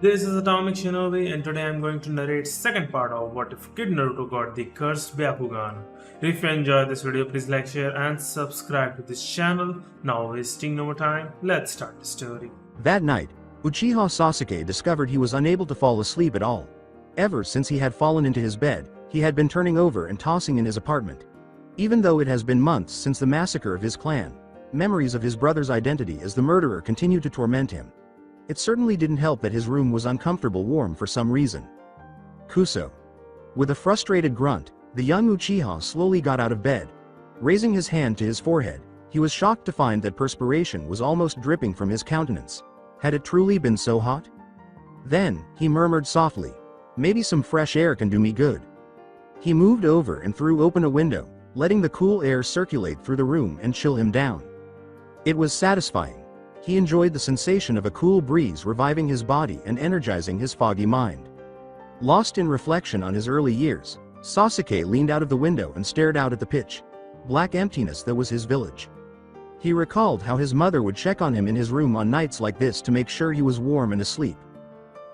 This is Atomic Shinobi, and today I'm going to narrate second part of What If Kid Naruto Got the Cursed Byakugan. If you enjoyed this video, please like, share, and subscribe to this channel. Now wasting no more time, let's start the story. That night, Uchiha Sasuke discovered he was unable to fall asleep at all. Ever since he had fallen into his bed, he had been turning over and tossing in his apartment. Even though it has been months since the massacre of his clan, memories of his brother's identity as the murderer continued to torment him. It certainly didn't help that his room was uncomfortable warm for some reason. Kuso. With a frustrated grunt, the young Uchiha slowly got out of bed. Raising his hand to his forehead, he was shocked to find that perspiration was almost dripping from his countenance. Had it truly been so hot? Then, he murmured softly, "Maybe some fresh air can do me good." He moved over and threw open a window, letting the cool air circulate through the room and chill him down. It was satisfying. He enjoyed the sensation of a cool breeze reviving his body and energizing his foggy mind. Lost in reflection on his early years, Sasuke leaned out of the window and stared out at the pitch black emptiness that was his village. He recalled how his mother would check on him in his room on nights like this to make sure he was warm and asleep.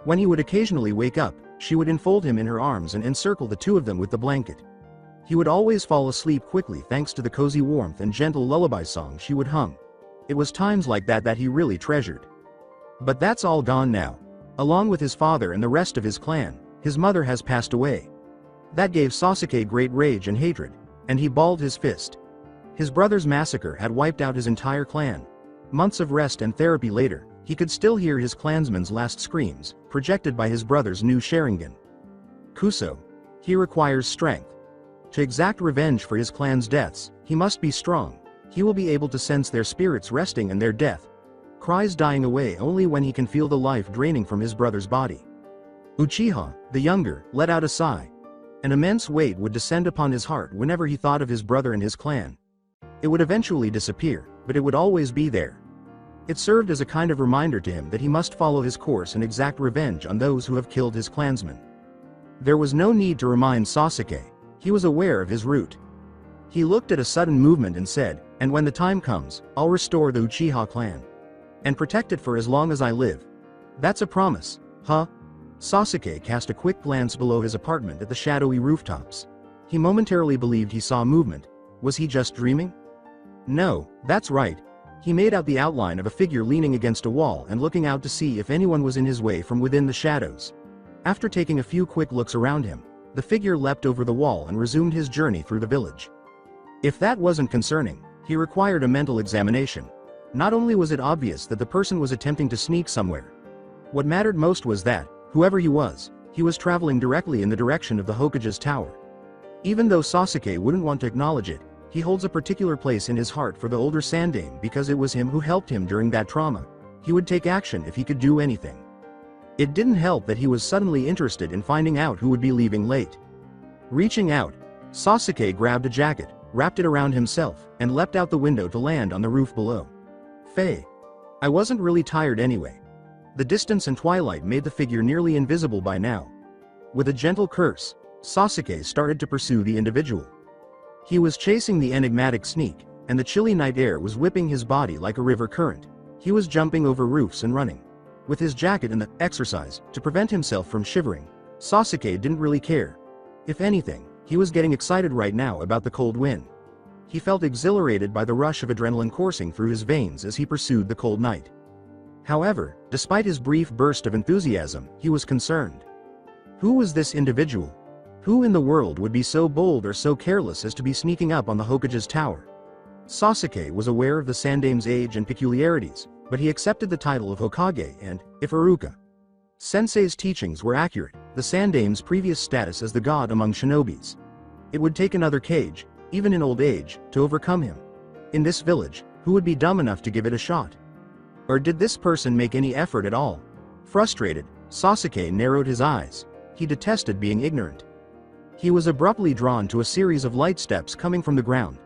When he would occasionally wake up, she would enfold him in her arms and encircle the two of them with the blanket. He would always fall asleep quickly thanks to the cozy warmth and gentle lullaby song she would hum. It was times like that he really treasured. But that's all gone now. Along with his father and the rest of his clan, his mother has passed away. That gave Sasuke great rage and hatred, and he balled his fist. His brother's massacre had wiped out his entire clan. Months of rest and therapy later, he could still hear his clansmen's last screams, projected by his brother's new Sharingan. Kuso. He requires strength. To exact revenge for his clan's deaths, he must be strong. He will be able to sense their spirits resting and their death. Cries dying away only when he can feel the life draining from his brother's body. Uchiha, the younger, let out a sigh. An immense weight would descend upon his heart whenever he thought of his brother and his clan. It would eventually disappear, but it would always be there. It served as a kind of reminder to him that he must follow his course and exact revenge on those who have killed his clansmen. There was no need to remind Sasuke. He was aware of his route. He looked at a sudden movement and said, "And when the time comes, I'll restore the Uchiha clan. And protect it for as long as I live." "That's a promise, huh?" Sasuke cast a quick glance below his apartment at the shadowy rooftops. He momentarily believed he saw movement. Was he just dreaming? No, that's right. He made out the outline of a figure leaning against a wall and looking out to see if anyone was in his way from within the shadows. After taking a few quick looks around him, the figure leapt over the wall and resumed his journey through the village. If that wasn't concerning, he required a mental examination. Not only was it obvious that the person was attempting to sneak somewhere. What mattered most was that, whoever he was traveling directly in the direction of the Hokage's tower. Even though Sasuke wouldn't want to acknowledge it, he holds a particular place in his heart for the older Sandaime because it was him who helped him during that trauma. He would take action if he could do anything. It didn't help that he was suddenly interested in finding out who would be leaving late. Reaching out, Sasuke grabbed a jacket, wrapped it around himself, and leapt out the window to land on the roof below. "Faye. I wasn't really tired anyway." The distance and twilight made the figure nearly invisible by now. With a gentle curse, Sasuke started to pursue the individual. He was chasing the enigmatic sneak, and the chilly night air was whipping his body like a river current. He was jumping over roofs and running. With his jacket and the exercise to prevent himself from shivering, Sasuke didn't really care. If anything, he was getting excited right now about the cold wind. He felt exhilarated by the rush of adrenaline coursing through his veins as he pursued the cold night. However, despite his brief burst of enthusiasm, he was concerned. Who was this individual? Who in the world would be so bold or so careless as to be sneaking up on the Hokage's tower? Sasuke was aware of the Sandaime's age and peculiarities, but he accepted the title of Hokage and, if Iruka Sensei's teachings were accurate, the Sandaime's previous status as the god among shinobis. It would take another Kage, even in old age, to overcome him. In this village, who would be dumb enough to give it a shot? Or did this person make any effort at all? Frustrated, Sasuke narrowed his eyes. He detested being ignorant. He was abruptly drawn to a series of light steps coming from the ground.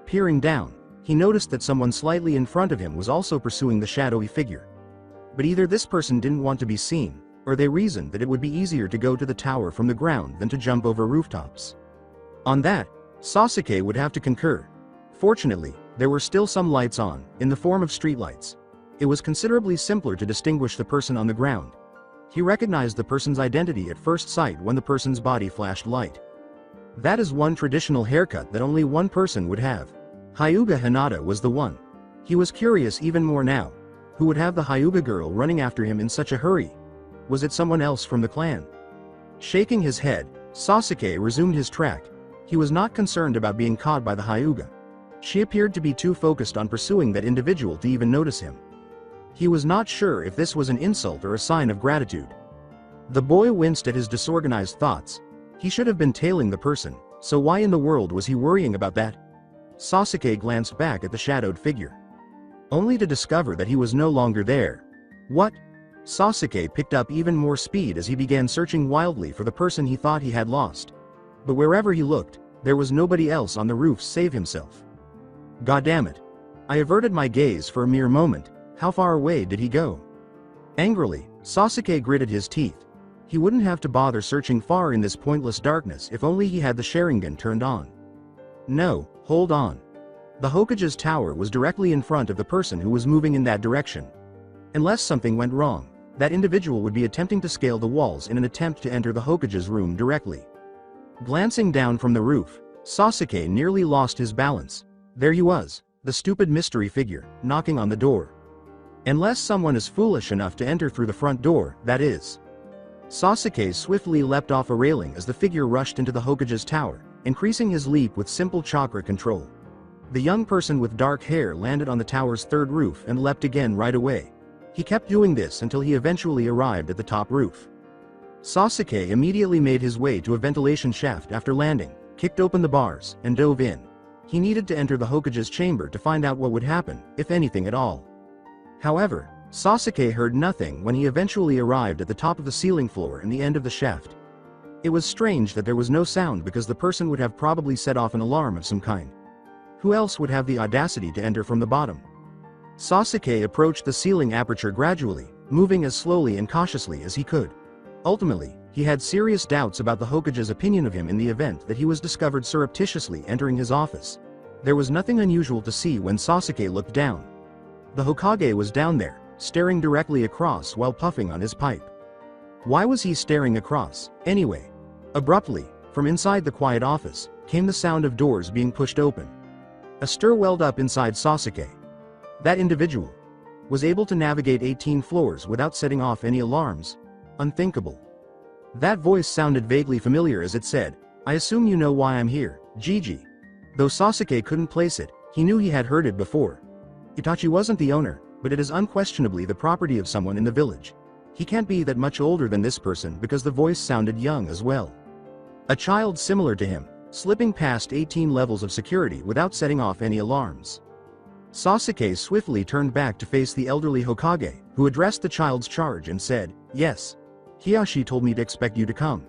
Peering down, he noticed that someone slightly in front of him was also pursuing the shadowy figure. But either this person didn't want to be seen, or they reasoned that it would be easier to go to the tower from the ground than to jump over rooftops. On that, Sasuke would have to concur. Fortunately, there were still some lights on, in the form of streetlights. It was considerably simpler to distinguish the person on the ground. He recognized the person's identity at first sight when the person's body flashed light. That is one traditional haircut that only one person would have. Hyuga Hinata was the one. He was curious even more now. Who would have the Hyuga girl running after him in such a hurry? Was it someone else from the clan? Shaking his head, Sasuke resumed his track. He was not concerned about being caught by the Hyuga. She appeared to be too focused on pursuing that individual to even notice him. He was not sure if this was an insult or a sign of gratitude. The boy winced at his disorganized thoughts. He should have been tailing the person, so why in the world was he worrying about that? Sasuke glanced back at the shadowed figure, only to discover that he was no longer there. What? Sasuke picked up even more speed as he began searching wildly for the person he thought he had lost. But wherever he looked, there was nobody else on the roof save himself. Goddammit. I averted my gaze for a mere moment. How far away did he go? Angrily, Sasuke gritted his teeth. He wouldn't have to bother searching far in this pointless darkness if only he had the Sharingan turned on. No, hold on. The Hokage's tower was directly in front of the person who was moving in that direction. Unless something went wrong, that individual would be attempting to scale the walls in an attempt to enter the Hokage's room directly. Glancing down from the roof, Sasuke nearly lost his balance. There he was, the stupid mystery figure, knocking on the door. Unless someone is foolish enough to enter through the front door, that is. Sasuke swiftly leapt off a railing as the figure rushed into the Hokage's tower, increasing his leap with simple chakra control. The young person with dark hair landed on the tower's third roof and leapt again right away. He kept doing this until he eventually arrived at the top roof. Sasuke immediately made his way to a ventilation shaft after landing, kicked open the bars, and dove in. He needed to enter the Hokage's chamber to find out what would happen, if anything at all. However, Sasuke heard nothing when he eventually arrived at the top of the ceiling floor and the end of the shaft. It was strange that there was no sound because the person would have probably set off an alarm of some kind. Who else would have the audacity to enter from the bottom? Sasuke approached the ceiling aperture gradually, moving as slowly and cautiously as he could. Ultimately, he had serious doubts about the Hokage's opinion of him in the event that he was discovered surreptitiously entering his office. There was nothing unusual to see when Sasuke looked down. The Hokage was down there, staring directly across while puffing on his pipe. Why was he staring across, anyway? Abruptly, from inside the quiet office, came the sound of doors being pushed open. A stir welled up inside Sasuke. That individual was able to navigate 18 floors without setting off any alarms. Unthinkable. That voice sounded vaguely familiar as it said, "I assume you know why I'm here, Gigi." Though Sasuke couldn't place it, he knew he had heard it before. Itachi wasn't the owner, but it is unquestionably the property of someone in the village. He can't be that much older than this person because the voice sounded young as well. A child similar to him, slipping past 18 levels of security without setting off any alarms. Sasuke swiftly turned back to face the elderly Hokage, who addressed the child's charge and said, "Yes. Hiyashi told me to expect you to come."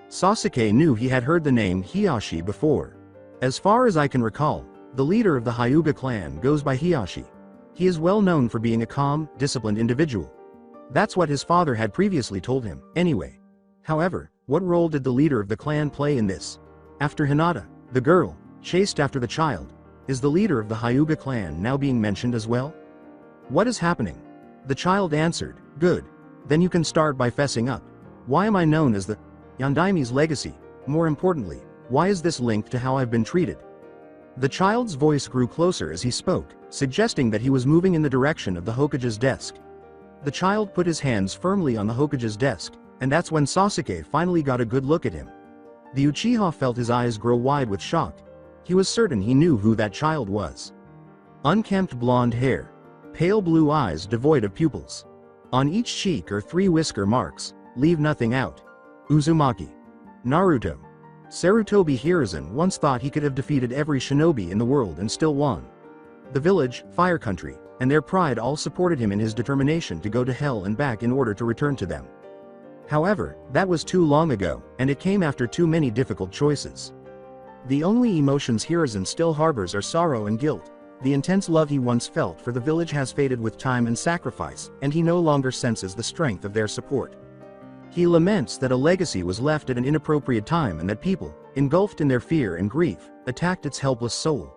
Sasuke knew he had heard the name Hiyashi before. As far as I can recall, the leader of the Hyuga clan goes by Hiyashi. He is well known for being a calm, disciplined individual. That's what his father had previously told him, anyway. However, what role did the leader of the clan play in this? After Hinata, the girl, chased after the child, is the leader of the Hyuga clan now being mentioned as well? What is happening? The child answered, "Good. Then you can start by fessing up. Why am I known as the Yondaimi's legacy? More importantly, why is this linked to how I've been treated?" The child's voice grew closer as he spoke, suggesting that he was moving in the direction of the Hokage's desk. The child put his hands firmly on the Hokage's desk, and that's when Sasuke finally got a good look at him. The Uchiha felt his eyes grow wide with shock. He was certain he knew who that child was. Unkempt blonde hair. Pale blue eyes devoid of pupils. On each cheek are 3 whisker marks, leave nothing out. Uzumaki. Naruto. Sarutobi Hiruzen once thought he could have defeated every shinobi in the world and still won. The village, Fire Country, and their pride all supported him in his determination to go to hell and back in order to return to them. However, that was too long ago, and it came after too many difficult choices. The only emotions Hiruzen still harbors are sorrow and guilt. The intense love he once felt for the village has faded with time and sacrifice, and he no longer senses the strength of their support. He laments that a legacy was left at an inappropriate time and that people, engulfed in their fear and grief, attacked its helpless soul.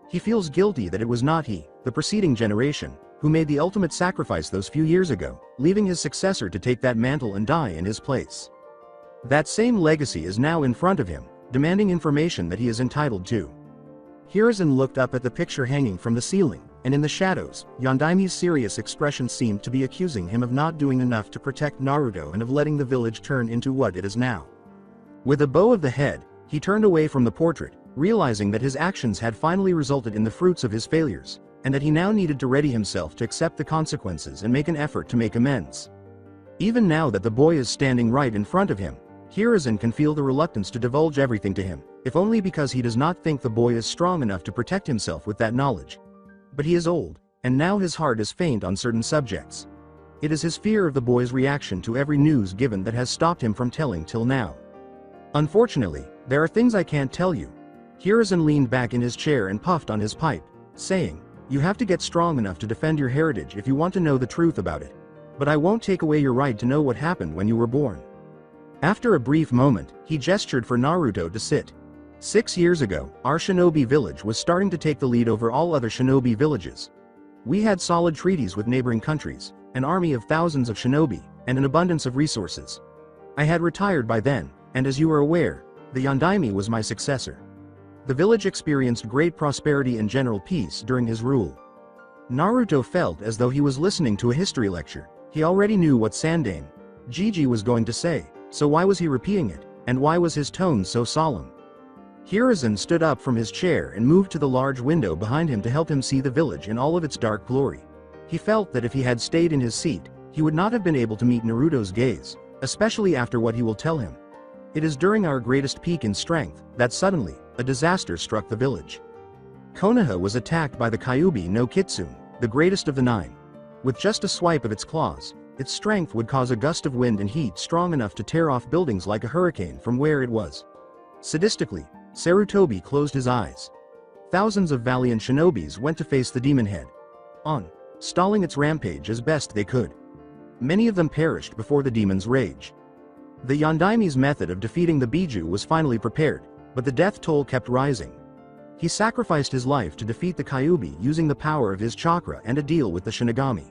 He feels guilty that it was not he, the preceding generation, who made the ultimate sacrifice those few years ago, leaving his successor to take that mantle and die in his place. That same legacy is now in front of him, demanding information that he is entitled to. Hiruzen looked up at the picture hanging from the ceiling, and in the shadows, Yondaimi's serious expression seemed to be accusing him of not doing enough to protect Naruto and of letting the village turn into what it is now. With a bow of the head, he turned away from the portrait, realizing that his actions had finally resulted in the fruits of his failures, and that he now needed to ready himself to accept the consequences and make an effort to make amends. Even now that the boy is standing right in front of him, Hiruzen can feel the reluctance to divulge everything to him, if only because he does not think the boy is strong enough to protect himself with that knowledge. But he is old, and now his heart is faint on certain subjects. It is his fear of the boy's reaction to every news given that has stopped him from telling till now. Unfortunately, there are things I can't tell you. Hiruzen leaned back in his chair and puffed on his pipe, saying, "You have to get strong enough to defend your heritage if you want to know the truth about it. But I won't take away your right to know what happened when you were born." After a brief moment, he gestured for Naruto to sit. 6 years ago, our shinobi village was starting to take the lead over all other shinobi villages. We had solid treaties with neighboring countries, an army of thousands of shinobi, and an abundance of resources. I had retired by then, and as you are aware, the Yondaime was my successor. The village experienced great prosperity and general peace during his rule. Naruto felt as though he was listening to a history lecture. He already knew what Sandaime Gigi was going to say, so why was he repeating it, and why was his tone so solemn? Hiruzen stood up from his chair and moved to the large window behind him to help him see the village in all of its dark glory. He felt that if he had stayed in his seat, he would not have been able to meet Naruto's gaze, especially after what he will tell him. It is during our greatest peak in strength that suddenly, a disaster struck the village. Konoha was attacked by the Kyuubi no Kitsune, the greatest of the 9. With just a swipe of its claws, its strength would cause a gust of wind and heat strong enough to tear off buildings like a hurricane from where it was. Sadistically, Sarutobi closed his eyes. Thousands of valiant shinobis went to face the demon head on, stalling its rampage as best they could. Many of them perished before the demon's rage. The Yondaime's method of defeating the Biju was finally prepared, but the death toll kept rising. He sacrificed his life to defeat the Kyuubi using the power of his chakra and a deal with the Shinigami.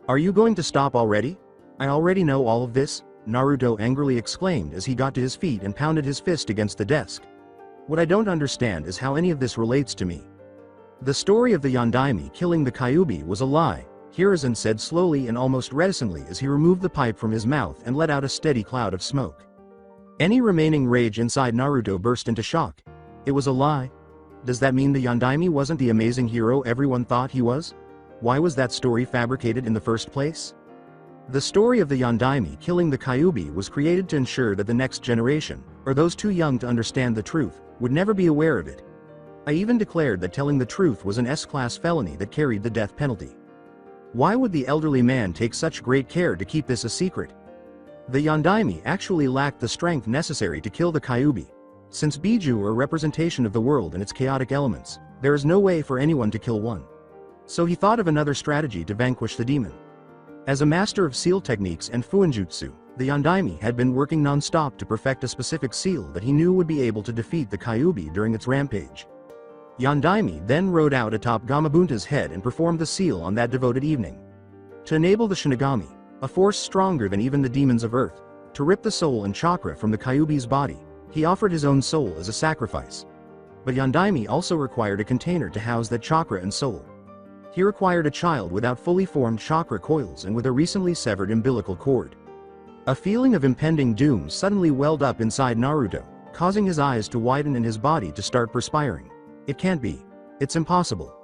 "Are you going to stop already? I already know all of this," Naruto angrily exclaimed as he got to his feet and pounded his fist against the desk. "What I don't understand is how any of this relates to me." "The story of the Yondaime killing the Kyuubi was a lie," Hiruzen said slowly and almost reticently as he removed the pipe from his mouth and let out a steady cloud of smoke. Any remaining rage inside Naruto burst into shock. It was a lie? Does that mean the Yondaime wasn't the amazing hero everyone thought he was? Why was that story fabricated in the first place? The story of the Yondaime killing the Kyuubi was created to ensure that the next generation, or those too young to understand the truth, would never be aware of it. I even declared that telling the truth was an S-class felony that carried the death penalty. Why would the elderly man take such great care to keep this a secret? The Yondaime actually lacked the strength necessary to kill the Kyuubi. Since Biju are a representation of the world and its chaotic elements, there is no way for anyone to kill one. So he thought of another strategy to vanquish the demon. As a master of seal techniques and fuinjutsu, the Yondaime had been working non-stop to perfect a specific seal that he knew would be able to defeat the Kyuubi during its rampage. Yondaime then rode out atop Gamabunta's head and performed the seal on that devoted evening. To enable the Shinigami, a force stronger than even the demons of Earth, to rip the soul and chakra from the Kyuubi's body, he offered his own soul as a sacrifice. But Yondaime also required a container to house that chakra and soul. He required a child without fully formed chakra coils and with a recently severed umbilical cord. A feeling of impending doom suddenly welled up inside Naruto, causing his eyes to widen and his body to start perspiring. It can't be. It's impossible.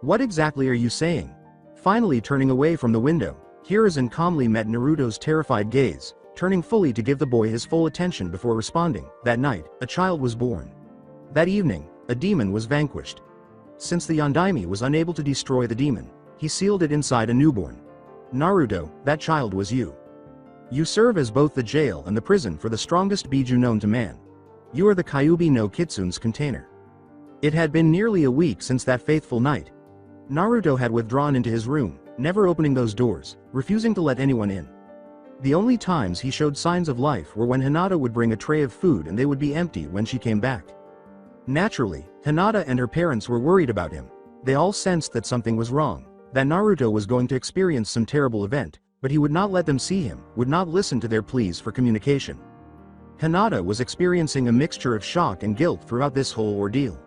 What exactly are you saying? Finally turning away from the window, Hiruzen calmly met Naruto's terrified gaze, turning fully to give the boy his full attention before responding. That night, a child was born. That evening, a demon was vanquished. Since the Yondaime was unable to destroy the demon, he sealed it inside a newborn. Naruto, that child was you. You serve as both the jail and the prison for the strongest Biju known to man. You are the Kyuubi no Kitsune's container. It had been nearly a week since that faithful night. Naruto had withdrawn into his room, never opening those doors, refusing to let anyone in. The only times he showed signs of life were when Hinata would bring a tray of food and they would be empty when she came back. Naturally, Hinata and her parents were worried about him. They all sensed that something was wrong. that Naruto was going to experience some terrible event, but he would not let them see him, would not listen to their pleas for communication. Hinata was experiencing a mixture of shock and guilt throughout this whole ordeal.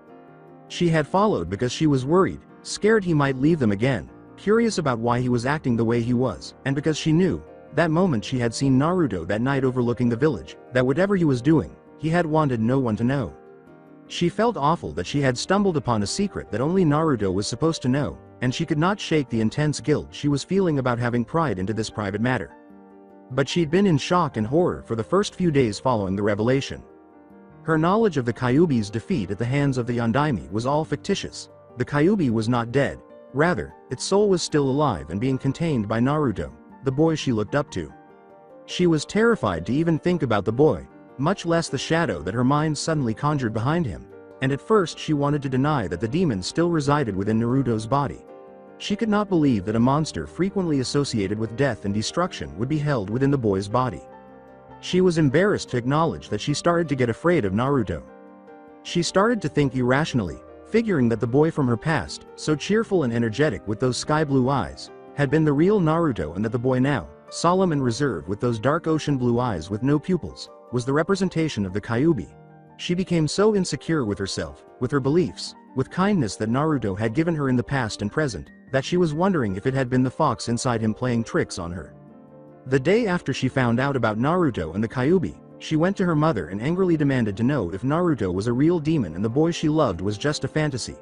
She had followed because she was worried, scared he might leave them again, curious about why he was acting the way he was, and because she knew, that moment she had seen Naruto that night overlooking the village, that whatever he was doing, he had wanted no one to know. She felt awful that she had stumbled upon a secret that only Naruto was supposed to know, and she could not shake the intense guilt she was feeling about having pried into this private matter. But she'd been in shock and horror for the first few days following the revelation. Her knowledge of the Kyuubi's defeat at the hands of the Yondaime was all fictitious. The Kyuubi was not dead, rather, its soul was still alive and being contained by Naruto, the boy she looked up to. She was terrified to even think about the boy, much less the shadow that her mind suddenly conjured behind him, and at first she wanted to deny that the demon still resided within Naruto's body. She could not believe that a monster frequently associated with death and destruction would be held within the boy's body. She was embarrassed to acknowledge that she started to get afraid of Naruto. She started to think irrationally, figuring that the boy from her past, so cheerful and energetic with those sky-blue eyes, had been the real Naruto, and that the boy now, solemn and reserved with those dark ocean blue eyes with no pupils, was the representation of the Kyuubi. She became so insecure with herself, with her beliefs, with kindness that Naruto had given her in the past and present, that she was wondering if it had been the fox inside him playing tricks on her. The day after she found out about Naruto and the Kyuubi, she went to her mother and angrily demanded to know if Naruto was a real demon and the boy she loved was just a fantasy.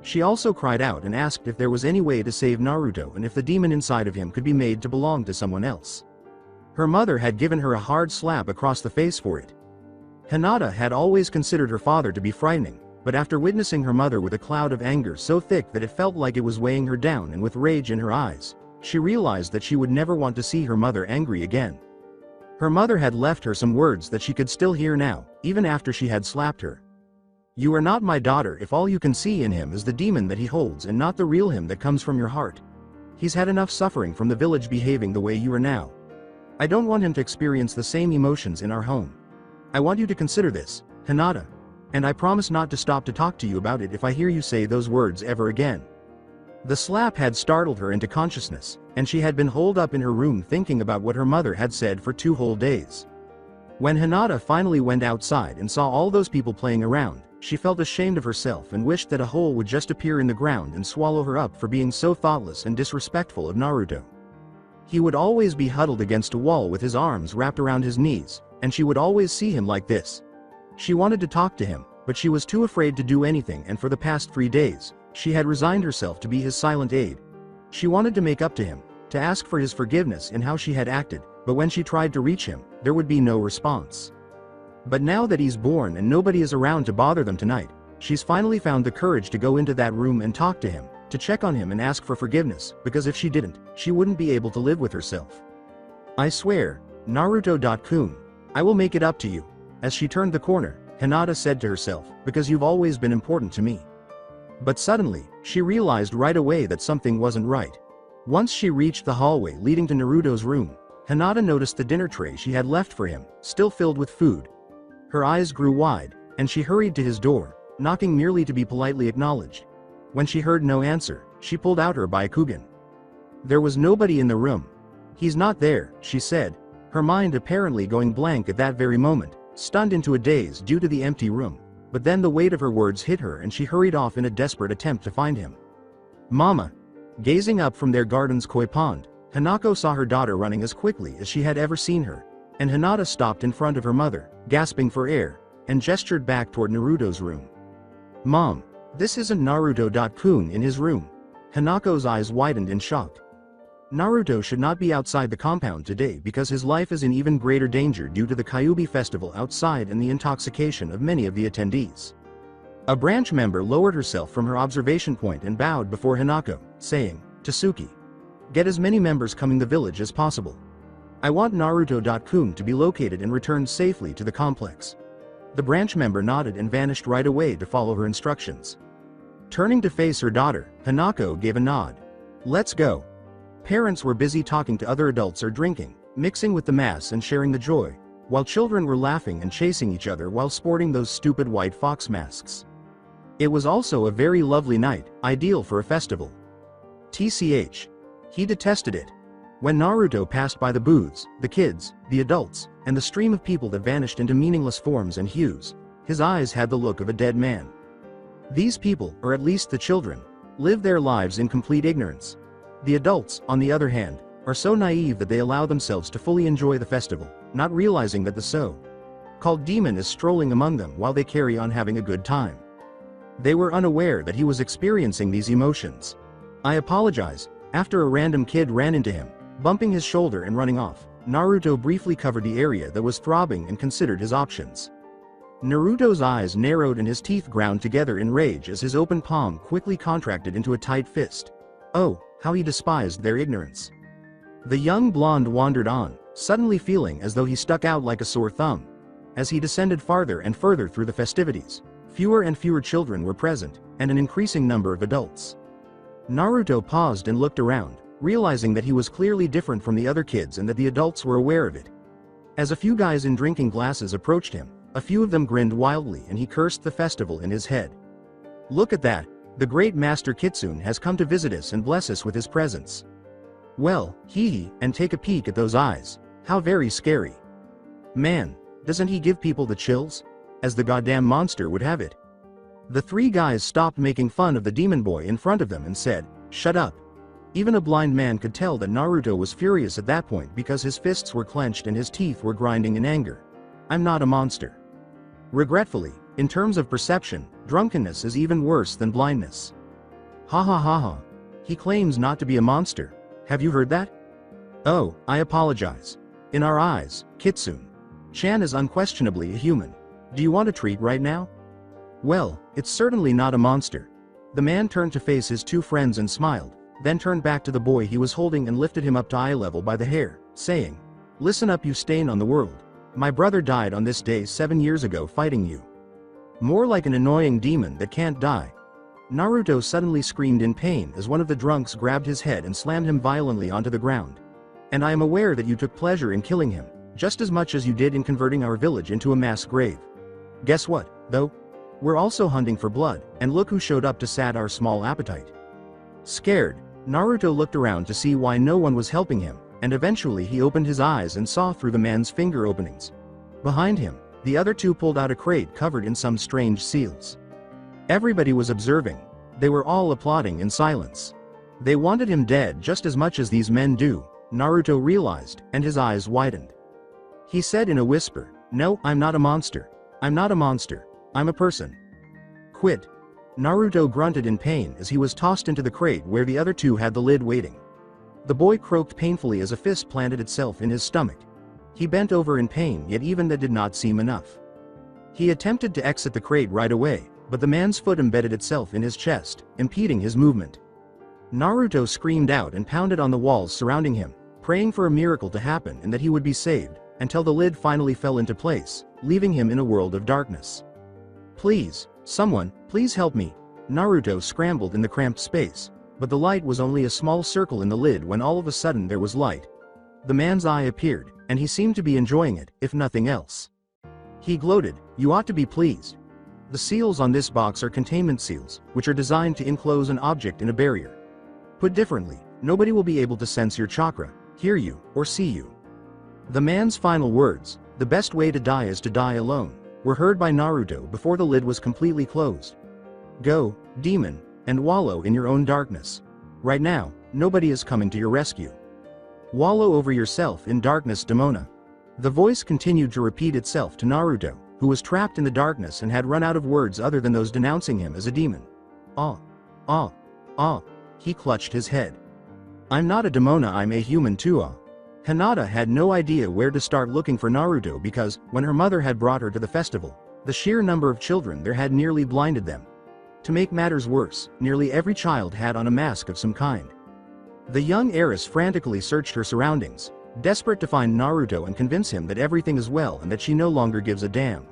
She also cried out and asked if there was any way to save Naruto and if the demon inside of him could be made to belong to someone else. Her mother had given her a hard slap across the face for it. Hinata had always considered her father to be frightening, but after witnessing her mother with a cloud of anger so thick that it felt like it was weighing her down and with rage in her eyes, she realized that she would never want to see her mother angry again. Her mother had left her some words that she could still hear now, even after she had slapped her. "You are not my daughter if all you can see in him is the demon that he holds and not the real him that comes from your heart. He's had enough suffering from the village behaving the way you are now. I don't want him to experience the same emotions in our home. I want you to consider this, Hinata. And I promise not to stop to talk to you about it if I hear you say those words ever again." The slap had startled her into consciousness, and she had been holed up in her room thinking about what her mother had said for 2 whole days. When Hinata finally went outside and saw all those people playing around, she felt ashamed of herself and wished that a hole would just appear in the ground and swallow her up for being so thoughtless and disrespectful of Naruto. He would always be huddled against a wall with his arms wrapped around his knees, and she would always see him like this. She wanted to talk to him, but she was too afraid to do anything, and for the past 3 days, she had resigned herself to be his silent aide. She wanted to make up to him, to ask for his forgiveness in how she had acted, but when she tried to reach him, there would be no response. But now that he's born and nobody is around to bother them tonight, she's finally found the courage to go into that room and talk to him, to check on him and ask for forgiveness, because if she didn't, she wouldn't be able to live with herself. "I swear, Naruto-kun, I will make it up to you." As she turned the corner, Hinata said to herself, "Because you've always been important to me." But suddenly, she realized right away that something wasn't right. Once she reached the hallway leading to Naruto's room, Hinata noticed the dinner tray she had left for him, still filled with food. Her eyes grew wide, and she hurried to his door, knocking merely to be politely acknowledged. When she heard no answer, she pulled out her Byakugan. There was nobody in the room. "He's not there," she said, her mind apparently going blank at that very moment, stunned into a daze due to the empty room. But then the weight of her words hit her and she hurried off in a desperate attempt to find him. "Mama!" Gazing up from their garden's koi pond, Hanako saw her daughter running as quickly as she had ever seen her, and Hinata stopped in front of her mother, gasping for air, and gestured back toward Naruto's room. "Mom, this isn't Naruto-kun in his room." Hanako's eyes widened in shock. Naruto should not be outside the compound today because his life is in even greater danger due to the Kyuubi festival outside and the intoxication of many of the attendees. A branch member lowered herself from her observation point and bowed before Hinako, saying, "Tasuki, get as many members coming the village as possible. I want Naruto-kun to be located and returned safely to the complex." The branch member nodded and vanished right away to follow her instructions. Turning to face her daughter, Hanako gave a nod. "Let's go." Parents were busy talking to other adults or drinking, mixing with the mass and sharing the joy, while children were laughing and chasing each other while sporting those stupid white fox masks. It was also a very lovely night, ideal for a festival. TCH. He detested it. When Naruto passed by the booths, the kids, the adults, and the stream of people that vanished into meaningless forms and hues, his eyes had the look of a dead man. These people, or at least the children, live their lives in complete ignorance. The adults, on the other hand, are so naive that they allow themselves to fully enjoy the festival, not realizing that the so-called demon is strolling among them while they carry on having a good time. They were unaware that he was experiencing these emotions. I apologize. After a random kid ran into him, bumping his shoulder and running off, Naruto briefly covered the area that was throbbing and considered his options. Naruto's eyes narrowed and his teeth ground together in rage as his open palm quickly contracted into a tight fist. Oh, how he despised their ignorance. The young blonde wandered on, suddenly feeling as though he stuck out like a sore thumb. As he descended farther and further through the festivities, fewer and fewer children were present, and an increasing number of adults. Naruto paused and looked around, realizing that he was clearly different from the other kids and that the adults were aware of it. As a few guys in drinking glasses approached him, a few of them grinned wildly and he cursed the festival in his head. Look at that, the great Master Kitsune has come to visit us and bless us with his presence. Well, hee, and take a peek at those eyes, how very scary. Man, doesn't he give people the chills? As the goddamn monster would have it. The three guys stopped making fun of the demon boy in front of them and said, "Shut up." Even a blind man could tell that Naruto was furious at that point because his fists were clenched and his teeth were grinding in anger. I'm not a monster. Regretfully, in terms of perception, drunkenness is even worse than blindness. Ha ha ha ha. He claims not to be a monster. Have you heard that? Oh, I apologize. In our eyes, Kitsune-chan is unquestionably a human. Do you want a treat right now? Well, it's certainly not a monster. The man turned to face his two friends and smiled, then turned back to the boy he was holding and lifted him up to eye level by the hair, saying, "Listen up, you stain on the world. My brother died on this day 7 years ago fighting you. More like an annoying demon that can't die." Naruto suddenly screamed in pain as one of the drunks grabbed his head and slammed him violently onto the ground. "And I am aware that you took pleasure in killing him, just as much as you did in converting our village into a mass grave. Guess what, though? We're also hunting for blood, and look who showed up to sat our small appetite." Scared, Naruto looked around to see why no one was helping him, and eventually he opened his eyes and saw through the man's finger openings. Behind him, the other two pulled out a crate covered in some strange seals. Everybody was observing. They were all applauding in silence. They wanted him dead just as much as these men do, Naruto realized, and his eyes widened. He said in a whisper, "No, I'm not a monster. I'm not a monster. I'm a person." "Quit." Naruto grunted in pain as he was tossed into the crate where the other two had the lid waiting. The boy croaked painfully as a fist planted itself in his stomach. He bent over in pain, yet even that did not seem enough. He attempted to exit the crate right away, but the man's foot embedded itself in his chest, impeding his movement. Naruto screamed out and pounded on the walls surrounding him, praying for a miracle to happen and that he would be saved, until the lid finally fell into place, leaving him in a world of darkness. "Please, someone, please help me." Naruto scrambled in the cramped space, but the light was only a small circle in the lid when all of a sudden there was light. The man's eye appeared, and he seemed to be enjoying it, if nothing else. He gloated, "You ought to be pleased. The seals on this box are containment seals, which are designed to enclose an object in a barrier. Put differently, nobody will be able to sense your chakra, hear you, or see you." The man's final words, "The best way to die is to die alone," were heard by Naruto before the lid was completely closed. "Go, demon, and wallow in your own darkness. Right now, nobody is coming to your rescue. Wallow over yourself in darkness, demona." The voice continued to repeat itself to Naruto, who was trapped in the darkness and had run out of words other than those denouncing him as a demon. Ah. Ah. Ah. He clutched his head. "I'm not a demona, I'm a human too, ah." Hinata had no idea where to start looking for Naruto because, when her mother had brought her to the festival, the sheer number of children there had nearly blinded them. To make matters worse, nearly every child had on a mask of some kind. The young heiress frantically searched her surroundings, desperate to find Naruto and convince him that everything is well and that she no longer gives a damn.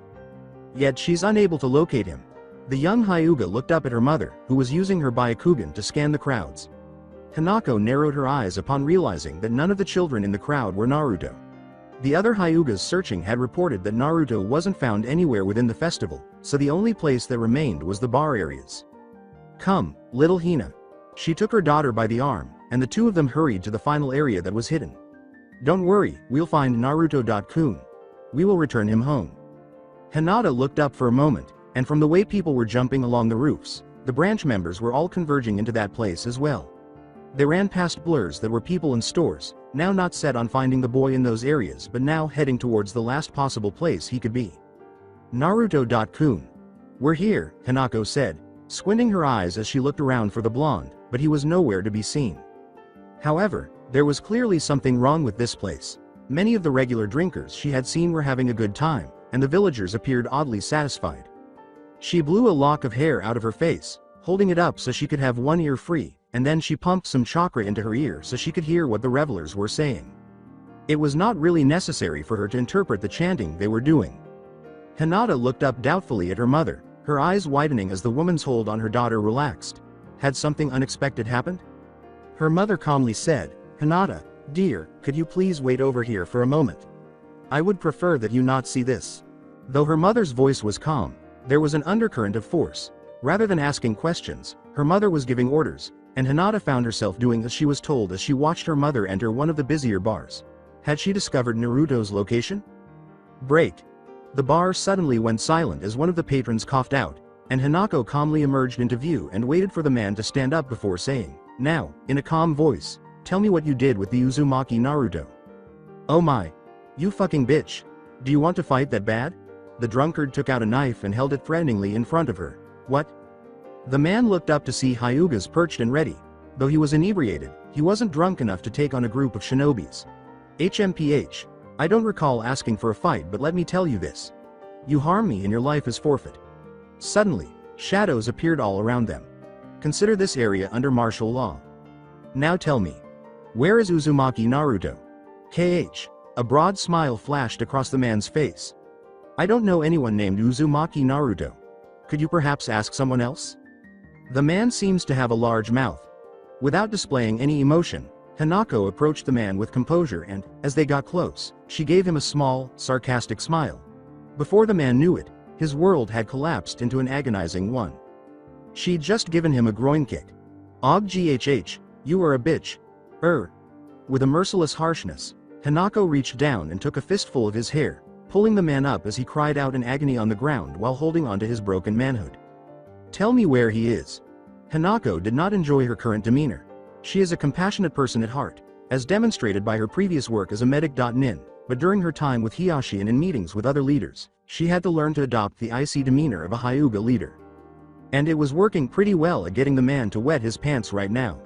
Yet she's unable to locate him. The young Hyuga looked up at her mother, who was using her Byakugan to scan the crowds. Hanako narrowed her eyes upon realizing that none of the children in the crowd were Naruto. The other Hyugas searching had reported that Naruto wasn't found anywhere within the festival, so the only place that remained was the bar areas. "Come, little Hina. She took her daughter by the arm, and the two of them hurried to the final area that was hidden. Don't worry, we'll find Naruto-kun. We will return him home. Hinata looked up for a moment, and from the way people were jumping along the roofs, the branch members were all converging into that place as well. They ran past blurs that were people in stores, now not set on finding the boy in those areas but now heading towards the last possible place he could be. Naruto-kun. We're here, Hanako said, squinting her eyes as she looked around for the blonde, but he was nowhere to be seen. However, there was clearly something wrong with this place. Many of the regular drinkers she had seen were having a good time, and the villagers appeared oddly satisfied. She blew a lock of hair out of her face, holding it up so she could have one ear free, and then she pumped some chakra into her ear so she could hear what the revelers were saying. It was not really necessary for her to interpret the chanting they were doing. Hinata looked up doubtfully at her mother, her eyes widening as the woman's hold on her daughter relaxed. Had something unexpected happened? Her mother calmly said, Hinata, dear, could you please wait over here for a moment? I would prefer that you not see this. Though her mother's voice was calm, there was an undercurrent of force. Rather than asking questions, her mother was giving orders, and Hinata found herself doing as she was told as she watched her mother enter one of the busier bars. Had she discovered Naruto's location? Break. The bar suddenly went silent as one of the patrons coughed out, and Hanako calmly emerged into view and waited for the man to stand up before saying, now, in a calm voice, tell me what you did with the Uzumaki Naruto. Oh my. You fucking bitch. Do you want to fight that bad? The drunkard took out a knife and held it threateningly in front of her. What? The man looked up to see Hyugas perched and ready. Though he was inebriated, he wasn't drunk enough to take on a group of shinobis. HMPH. I don't recall asking for a fight, but let me tell you this. You harm me and your life is forfeit. Suddenly, shadows appeared all around them. Consider this area under martial law. Now tell me. Where is Uzumaki Naruto? KH. A broad smile flashed across the man's face. I don't know anyone named Uzumaki Naruto. Could you perhaps ask someone else? The man seems to have a large mouth. Without displaying any emotion, Hanako approached the man with composure and, as they got close, she gave him a small, sarcastic smile. Before the man knew it, his world had collapsed into an agonizing one. She'd just given him a groin kick. Og ghh, you are a bitch. With a merciless harshness, Hanako reached down and took a fistful of his hair, pulling the man up as he cried out in agony on the ground while holding onto his broken manhood. Tell me where he is. Hanako did not enjoy her current demeanor. She is a compassionate person at heart, as demonstrated by her previous work as a medic.nin, but during her time with Hiyashi and in meetings with other leaders, she had to learn to adopt the icy demeanor of a Hyuga leader. And it was working pretty well at getting the man to wet his pants right now.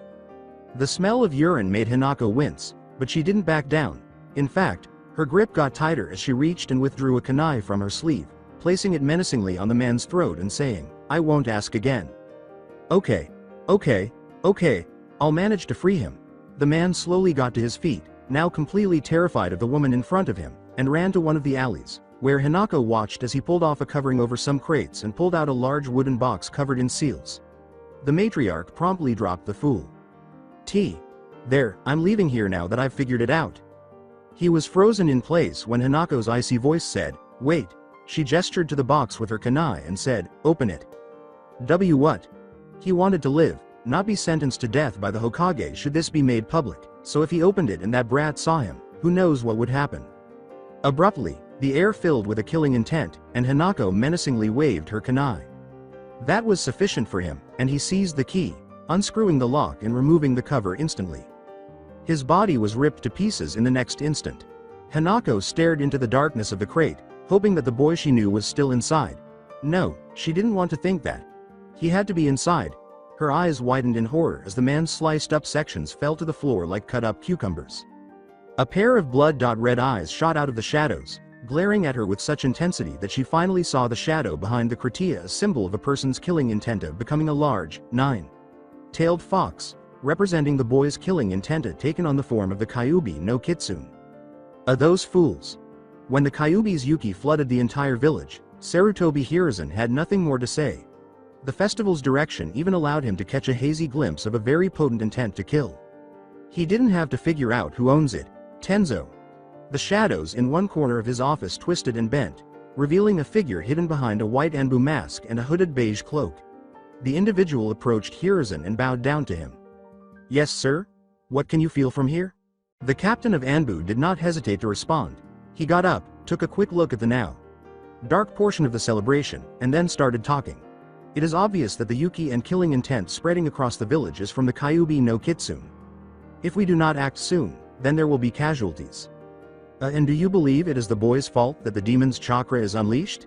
The smell of urine made Hanako wince, but she didn't back down. In fact, her grip got tighter as she reached and withdrew a kunai from her sleeve, placing it menacingly on the man's throat and saying, I won't ask again. Okay. I'll manage to free him. The man slowly got to his feet, now completely terrified of the woman in front of him, and ran to one of the alleys, where Hanako watched as he pulled off a covering over some crates and pulled out a large wooden box covered in seals. The matriarch promptly dropped the fool. There, I'm leaving here now that I've figured it out. He was frozen in place when Hanako's icy voice said, wait. She gestured to the box with her kunai and said, open it. What? He wanted to live, not be sentenced to death by the Hokage should this be made public, so if he opened it and that brat saw him, who knows what would happen. Abruptly, the air filled with a killing intent, and Hanako menacingly waved her kunai. That was sufficient for him, and he seized the key, unscrewing the lock and removing the cover instantly. His body was ripped to pieces in the next instant. Hanako stared into the darkness of the crate, hoping that the boy she knew was still inside. No, she didn't want to think that. He had to be inside. Her eyes widened in horror as the man's sliced up sections fell to the floor like cut up cucumbers. A pair of blood-red eyes shot out of the shadows, glaring at her with such intensity that she finally saw the shadow behind the kratia, a symbol of a person's killing intent of becoming a large, nine-tailed fox, representing the boy's killing intent had taken on the form of the Kyuubi no Kitsune. Those fools. When the Kyuubi's Yuki flooded the entire village, Sarutobi Hiruzen had nothing more to say. The festival's direction even allowed him to catch a hazy glimpse of a very potent intent to kill. He didn't have to figure out who owns it. Tenzo. The shadows in one corner of his office twisted and bent, revealing a figure hidden behind a white Anbu mask and a hooded beige cloak. The individual approached Hiruzen and bowed down to him. "Yes, sir? What can you feel from here?" The captain of Anbu did not hesitate to respond. He got up, took a quick look at the now dark portion of the celebration, and then started talking. It is obvious that the Yuki and killing intent spreading across the village is from the Kyuubi no Kitsune. If we do not act soon, then there will be casualties. And do you believe it is the boy's fault that the demon's chakra is unleashed?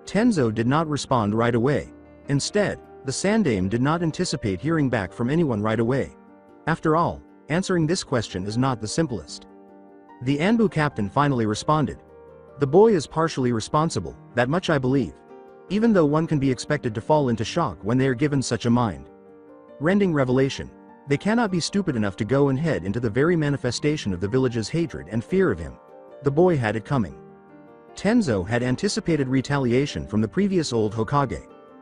Tenzo did not respond right away. Instead, the Sandame did not anticipate hearing back from anyone right away. After all, answering this question is not the simplest. The Anbu captain finally responded. "The boy is partially responsible, that much I believe. Even though one can be expected to fall into shock when they are given such a mind-rending revelation, they cannot be stupid enough to go and head into the very manifestation of the village's hatred and fear of him. The boy had it coming." Tenzo had anticipated retaliation from the previous old Hokage.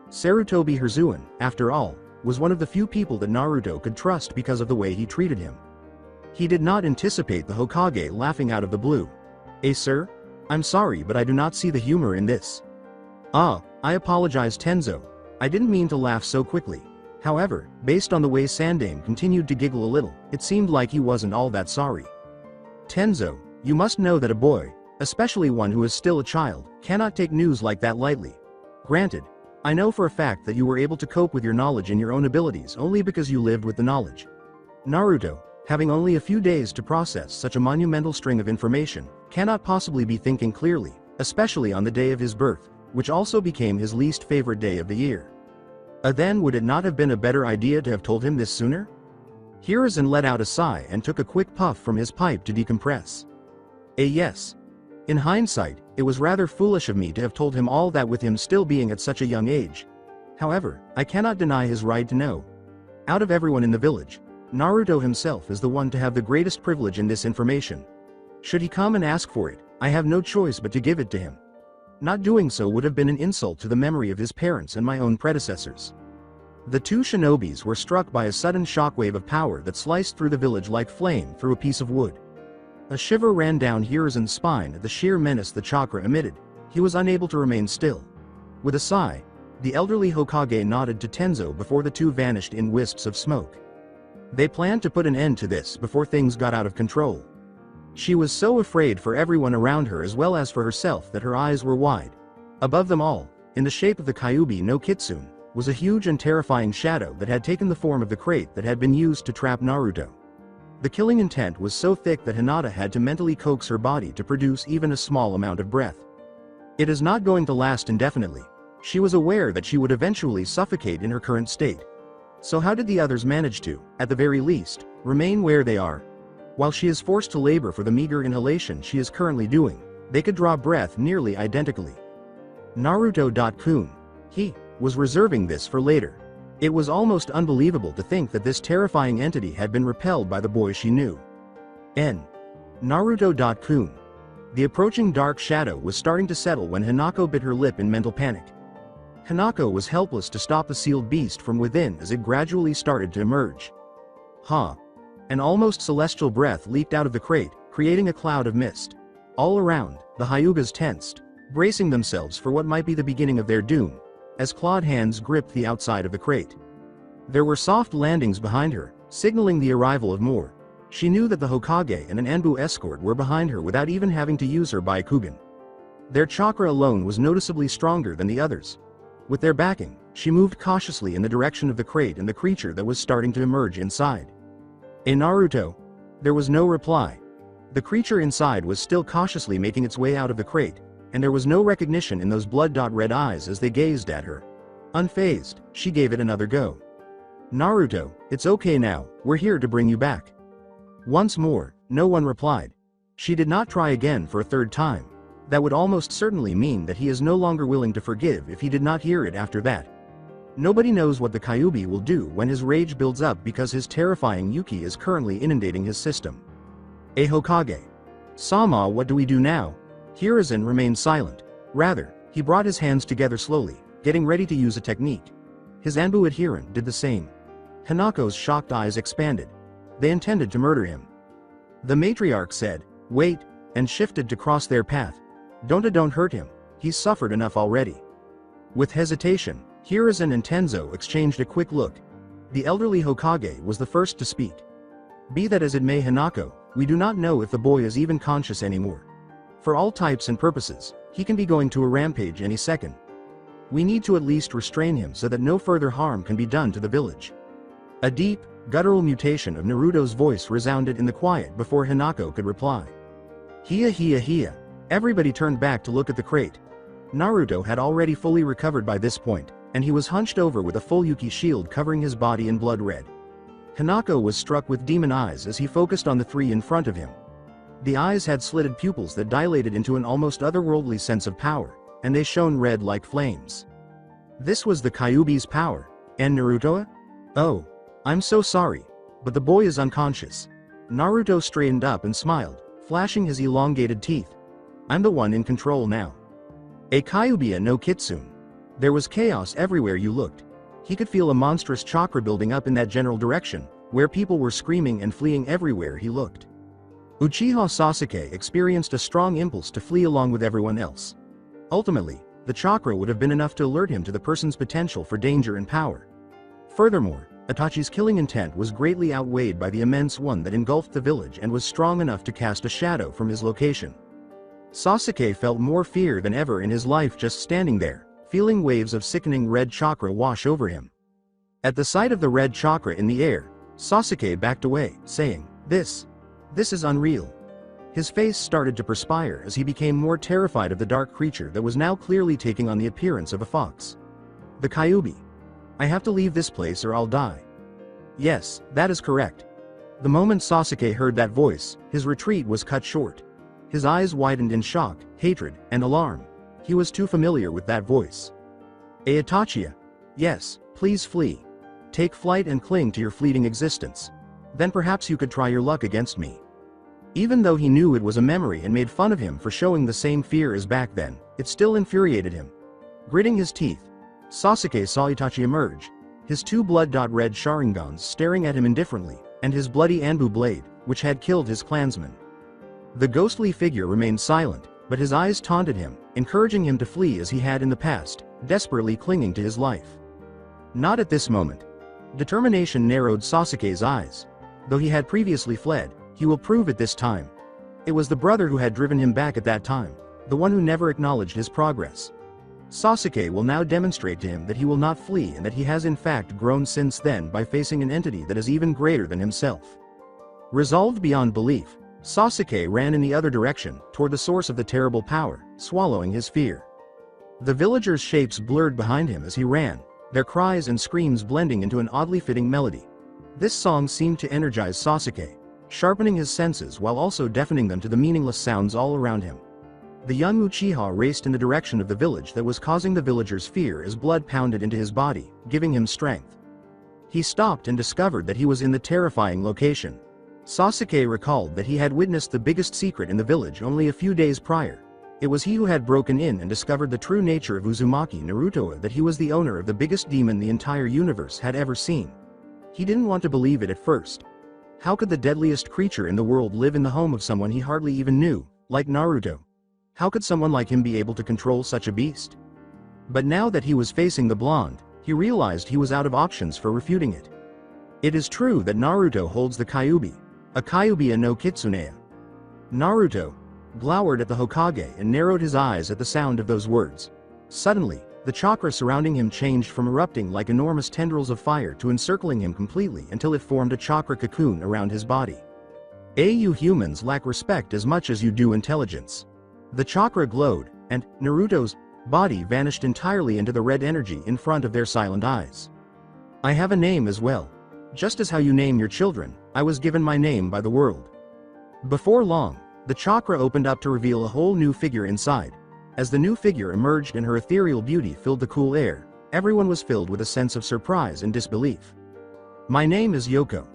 Sarutobi Hiruzen, after all, was one of the few people that Naruto could trust because of the way he treated him. He did not anticipate the Hokage laughing out of the blue. Sir? I'm sorry, but I do not see the humor in this." "Ah, I apologize, Tenzo. I didn't mean to laugh so quickly." However, based on the way Sandame continued to giggle a little, it seemed like he wasn't all that sorry. "Tenzo, you must know that a boy, especially one who is still a child, cannot take news like that lightly. Granted, I know for a fact that you were able to cope with your knowledge and your own abilities only because you lived with the knowledge. Naruto, having only a few days to process such a monumental string of information, cannot possibly be thinking clearly, especially on the day of his birth, which also became his least favorite day of the year. Then would it not have been a better idea to have told him this sooner?" Hiruzen let out a sigh and took a quick puff from his pipe to decompress. Yes. In hindsight, it was rather foolish of me to have told him all that with him still being at such a young age. However, I cannot deny his right to know. Out of everyone in the village, Naruto himself is the one to have the greatest privilege in this information. Should he come and ask for it, I have no choice but to give it to him. Not doing so would have been an insult to the memory of his parents and my own predecessors. The two shinobis were struck by a sudden shockwave of power that sliced through the village like flame through a piece of wood. A shiver ran down Hiruzen's spine at the sheer menace the chakra emitted. He was unable to remain still. With a sigh, the elderly Hokage nodded to Tenzo before the two vanished in wisps of smoke. They planned to put an end to this before things got out of control. She was so afraid for everyone around her as well as for herself that her eyes were wide. Above them all, in the shape of the Kyuubi no Kitsune, was a huge and terrifying shadow that had taken the form of the crate that had been used to trap Naruto. The killing intent was so thick that Hinata had to mentally coax her body to produce even a small amount of breath. It is not going to last indefinitely. She was aware that she would eventually suffocate in her current state. So how did the others manage to, at the very least, remain where they are? While she is forced to labor for the meager inhalation she is currently doing, they could draw breath nearly identically. Naruto.kun. He was reserving this for later. It was almost unbelievable to think that this terrifying entity had been repelled by the boy she knew. Naruto.kun. The approaching dark shadow was starting to settle when Hanako bit her lip in mental panic. Hanako was helpless to stop the sealed beast from within as it gradually started to emerge. An almost celestial breath leaped out of the crate, creating a cloud of mist. All around, the Hyugas tensed, bracing themselves for what might be the beginning of their doom, as clawed hands gripped the outside of the crate. There were soft landings behind her, signaling the arrival of more. She knew that the Hokage and an Anbu escort were behind her without even having to use her Byakugan. Their chakra alone was noticeably stronger than the others. With their backing, she moved cautiously in the direction of the crate and the creature that was starting to emerge inside. Naruto. There was no reply. The creature inside was still cautiously making its way out of the crate, and there was no recognition in those blood-red eyes as they gazed at her. Unfazed, she gave it another go. Naruto, it's okay now, we're here to bring you back. Once more, no one replied. She did not try again for a third time. That would almost certainly mean that he is no longer willing to forgive if he did not hear it after that. Nobody knows what the Kyuubi will do when his rage builds up because his terrifying Yuki is currently inundating his system. Hokage. Sama, what do we do now? Hiruzen remained silent. Rather, he brought his hands together slowly, getting ready to use a technique. His Anbu adherent did the same. Hanako's shocked eyes expanded. They intended to murder him. The matriarch said, "Wait," and shifted to cross their path. Don't hurt him, he's suffered enough already." With hesitation, Hiruzen and Tenzo exchanged a quick look. The elderly Hokage was the first to speak. Be that as it may, Hanako, we do not know if the boy is even conscious anymore. For all types and purposes, he can be going to a rampage any second. We need to at least restrain him so that no further harm can be done to the village. A deep, guttural mutation of Naruto's voice resounded in the quiet before Hinako could reply. Hiya. Everybody turned back to look at the crate. Naruto had already fully recovered by this point, and he was hunched over with a full Yuki shield covering his body in blood red. Hinako was struck with demon eyes as he focused on the three in front of him. The eyes had slitted pupils that dilated into an almost otherworldly sense of power, and they shone red like flames. This was the Kyuubi's power, and Naruto? Oh, I'm so sorry, but the boy is unconscious. Naruto straightened up and smiled, flashing his elongated teeth. I'm the one in control now. A Kyuubi no Kitsune. There was chaos everywhere you looked. He could feel a monstrous chakra building up in that general direction, where people were screaming and fleeing everywhere he looked. Uchiha Sasuke experienced a strong impulse to flee along with everyone else. Ultimately, the chakra would have been enough to alert him to the person's potential for danger and power. Furthermore, Itachi's killing intent was greatly outweighed by the immense one that engulfed the village and was strong enough to cast a shadow from his location. Sasuke felt more fear than ever in his life just standing there, feeling waves of sickening red chakra wash over him. At the sight of the red chakra in the air, Sasuke backed away, saying, This is unreal. His face started to perspire as he became more terrified of the dark creature that was now clearly taking on the appearance of a fox. The Kyuubi. I have to leave this place or I'll die. Yes, that is correct. The moment Sasuke heard that voice, his retreat was cut short. His eyes widened in shock, hatred, and alarm. He was too familiar with that voice. Itachi. Yes, please flee. Take flight and cling to your fleeting existence. Then perhaps you could try your luck against me. Even though he knew it was a memory and made fun of him for showing the same fear as back then, it still infuriated him. Gritting his teeth, Sasuke saw Itachi emerge, his two blood-red Sharingans staring at him indifferently, and his bloody Anbu blade, which had killed his clansmen. The ghostly figure remained silent, but his eyes taunted him, encouraging him to flee as he had in the past, desperately clinging to his life. Not at this moment. Determination narrowed Sasuke's eyes. Though he had previously fled, he will prove it this time. It was the brother who had driven him back at that time, the one who never acknowledged his progress. Sasuke will now demonstrate to him that he will not flee and that he has in fact grown since then by facing an entity that is even greater than himself. Resolved beyond belief, Sasuke ran in the other direction, toward the source of the terrible power, swallowing his fear. The villagers' shapes blurred behind him as he ran, their cries and screams blending into an oddly fitting melody. This song seemed to energize Sasuke, sharpening his senses while also deafening them to the meaningless sounds all around him. The young Uchiha raced in the direction of the village that was causing the villagers fear as blood pounded into his body, giving him strength. He stopped and discovered that he was in the terrifying location. Sasuke recalled that he had witnessed the biggest secret in the village only a few days prior. It was he who had broken in and discovered the true nature of Uzumaki Naruto, that he was the owner of the biggest demon the entire universe had ever seen. He didn't want to believe it at first. How could the deadliest creature in the world live in the home of someone he hardly even knew, like Naruto? How could someone like him be able to control such a beast? But now that he was facing the blonde, he realized he was out of options for refuting it. It is true that Naruto holds the Kyuubi, a Kyuubi no Kitsune. Naruto glowered at the Hokage and narrowed his eyes at the sound of those words. Suddenly, the chakra surrounding him changed from erupting like enormous tendrils of fire to encircling him completely until it formed a chakra cocoon around his body. You humans lack respect as much as you do intelligence. The chakra glowed, and Naruto's body vanished entirely into the red energy in front of their silent eyes. I have a name as well. Just as how you name your children, I was given my name by the world. Before long, the chakra opened up to reveal a whole new figure inside. As the new figure emerged and her ethereal beauty filled the cool air, everyone was filled with a sense of surprise and disbelief. My name is Yoko.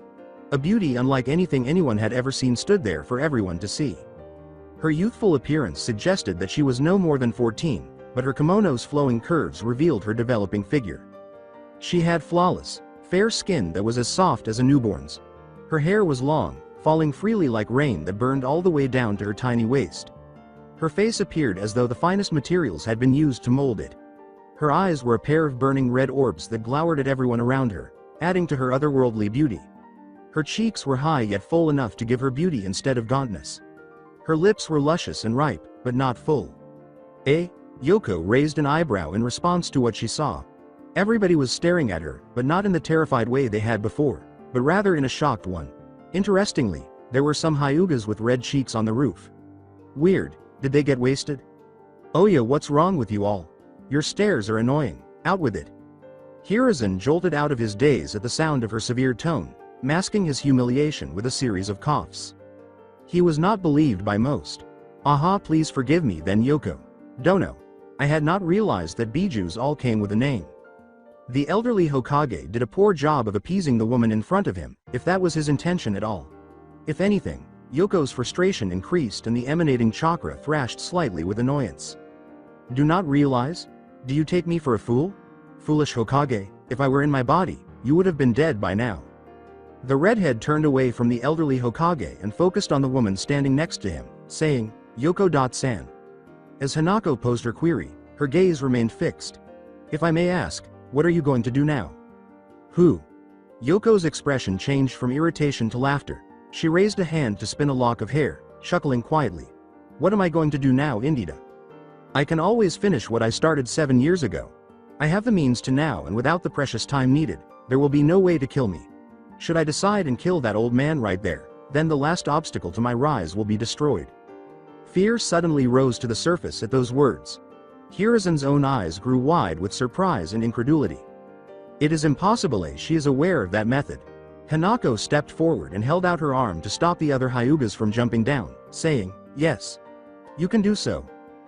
A beauty unlike anything anyone had ever seen stood there for everyone to see. Her youthful appearance suggested that she was no more than 14, but her kimono's flowing curves revealed her developing figure. She had flawless, fair skin that was as soft as a newborn's. Her hair was long, falling freely like rain that burned all the way down to her tiny waist. Her face appeared as though the finest materials had been used to mold it. Her eyes were a pair of burning red orbs that glowered at everyone around her, adding to her otherworldly beauty. Her cheeks were high yet full enough to give her beauty instead of gauntness. Her lips were luscious and ripe, but not full. Yoko raised an eyebrow in response to what she saw. Everybody was staring at her, but not in the terrified way they had before, but rather in a shocked one. Interestingly, there were some Hyugas with red cheeks on the roof. Weird, did they get wasted? Oh yeah, what's wrong with you all? Your stares are annoying, out with it. Hiruzen jolted out of his daze at the sound of her severe tone, masking his humiliation with a series of coughs. He was not believed by most. Aha, please forgive me then Yoko. Dono. I had not realized that bijus all came with a name. The elderly Hokage did a poor job of appeasing the woman in front of him, if that was his intention at all. If anything, Yoko's frustration increased and the emanating chakra thrashed slightly with annoyance. Do not realize? Do you take me for a fool? Foolish Hokage, if I were in my body, you would have been dead by now. The redhead turned away from the elderly Hokage and focused on the woman standing next to him, saying, Yoko-san. As Hanako posed her query, her gaze remained fixed. If I may ask, what are you going to do now? Who? Yoko's expression changed from irritation to laughter. She raised a hand to spin a lock of hair, chuckling quietly. What am I going to do now, Indida? I can always finish what I started 7 years ago. I have the means to now, and without the precious time needed, there will be no way to kill me. Should I decide and kill that old man right there, then the last obstacle to my rise will be destroyed. Fear suddenly rose to the surface at those words. Hiruzen's own eyes grew wide with surprise and incredulity. It is impossible, she is aware of that method. Hanako stepped forward and held out her arm to stop the other Hyugas from jumping down, saying, yes. You can do so.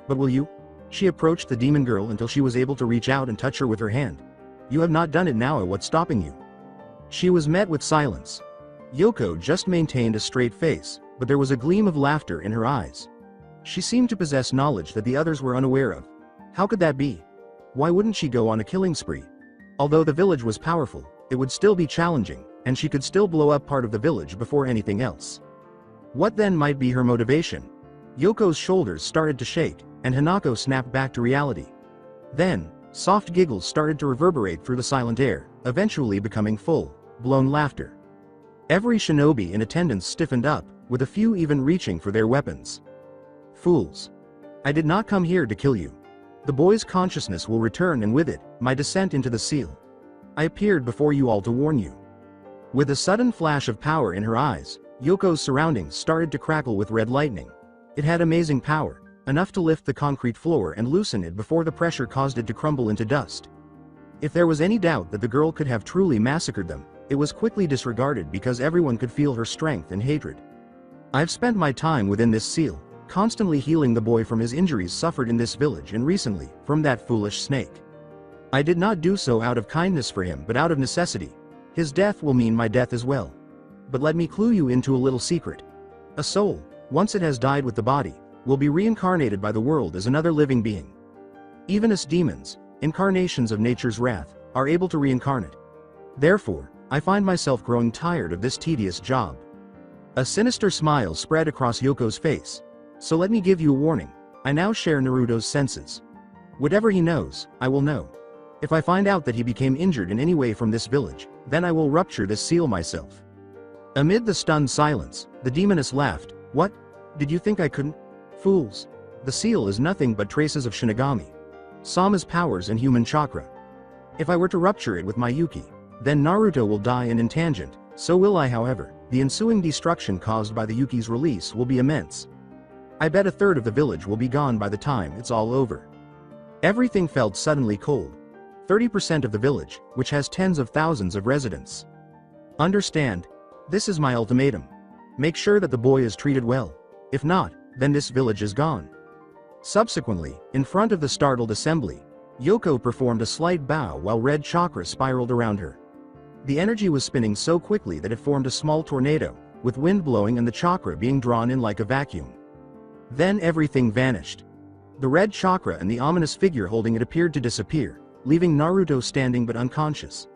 But will you? She approached the demon girl until she was able to reach out and touch her with her hand. You have not done it now, what's stopping you? She was met with silence. Yoko just maintained a straight face, but there was a gleam of laughter in her eyes. She seemed to possess knowledge that the others were unaware of. How could that be? Why wouldn't she go on a killing spree? Although the village was powerful, it would still be challenging, and she could still blow up part of the village before anything else. What then might be her motivation? Yoko's shoulders started to shake, and Hanako snapped back to reality. Then, soft giggles started to reverberate through the silent air, eventually becoming full-blown laughter. Every shinobi in attendance stiffened up, with a few even reaching for their weapons. Fools. I did not come here to kill you. The boy's consciousness will return and with it, my descent into the seal. I appeared before you all to warn you. With a sudden flash of power in her eyes, Yoko's surroundings started to crackle with red lightning. It had amazing power, enough to lift the concrete floor and loosen it before the pressure caused it to crumble into dust. If there was any doubt that the girl could have truly massacred them, it was quickly disregarded because everyone could feel her strength and hatred. I've spent my time within this seal, constantly healing the boy from his injuries suffered in this village and recently, from that foolish snake. I did not do so out of kindness for him but out of necessity. His death will mean my death as well. But let me clue you into a little secret. A soul, once it has died with the body, will be reincarnated by the world as another living being. Even as demons, incarnations of nature's wrath, are able to reincarnate. Therefore, I find myself growing tired of this tedious job. A sinister smile spread across Yoko's face. So let me give you a warning. I now share Naruto's senses. Whatever he knows, I will know. If I find out that he became injured in any way from this village, then I will rupture this seal myself. Amid the stunned silence, the demoness laughed. What? Did you think I couldn't? Fools. The seal is nothing but traces of Shinigami, Sama's powers and human chakra. If I were to rupture it with my Yuki, then Naruto will die an intangent, so will I however. The ensuing destruction caused by the Yuki's release will be immense. I bet a third of the village will be gone by the time it's all over. Everything felt suddenly cold. 30% of the village, which has tens of thousands of residents. Understand? This is my ultimatum. Make sure that the boy is treated well. If not, then this village is gone. Subsequently, in front of the startled assembly, Yoko performed a slight bow while red chakra spiraled around her. The energy was spinning so quickly that it formed a small tornado, with wind blowing and the chakra being drawn in like a vacuum. Then everything vanished. The red chakra and the ominous figure holding it appeared to disappear, leaving Naruto standing but unconscious.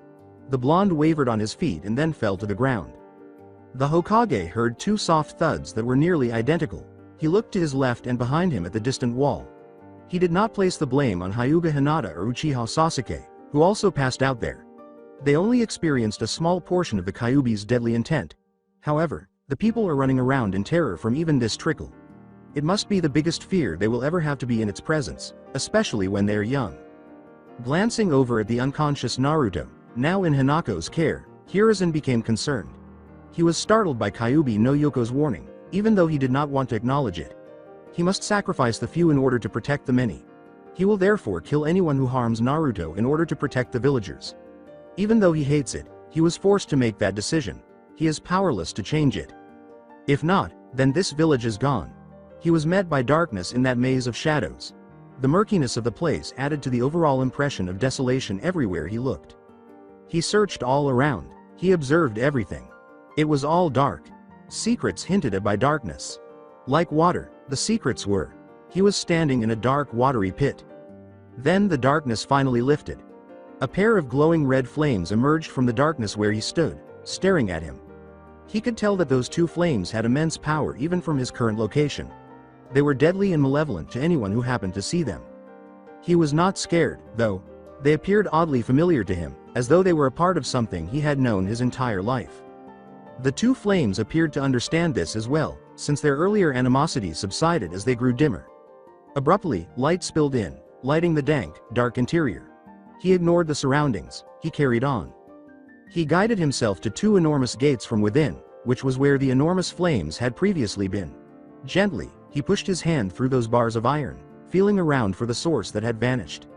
The blonde wavered on his feet and then fell to the ground. The Hokage heard two soft thuds that were nearly identical. He looked to his left and behind him at the distant wall. He did not place the blame on Hyuga Hinata or Uchiha Sasuke, who also passed out there. They only experienced a small portion of the Kyuubi's deadly intent. However, the people are running around in terror from even this trickle. It must be the biggest fear they will ever have to be in its presence, especially when they are young. Glancing over at the unconscious Naruto, now in Hanako's care, Hiruzen became concerned. He was startled by Kyuubi no Yoko's warning, even though he did not want to acknowledge it. He must sacrifice the few in order to protect the many. He will therefore kill anyone who harms Naruto in order to protect the villagers. Even though he hates it, he was forced to make that decision. He is powerless to change it. If not, then this village is gone. He was met by darkness in that maze of shadows. The murkiness of the place added to the overall impression of desolation everywhere he looked. He searched all around. He observed everything. It was all dark. Secrets hinted at by darkness. Like water, the secrets were. He was standing in a dark watery pit. Then the darkness finally lifted. A pair of glowing red flames emerged from the darkness where he stood, staring at him. He could tell that those two flames had immense power even from his current location. They were deadly and malevolent to anyone who happened to see them. He was not scared, though. They appeared oddly familiar to him, as though they were a part of something he had known his entire life. The two flames appeared to understand this as well, since their earlier animosity subsided as they grew dimmer. Abruptly, light spilled in, lighting the dank, dark interior. He ignored the surroundings. He carried on. He guided himself to two enormous gates from within, which was where the enormous flames had previously been. Gently, he pushed his hand through those bars of iron, feeling around for the source that had vanished.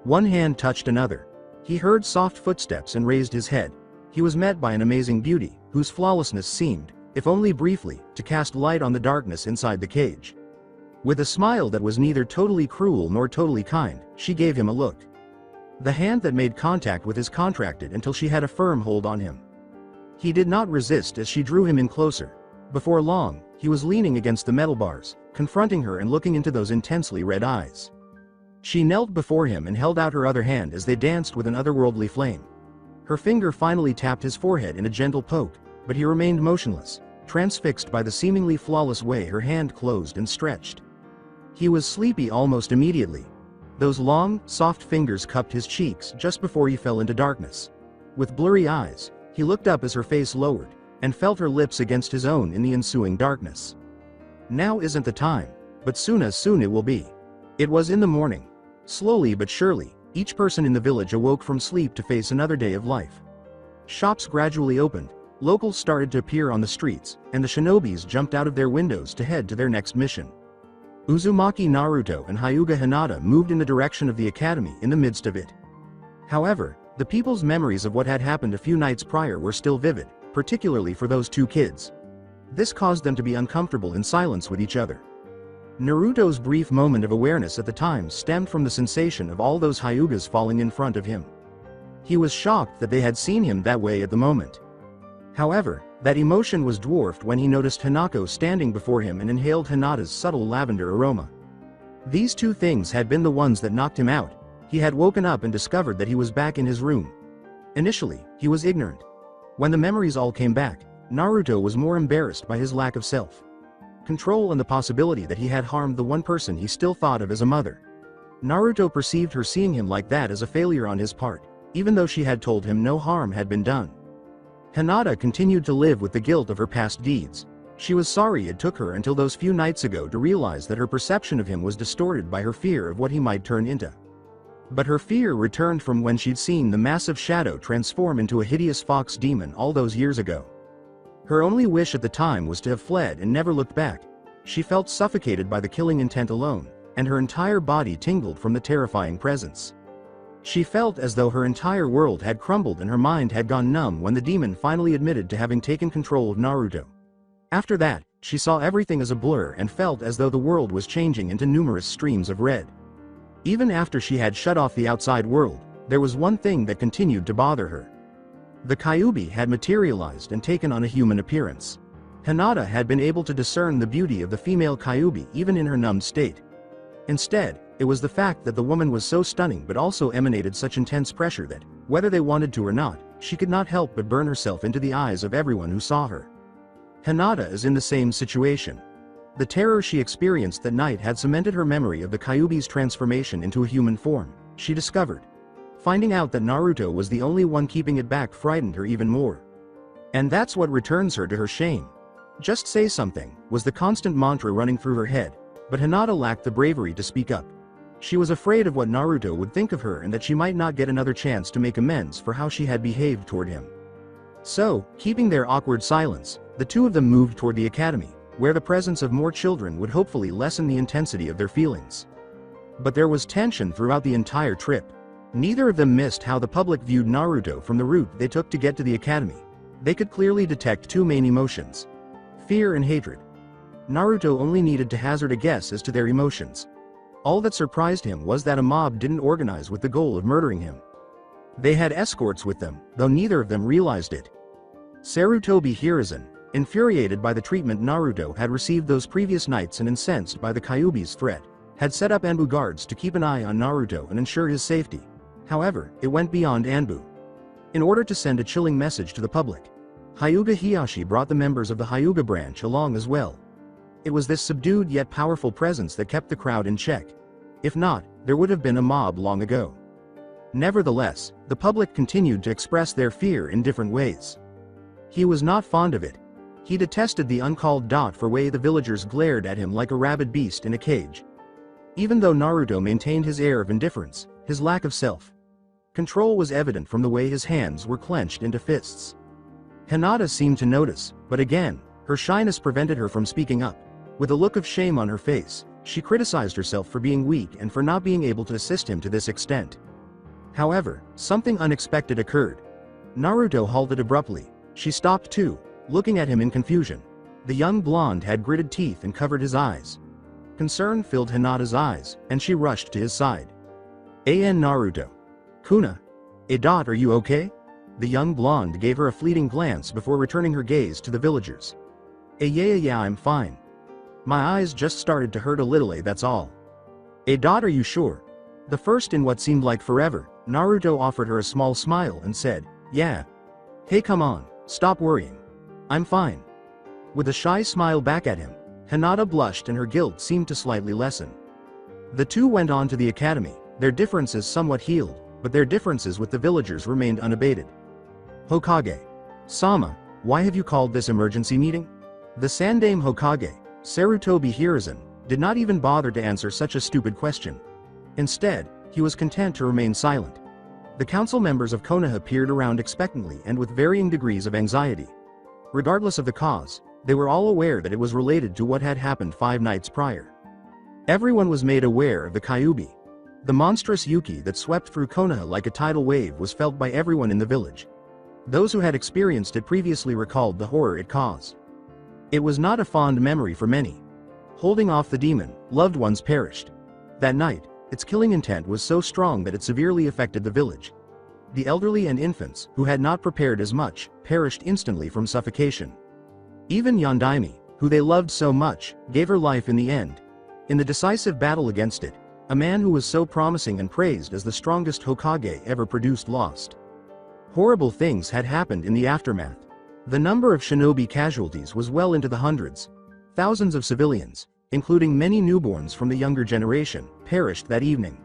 One hand touched another. He heard soft footsteps and raised his head. He was met by an amazing beauty, whose flawlessness seemed, if only briefly, to cast light on the darkness inside the cage. With a smile that was neither totally cruel nor totally kind, she gave him a look. The hand that made contact with his contracted until she had a firm hold on him. He did not resist as she drew him in closer. Before long, he was leaning against the metal bars, confronting her and looking into those intensely red eyes. She knelt before him and held out her other hand as they danced with an otherworldly flame. Her finger finally tapped his forehead in a gentle poke, but he remained motionless, transfixed by the seemingly flawless way her hand closed and stretched. He was sleepy almost immediately. Those long, soft fingers cupped his cheeks just before he fell into darkness. With blurry eyes, he looked up as her face lowered, and felt her lips against his own in the ensuing darkness. Now isn't the time, but soon it will be. It was in the morning. Slowly but surely, each person in the village awoke from sleep to face another day of life. Shops gradually opened, locals started to appear on the streets, and the shinobis jumped out of their windows to head to their next mission. Uzumaki Naruto and Hyuga Hinata moved in the direction of the academy in the midst of it. However, the people's memories of what had happened a few nights prior were still vivid, particularly for those two kids. This caused them to be uncomfortable in silence with each other. Naruto's brief moment of awareness at the time stemmed from the sensation of all those Hyugas falling in front of him. He was shocked that they had seen him that way at the moment. However, that emotion was dwarfed when he noticed Hanako standing before him and inhaled Hinata's subtle lavender aroma. These two things had been the ones that knocked him out. He had woken up and discovered that he was back in his room. Initially, he was ignorant. When the memories all came back, Naruto was more embarrassed by his lack of self-control and the possibility that he had harmed the one person he still thought of as a mother. Naruto perceived her seeing him like that as a failure on his part, even though she had told him no harm had been done. Hinata continued to live with the guilt of her past deeds. She was sorry it took her until those few nights ago to realize that her perception of him was distorted by her fear of what he might turn into. But her fear returned from when she'd seen the massive shadow transform into a hideous fox demon all those years ago. Her only wish at the time was to have fled and never looked back. She felt suffocated by the killing intent alone, and her entire body tingled from the terrifying presence. She felt as though her entire world had crumbled and her mind had gone numb when the demon finally admitted to having taken control of Naruto. After that, she saw everything as a blur and felt as though the world was changing into numerous streams of red. Even after she had shut off the outside world, there was one thing that continued to bother her. The Kyuubi had materialized and taken on a human appearance. Hinata had been able to discern the beauty of the female Kyuubi even in her numbed state. Instead, it was the fact that the woman was so stunning but also emanated such intense pressure that, whether they wanted to or not, she could not help but burn herself into the eyes of everyone who saw her. Hinata is in the same situation. The terror she experienced that night had cemented her memory of the Kyuubi's transformation into a human form, she discovered. Finding out that Naruto was the only one keeping it back frightened her even more. And that's what returns her to her shame. Just say something, was the constant mantra running through her head, but Hinata lacked the bravery to speak up. She was afraid of what Naruto would think of her and that she might not get another chance to make amends for how she had behaved toward him. So, keeping their awkward silence, the two of them moved toward the academy, where the presence of more children would hopefully lessen the intensity of their feelings. But there was tension throughout the entire trip. Neither of them missed how the public viewed Naruto from the route they took to get to the academy. They could clearly detect two main emotions: fear and hatred. Naruto only needed to hazard a guess as to their emotions. All that surprised him was that a mob didn't organize with the goal of murdering him. They had escorts with them, though neither of them realized it. Sarutobi Hiruzen, infuriated by the treatment Naruto had received those previous nights and incensed by the Kyuubi's threat, had set up Anbu guards to keep an eye on Naruto and ensure his safety. However, it went beyond Anbu. In order to send a chilling message to the public, Hyuga Hiyashi brought the members of the Hyuga branch along as well. It was this subdued yet powerful presence that kept the crowd in check. If not, there would have been a mob long ago. Nevertheless, the public continued to express their fear in different ways. He was not fond of it. He detested the uncalled dot for way the villagers glared at him like a rabid beast in a cage. Even though Naruto maintained his air of indifference, his lack of self-control was evident from the way his hands were clenched into fists. Hinata seemed to notice, but again, her shyness prevented her from speaking up. With a look of shame on her face, she criticized herself for being weak and for not being able to assist him to this extent. However, something unexpected occurred. Naruto halted abruptly. She stopped too, looking at him in confusion. The young blonde had gritted teeth and covered his eyes. Concern filled Hinata's eyes, and she rushed to his side. Naruto. Kuna. Are you okay? The young blonde gave her a fleeting glance before returning her gaze to the villagers. Yeah, I'm fine. My eyes just started to hurt a little, that's all. Are you sure? The first in what seemed like forever, Naruto offered her a small smile and said, yeah. Hey, come on, stop worrying. I'm fine. With a shy smile back at him, Hinata blushed and her guilt seemed to slightly lessen. The two went on to the academy, their differences somewhat healed, but their differences with the villagers remained unabated. Hokage. Sama, why have you called this emergency meeting? The Sandaime Hokage, Sarutobi Hiruzen, did not even bother to answer such a stupid question. Instead, he was content to remain silent. The council members of Konoha peered around expectantly and with varying degrees of anxiety. Regardless of the cause, they were all aware that it was related to what had happened 5 nights prior. Everyone was made aware of the Kyuubi. The monstrous Yuki that swept through Konoha like a tidal wave was felt by everyone in the village. Those who had experienced it previously recalled the horror it caused. It was not a fond memory for many. Holding off the demon, loved ones perished. That night, its killing intent was so strong that it severely affected the village. The elderly and infants, who had not prepared as much, perished instantly from suffocation. Even Yondaime, who they loved so much, gave her life in the end. In the decisive battle against it, a man who was so promising and praised as the strongest Hokage ever produced lost. Horrible things had happened in the aftermath. The number of shinobi casualties was well into the hundreds. Thousands of civilians, including many newborns from the younger generation, perished that evening.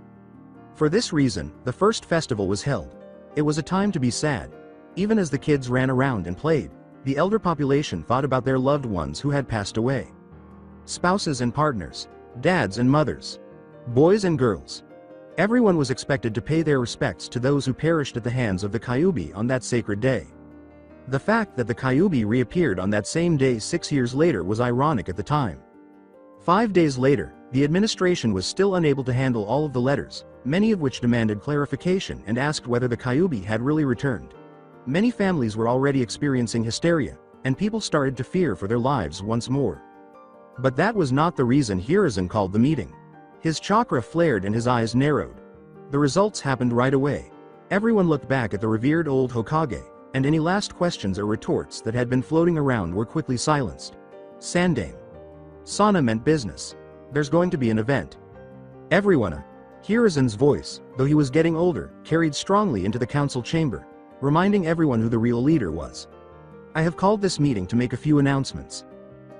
For this reason, the first festival was held. It was a time to be sad. Even as the kids ran around and played, the elder population thought about their loved ones who had passed away. Spouses and partners, dads and mothers, boys and girls. Everyone was expected to pay their respects to those who perished at the hands of the Kyuubi on that sacred day. The fact that the Kyuubi reappeared on that same day 6 years later was ironic at the time. 5 days later, the administration was still unable to handle all of the letters, many of which demanded clarification and asked whether the Kyuubi had really returned. Many families were already experiencing hysteria, and people started to fear for their lives once more. But that was not the reason Hiruzen called the meeting. His chakra flared and his eyes narrowed. The results happened right away. Everyone looked back at the revered old Hokage, and any last questions or retorts that had been floating around were quickly silenced. Sandaime. Sana meant business. There's going to be an event. Everyone. Hiruzen's voice, though he was getting older, carried strongly into the council chamber, reminding everyone who the real leader was. I have called this meeting to make a few announcements.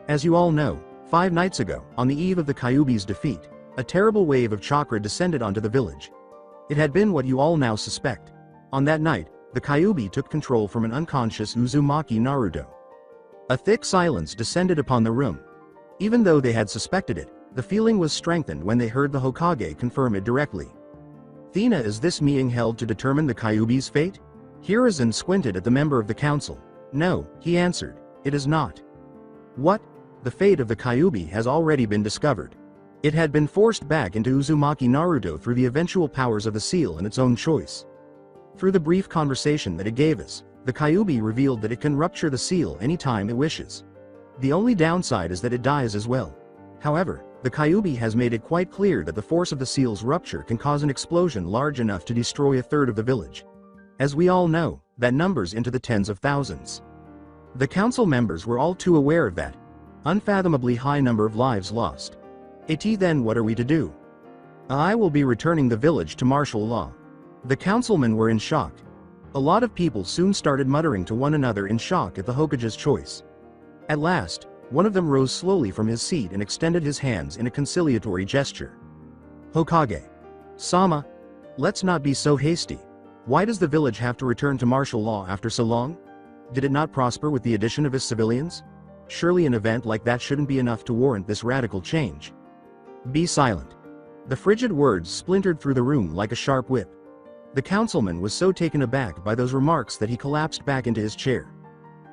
As you all know, 5 nights ago, on the eve of the Kyuubi's defeat, a terrible wave of chakra descended onto the village. It had been what you all now suspect. On that night, the Kyuubi took control from an unconscious Uzumaki Naruto. A thick silence descended upon the room. Even though they had suspected it, the feeling was strengthened when they heard the Hokage confirm it directly. Thina, is this meeting held to determine the Kyuubi's fate? Hiruzen squinted at the member of the council. No, he answered, it is not. What? The fate of the Kyuubi has already been discovered. It had been forced back into Uzumaki Naruto through the eventual powers of the seal and its own choice. Through the brief conversation that it gave us, the Kyuubi revealed that it can rupture the seal anytime it wishes. The only downside is that it dies as well. However, the Kyuubi has made it quite clear that the force of the seal's rupture can cause an explosion large enough to destroy a third of the village. As we all know, that numbers into the tens of thousands. The council members were all too aware of that unfathomably high number of lives lost. Then what are we to do? I will be returning the village to martial law. The councilmen were in shock. A lot of people soon started muttering to one another in shock at the Hokage's choice. At last, one of them rose slowly from his seat and extended his hands in a conciliatory gesture. Hokage. Sama. Let's not be so hasty. Why does the village have to return to martial law after so long? Did it not prosper with the addition of his civilians? Surely an event like that shouldn't be enough to warrant this radical change. Be silent. The frigid words splintered through the room like a sharp whip. The councilman was so taken aback by those remarks that he collapsed back into his chair.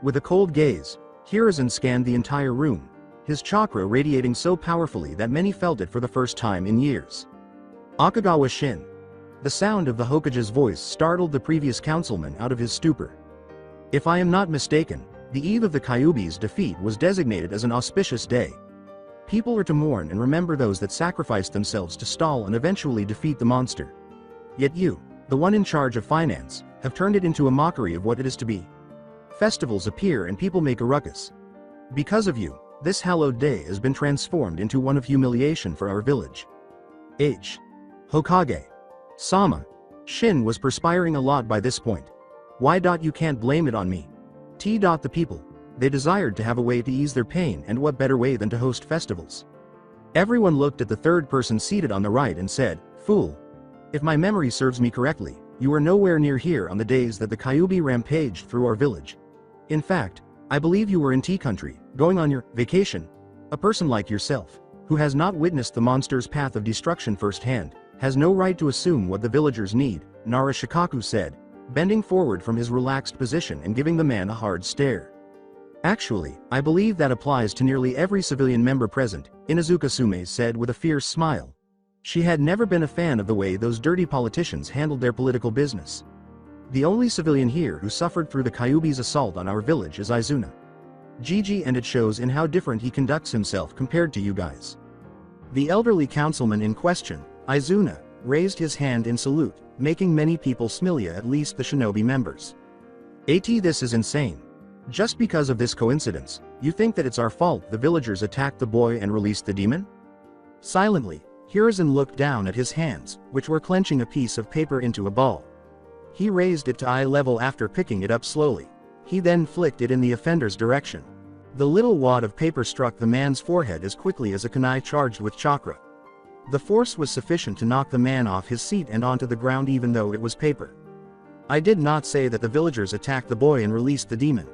With a cold gaze, Hiruzen scanned the entire room, his chakra radiating so powerfully that many felt it for the first time in years. Akagawa Shin. The sound of the Hokage's voice startled the previous councilman out of his stupor. If I am not mistaken, the eve of the Kyuubi's defeat was designated as an auspicious day. People are to mourn and remember those that sacrificed themselves to stall and eventually defeat the monster. Yet you, the one in charge of finance, have turned it into a mockery of what it is to be. Festivals appear and people make a ruckus. Because of you, this hallowed day has been transformed into one of humiliation for our village. Hokage. Sama. Shin was perspiring a lot by this point. Why? You can't blame it on me. The people. They desired to have a way to ease their pain, and what better way than to host festivals? Everyone looked at the third person seated on the right and said, Fool. If my memory serves me correctly, you were nowhere near here on the days that the Kyuubi rampaged through our village. In fact, I believe you were in tea country, going on your vacation. A person like yourself, who has not witnessed the monster's path of destruction firsthand, has no right to assume what the villagers need, Nara Shikaku said, bending forward from his relaxed position and giving the man a hard stare. Actually, I believe that applies to nearly every civilian member present, Inuzuka Sume said with a fierce smile. She had never been a fan of the way those dirty politicians handled their political business. The only civilian here who suffered through the Kyuubi's assault on our village is Izuna. Gigi, and it shows in how different he conducts himself compared to you guys. The elderly councilman in question, Izuna, raised his hand in salute, making many people smile, at least the shinobi members. This is insane. Just because of this coincidence, you think that it's our fault the villagers attacked the boy and released the demon? Silently, Hiruzen looked down at his hands, which were clenching a piece of paper into a ball. He raised it to eye level after picking it up slowly. He then flicked it in the offender's direction. The little wad of paper struck the man's forehead as quickly as a kunai charged with chakra. The force was sufficient to knock the man off his seat and onto the ground even though it was paper. I did not say that the villagers attacked the boy and released the demon.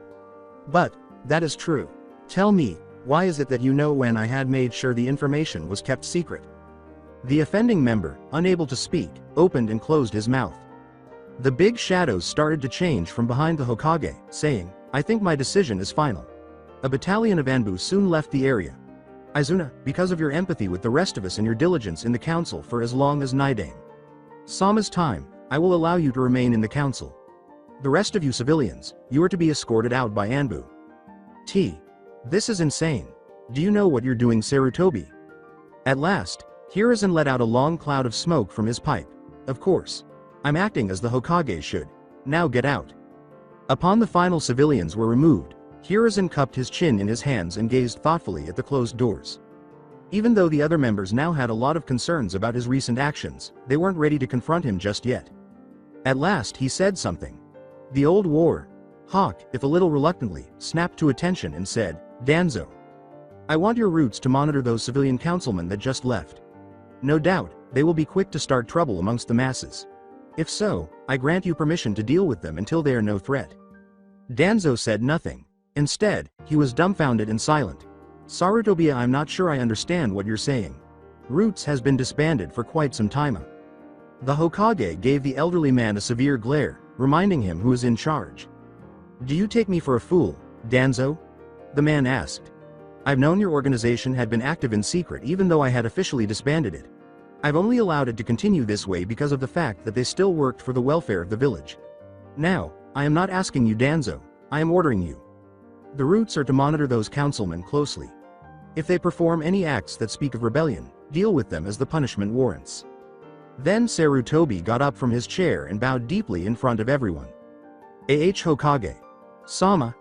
But, that is true. Tell me, why is it that you know when I had made sure the information was kept secret? The offending member, unable to speak, opened and closed his mouth. The big shadows started to change from behind the Hokage, saying, I think my decision is final. A battalion of Anbu soon left the area. Izuna, because of your empathy with the rest of us and your diligence in the council for as long as Nidame Sama's time, I will allow you to remain in the council. The rest of you civilians, you are to be escorted out by Anbu. This is insane. Do you know what you're doing, Sarutobi? At last, Hiruzen let out a long cloud of smoke from his pipe. Of course. I'm acting as the Hokage should. Now get out. Upon the final civilians were removed, Hiruzen cupped his chin in his hands and gazed thoughtfully at the closed doors. Even though the other members now had a lot of concerns about his recent actions, they weren't ready to confront him just yet. At last he said something. The old war hawk, if a little reluctantly, snapped to attention and said, Danzo. I want your roots to monitor those civilian councilmen that just left. No doubt, they will be quick to start trouble amongst the masses. If so, I grant you permission to deal with them until they are no threat." Danzo said nothing. Instead, he was dumbfounded and silent. "Sarutobia, I'm not sure I understand what you're saying. Roots has been disbanded for quite some time." The Hokage gave the elderly man a severe glare, reminding him who is in charge. "Do you take me for a fool, Danzo?" the man asked. "I've known your organization had been active in secret even though I had officially disbanded it. I've only allowed it to continue this way because of the fact that they still worked for the welfare of the village. Now, I am not asking you, Danzo, I am ordering you. The roots are to monitor those councilmen closely. If they perform any acts that speak of rebellion, deal with them as the punishment warrants." Then Sarutobi got up from his chair and bowed deeply in front of everyone. Hokage Sama,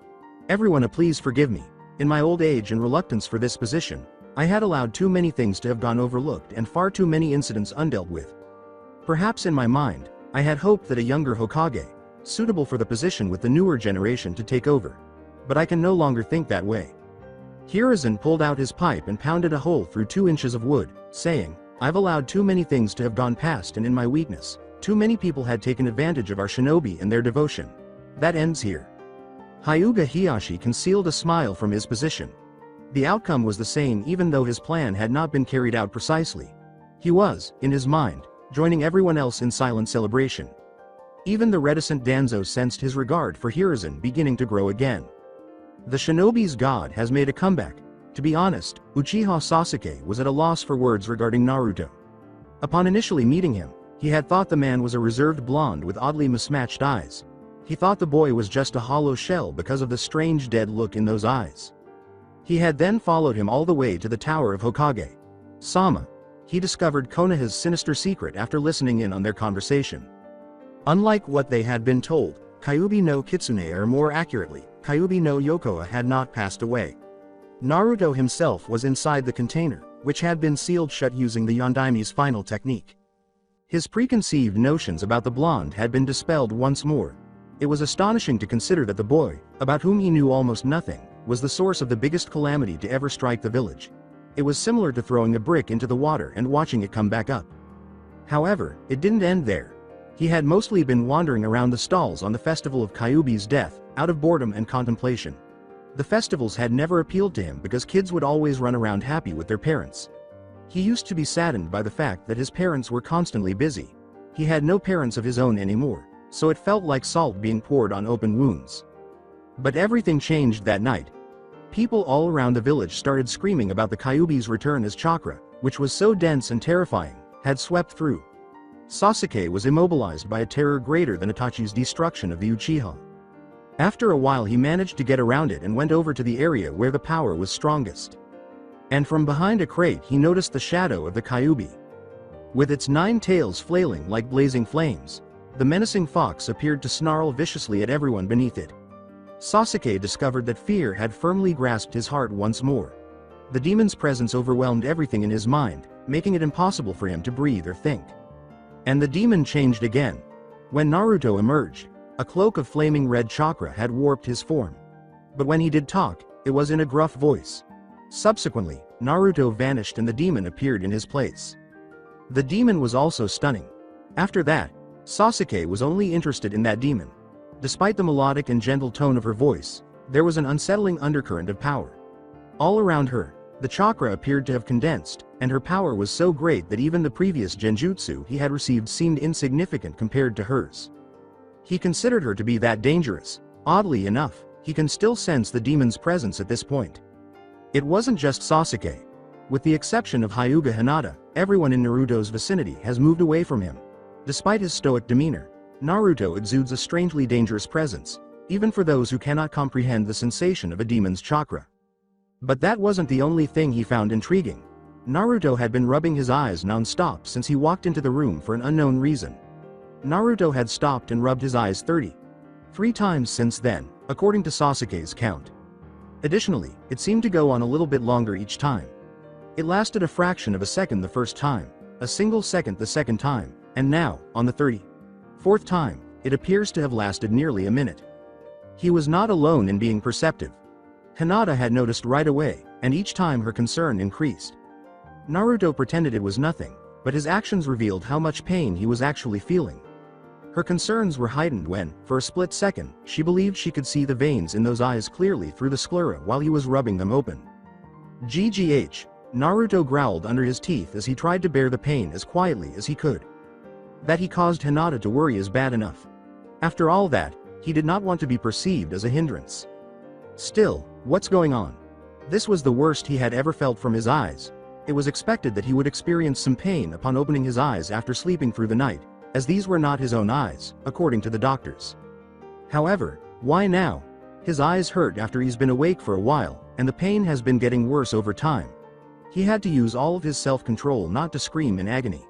everyone, please forgive me. In my old age and reluctance for this position, I had allowed too many things to have gone overlooked and far too many incidents undealt with. Perhaps in my mind, I had hoped that a younger Hokage, suitable for the position with the newer generation, to take over. But I can no longer think that way. Hiruzen pulled out his pipe and pounded a hole through 2 inches of wood, saying, "I've allowed too many things to have gone past, and in my weakness, too many people had taken advantage of our shinobi and their devotion. That ends here." Hyuga Hiyashi concealed a smile from his position. The outcome was the same even though his plan had not been carried out precisely. He was, in his mind, joining everyone else in silent celebration. Even the reticent Danzo sensed his regard for Hiruzen beginning to grow again. The shinobi's god has made a comeback. To be honest, Uchiha Sasuke was at a loss for words regarding Naruto. Upon initially meeting him, he had thought the man was a reserved blonde with oddly mismatched eyes. He thought the boy was just a hollow shell because of the strange dead look in those eyes. He had then followed him all the way to the tower of Hokage Sama. He discovered Konoha's sinister secret after listening in on their conversation. Unlike what they had been told, Kyuubi no Kitsune, or more accurately, Kyuubi no Yokoa, had not passed away. Naruto himself was inside the container, which had been sealed shut using the Yondaime's final technique. His preconceived notions about the blonde had been dispelled once more. It was astonishing to consider that the boy, about whom he knew almost nothing, was the source of the biggest calamity to ever strike the village. It was similar to throwing a brick into the water and watching it come back up. However, it didn't end there. He had mostly been wandering around the stalls on the festival of Kyuubi's death, out of boredom and contemplation. The festivals had never appealed to him because kids would always run around happy with their parents. He used to be saddened by the fact that his parents were constantly busy. He had no parents of his own anymore, so it felt like salt being poured on open wounds. But everything changed that night. People all around the village started screaming about the Kyuubi's return as chakra, which was so dense and terrifying, had swept through. Sasuke was immobilized by a terror greater than Itachi's destruction of the Uchiha. After a while he managed to get around it and went over to the area where the power was strongest. And from behind a crate he noticed the shadow of the Kyuubi. With its 9 tails flailing like blazing flames, the menacing fox appeared to snarl viciously at everyone beneath it. Sasuke discovered that fear had firmly grasped his heart once more. The demon's presence overwhelmed everything in his mind, making it impossible for him to breathe or think. And the demon changed again. When Naruto emerged, a cloak of flaming red chakra had warped his form. But when he did talk, it was in a gruff voice. Subsequently, Naruto vanished and the demon appeared in his place. The demon was also stunning. After that, Sasuke was only interested in that demon. Despite the melodic and gentle tone of her voice, there was an unsettling undercurrent of power. All around her, the chakra appeared to have condensed, and her power was so great that even the previous genjutsu he had received seemed insignificant compared to hers. He considered her to be that dangerous. Oddly enough, he can still sense the demon's presence at this point. It wasn't just Sasuke. With the exception of Hyuga Hinata, everyone in Naruto's vicinity has moved away from him. Despite his stoic demeanor, Naruto exudes a strangely dangerous presence, even for those who cannot comprehend the sensation of a demon's chakra. But that wasn't the only thing he found intriguing. Naruto had been rubbing his eyes non-stop since he walked into the room for an unknown reason. Naruto had stopped and rubbed his eyes 33 times since then, according to Sasuke's count. Additionally, it seemed to go on a little bit longer each time. It lasted a fraction of a second the first time, a single second the second time, and now, on the 34th time, it appears to have lasted nearly a minute. He was not alone in being perceptive. Hinata had noticed right away, and each time her concern increased. Naruto pretended it was nothing, but his actions revealed how much pain he was actually feeling. Her concerns were heightened when, for a split second, she believed she could see the veins in those eyes clearly through the sclera while he was rubbing them open. GGH, Naruto growled under his teeth as he tried to bear the pain as quietly as he could. That he caused Hinata to worry is bad enough. After all that, he did not want to be perceived as a hindrance. Still, what's going on? This was the worst he had ever felt from his eyes. It was expected that he would experience some pain upon opening his eyes after sleeping through the night, as these were not his own eyes, according to the doctors. However, why now? His eyes hurt after he's been awake for a while, and the pain has been getting worse over time. He had to use all of his self-control not to scream in agony.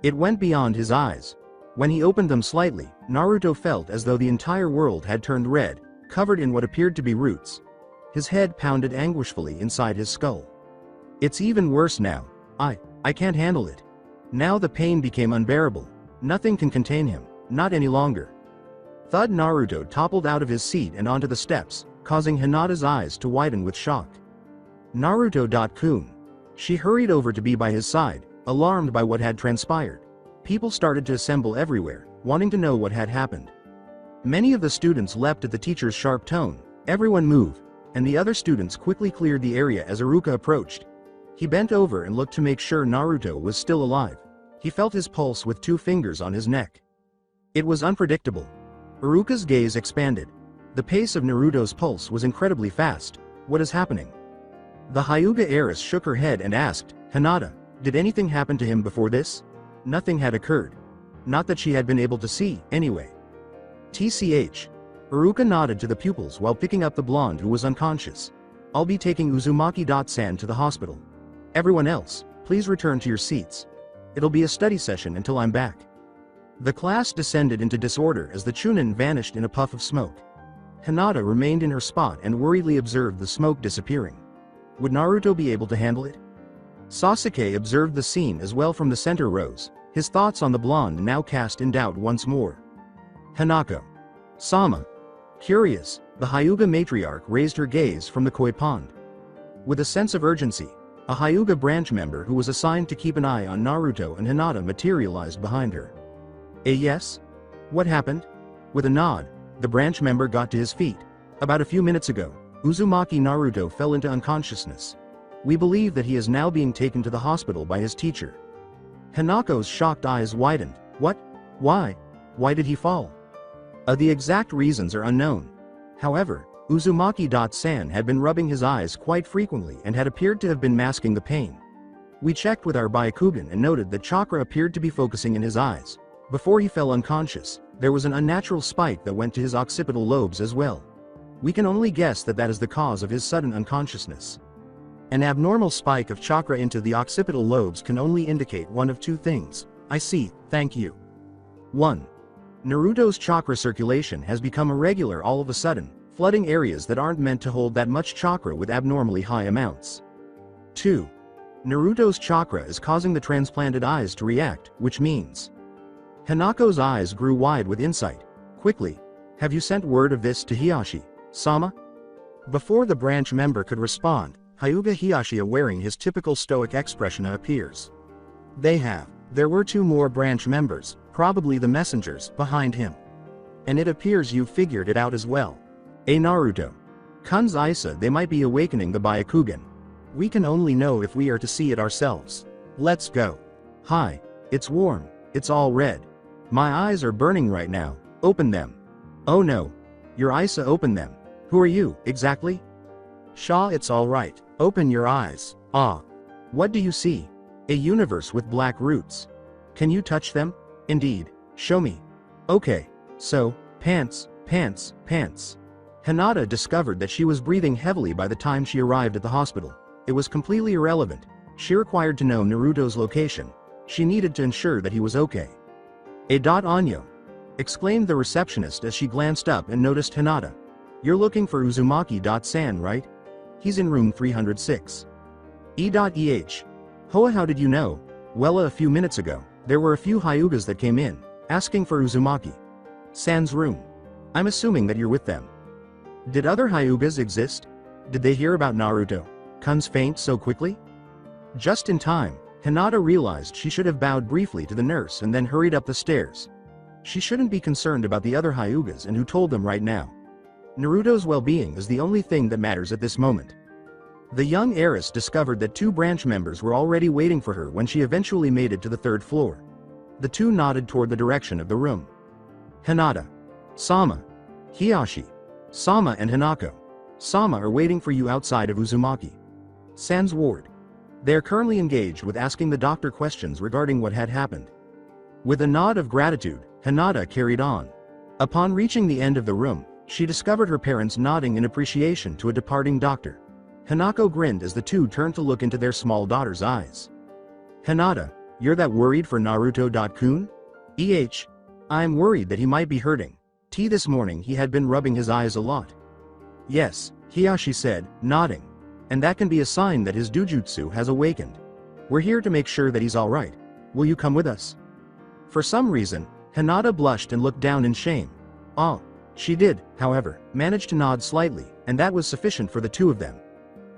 It went beyond his eyes. When he opened them slightly, Naruto felt as though the entire world had turned red, covered in what appeared to be roots. His head pounded anguishfully inside his skull. It's even worse now. I can't handle it. Now the pain became unbearable. Nothing can contain him, not any longer. Thud. Naruto toppled out of his seat and onto the steps, causing Hinata's eyes to widen with shock. Naruto-kun. She hurried over to be by his side, alarmed by what had transpired. People started to assemble everywhere, wanting to know what had happened. Many of the students leapt at the teacher's sharp tone. Everyone move, and the other students quickly cleared the area as Iruka approached. He bent over and looked to make sure Naruto was still alive. He felt his pulse with 2 fingers on his neck. It was unpredictable. Iruka's gaze expanded. The pace of Naruto's pulse was incredibly fast. What is happening? The Hyuga heiress shook her head and asked, Hinata, did anything happen to him before this? Nothing had occurred. Not that she had been able to see, anyway. TCH. Iruka nodded to the pupils while picking up the blonde who was unconscious. I'll be taking Uzumaki-san to the hospital. Everyone else, please return to your seats. It'll be a study session until I'm back. The class descended into disorder as the Chunin vanished in a puff of smoke. Hinata remained in her spot and worriedly observed the smoke disappearing. Would Naruto be able to handle it? Sasuke observed the scene as well from the center rows, his thoughts on the blonde now cast in doubt once more. Hanako. Sama. Curious, the Hyuga matriarch raised her gaze from the koi pond. With a sense of urgency, a Hyuga branch member who was assigned to keep an eye on Naruto and Hinata materialized behind her. Yes? What happened? With a nod, the branch member got to his feet. About a few minutes ago, Uzumaki Naruto fell into unconsciousness. We believe that he is now being taken to the hospital by his teacher. Hanako's shocked eyes widened. What? Why? Why did he fall? The exact reasons are unknown. However, Uzumaki-san had been rubbing his eyes quite frequently and had appeared to have been masking the pain. We checked with our Byakugan and noted that chakra appeared to be focusing in his eyes. Before he fell unconscious, there was an unnatural spike that went to his occipital lobes as well. We can only guess that that is the cause of his sudden unconsciousness. An abnormal spike of chakra into the occipital lobes can only indicate one of 2 things. I see, thank you. 1. Naruto's chakra circulation has become irregular all of a sudden, flooding areas that aren't meant to hold that much chakra with abnormally high amounts. 2. Naruto's chakra is causing the transplanted eyes to react, which means... Hanako's eyes grew wide with insight. Quickly, have you sent word of this to Hiyashi-sama? Before the branch member could respond, Hyuga Hiyashi wearing his typical stoic expression appears. They have. There were 2 more branch members, probably the messengers, behind him. And it appears you figured it out as well. Naruto. Kun's Isa, they might be awakening the Byakugan. We can only know if we are to see it ourselves. Let's go. Hi. It's warm. It's all red. My eyes are burning right now. Open them. Oh no. Your Isa, open them. Who are you, exactly? Shaw, it's alright. Open your eyes. Ah. What do you see? A universe with black roots. Can you touch them? Indeed. Show me. Okay. So, pants, pants, pants. Hinata discovered that she was breathing heavily by the time she arrived at the hospital. It was completely irrelevant. She required to know Naruto's location. She needed to ensure that he was okay. Anyo! Exclaimed the receptionist as she glanced up and noticed Hinata. You're looking for Uzumaki-san, right? He's in room 306. Hoa, how did you know? Well, a few minutes ago, there were a few Hyugas that came in, asking for Uzumaki-san's room. I'm assuming that you're with them. Did other Hyugas exist? Did they hear about Naruto? Kun's faint so quickly? Just in time, Hinata realized she should have bowed briefly to the nurse and then hurried up the stairs. She shouldn't be concerned about the other Hyugas and who told them right now. Naruto's well-being is the only thing that matters at this moment. The young heiress discovered that 2 branch members were already waiting for her when she eventually made it to the 3rd floor. The 2 nodded toward the direction of the room. Hinata. Sama. Hiyashi. Sama and Hanako. Sama are waiting for you outside of Uzumaki San's ward. They are currently engaged with asking the doctor questions regarding what had happened. With a nod of gratitude, Hinata carried on. Upon reaching the end of the room, she discovered her parents nodding in appreciation to a departing doctor. Hanako grinned as the 2 turned to look into their small daughter's eyes. Hinata, you're that worried for Naruto-kun? I'm worried that he might be hurting. This morning he had been rubbing his eyes a lot. Yes, Hiyashi said, nodding. And that can be a sign that his dujutsu has awakened. We're here to make sure that he's alright. Will you come with us? For some reason, Hinata blushed and looked down in shame. Oh. She did, however, manage to nod slightly, and that was sufficient for the 2 of them.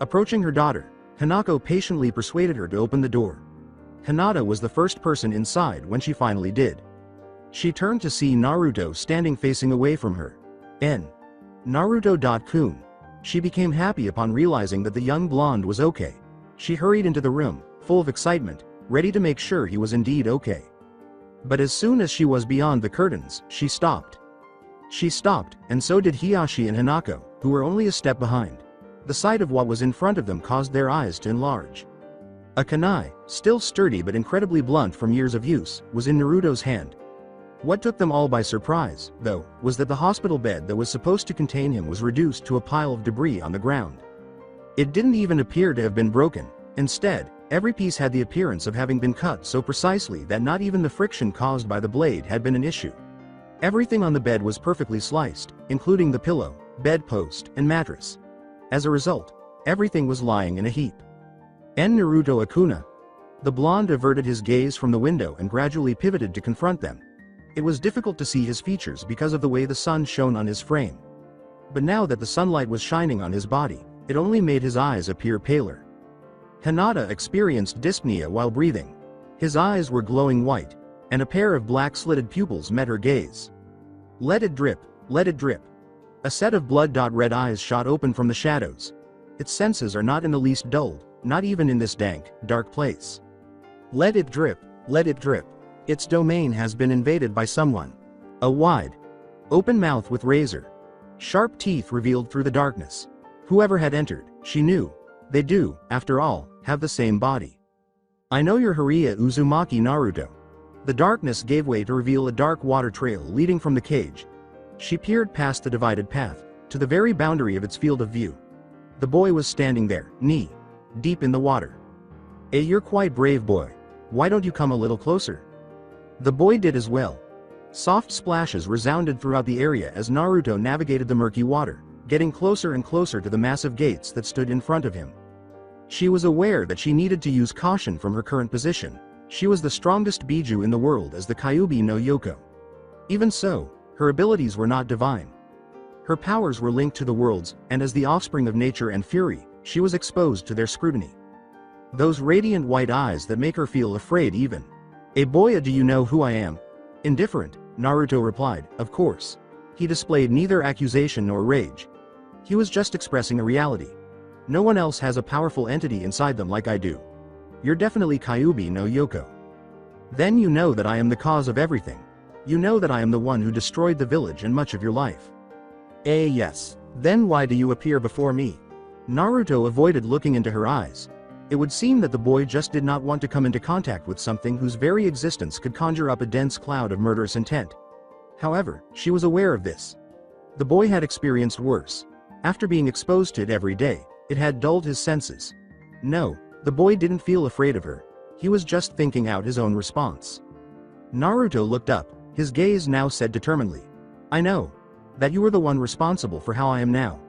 Approaching her daughter, Hanako patiently persuaded her to open the door. Hinata was the first person inside when she finally did. She turned to see Naruto standing facing away from her. Naruto-kun. She became happy upon realizing that the young blonde was okay. She hurried into the room, full of excitement, ready to make sure he was indeed okay. But as soon as she was beyond the curtains, she stopped. She stopped, and so did Hiyashi and Hanako, who were only a step behind. The sight of what was in front of them caused their eyes to enlarge. A kunai, still sturdy but incredibly blunt from years of use, was in Naruto's hand. What took them all by surprise, though, was that the hospital bed that was supposed to contain him was reduced to a pile of debris on the ground. It didn't even appear to have been broken. Instead, every piece had the appearance of having been cut so precisely that not even the friction caused by the blade had been an issue. Everything on the bed was perfectly sliced, including the pillow, bedpost, and mattress. As a result, everything was lying in a heap. Naruto Akuna. The blonde averted his gaze from the window and gradually pivoted to confront them. It was difficult to see his features because of the way the sun shone on his frame. But now that the sunlight was shining on his body, it only made his eyes appear paler. Hinata experienced dyspnea while breathing. His eyes were glowing white, and a pair of black slitted pupils met her gaze. Let it drip, let it drip. A set of blood-red eyes shot open from the shadows. Its senses are not in the least dulled, not even in this dank, dark place. Let it drip, let it drip. Its domain has been invaded by someone. A wide, open mouth with razor sharp teeth revealed through the darkness. Whoever had entered, she knew. They do, after all, have the same body. I know you're Hariya Uzumaki Naruto. The darkness gave way to reveal a dark water trail leading from the cage. She peered past the divided path, to the very boundary of its field of view. The boy was standing there, knee deep in the water. You're quite brave, boy. Why don't you come a little closer? The boy did as well. Soft splashes resounded throughout the area as Naruto navigated the murky water, getting closer and closer to the massive gates that stood in front of him. She was aware that she needed to use caution from her current position. She was the strongest Biju in the world as the Kyuubi no Yoko. Even so, her abilities were not divine. Her powers were linked to the worlds, and as the offspring of nature and fury, she was exposed to their scrutiny. Those radiant white eyes that make her feel afraid even. Boya, do you know who I am? Indifferent, Naruto replied, of course. He displayed neither accusation nor rage. He was just expressing a reality. No one else has a powerful entity inside them like I do. You're definitely Kyuubi no Yoko. Then you know that I am the cause of everything. You know that I am the one who destroyed the village and much of your life. Yes. Then why do you appear before me? Naruto avoided looking into her eyes. It would seem that the boy just did not want to come into contact with something whose very existence could conjure up a dense cloud of murderous intent. However, she was aware of this. The boy had experienced worse. After being exposed to it every day, it had dulled his senses. No, the boy didn't feel afraid of her. He was just thinking out his own response. Naruto looked up, his gaze now said determinedly. I know that you were the one responsible for how I am now.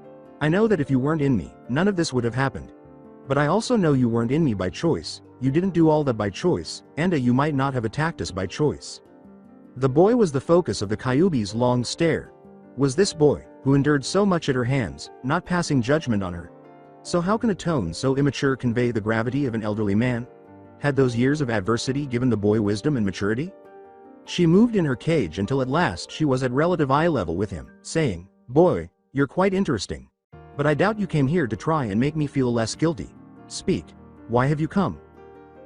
I know that if you weren't in me, none of this would have happened. But I also know you weren't in me by choice, you didn't do all that by choice, and you might not have attacked us by choice. The boy was the focus of the Kyuubi's long stare. Was this boy, who endured so much at her hands, not passing judgment on her? So how can a tone so immature convey the gravity of an elderly man? Had those years of adversity given the boy wisdom and maturity? She moved in her cage until at last she was at relative eye level with him, saying, "Boy, you're quite interesting. But I doubt you came here to try and make me feel less guilty. Speak. Why have you come?"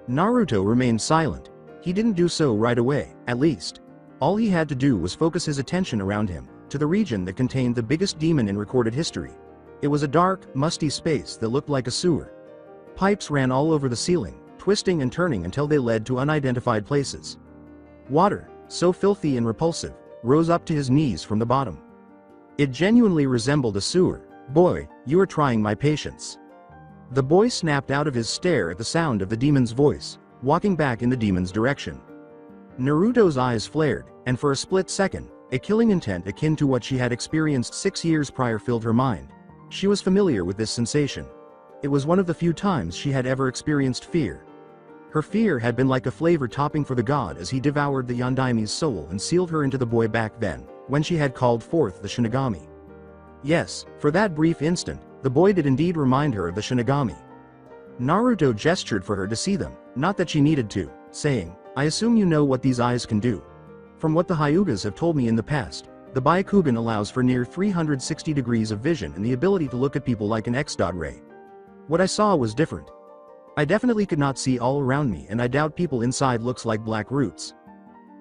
Naruto remained silent. He didn't do so right away, at least. All he had to do was focus his attention around him, to the region that contained the biggest demon in recorded history. It was a dark, musty space that looked like a sewer. Pipes ran all over the ceiling, twisting and turning until they led to unidentified places. Water, so filthy and repulsive, rose up to his knees from the bottom. It genuinely resembled a sewer. "Boy, you are trying my patience." The boy snapped out of his stare at the sound of the demon's voice, walking back in the demon's direction. Naruto's eyes flared, and for a split second, a killing intent akin to what she had experienced 6 years prior filled her mind. She was familiar with this sensation. It was one of the few times she had ever experienced fear. Her fear had been like a flavor topping for the god as he devoured the Yondaime's soul and sealed her into the boy back then, when she had called forth the Shinigami. Yes, for that brief instant, the boy did indeed remind her of the Shinigami. Naruto gestured for her to see them, not that she needed to, saying, "I assume you know what these eyes can do. From what the Hyugas have told me in the past, the Byakugan allows for near 360 degrees of vision and the ability to look at people like an X-ray. What I saw was different. I definitely could not see all around me, and I doubt people inside looks like black roots.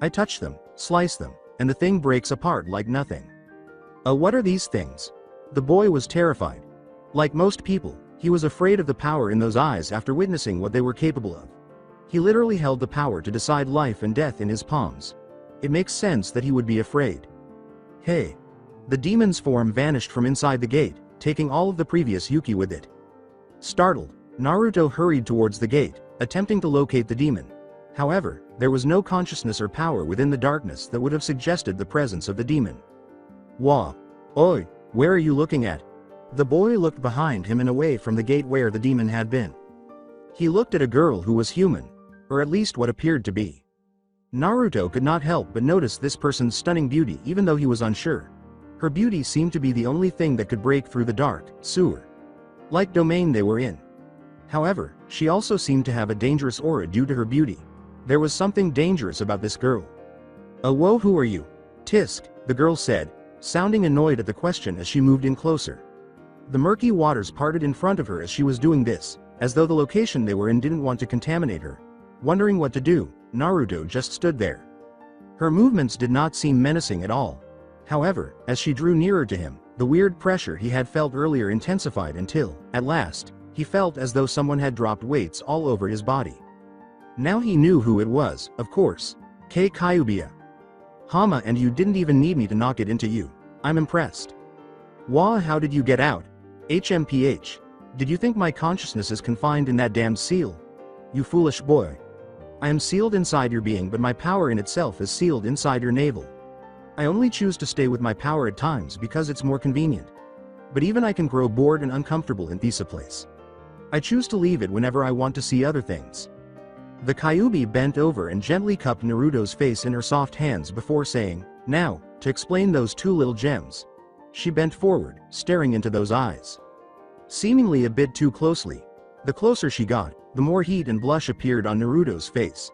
I touch them, slice them, and the thing breaks apart like nothing." What are these things? The boy was terrified. Like most people, he was afraid of the power in those eyes after witnessing what they were capable of. He literally held the power to decide life and death in his palms. It makes sense that he would be afraid. Hey! The demon's form vanished from inside the gate, taking all of the previous Yuki with it. Startled, Naruto hurried towards the gate, attempting to locate the demon. However, there was no consciousness or power within the darkness that would have suggested the presence of the demon. "Wah! Oi, where are you looking at?" The boy looked behind him and away from the gate where the demon had been. He looked at a girl who was human, or at least what appeared to be. Naruto could not help but notice this person's stunning beauty even though he was unsure. Her beauty seemed to be the only thing that could break through the dark, sewer-like domain they were in. However, she also seemed to have a dangerous aura due to her beauty. There was something dangerous about this girl. "Whoa, who are you?" "Tisk," the girl said, sounding annoyed at the question as she moved in closer. The murky waters parted in front of her as she was doing this, as though the location they were in didn't want to contaminate her. Wondering what to do, Naruto just stood there. Her movements did not seem menacing at all. However, as she drew nearer to him, the weird pressure he had felt earlier intensified until, at last, he felt as though someone had dropped weights all over his body. Now he knew who it was, of course. Kyuubi. "Hama, and you didn't even need me to knock it into you. I'm impressed." "Wah, how did you get out? HMPH. Did you think my consciousness is confined in that damned seal? You foolish boy. I am sealed inside your being, but my power in itself is sealed inside your navel. I only choose to stay with my power at times because it's more convenient. But even I can grow bored and uncomfortable in this place. I choose to leave it whenever I want to see other things." The Kyuubi bent over and gently cupped Naruto's face in her soft hands before saying, "Now, to explain those two little gems." She bent forward, staring into those eyes. Seemingly a bit too closely. The closer she got, the more heat and blush appeared on Naruto's face.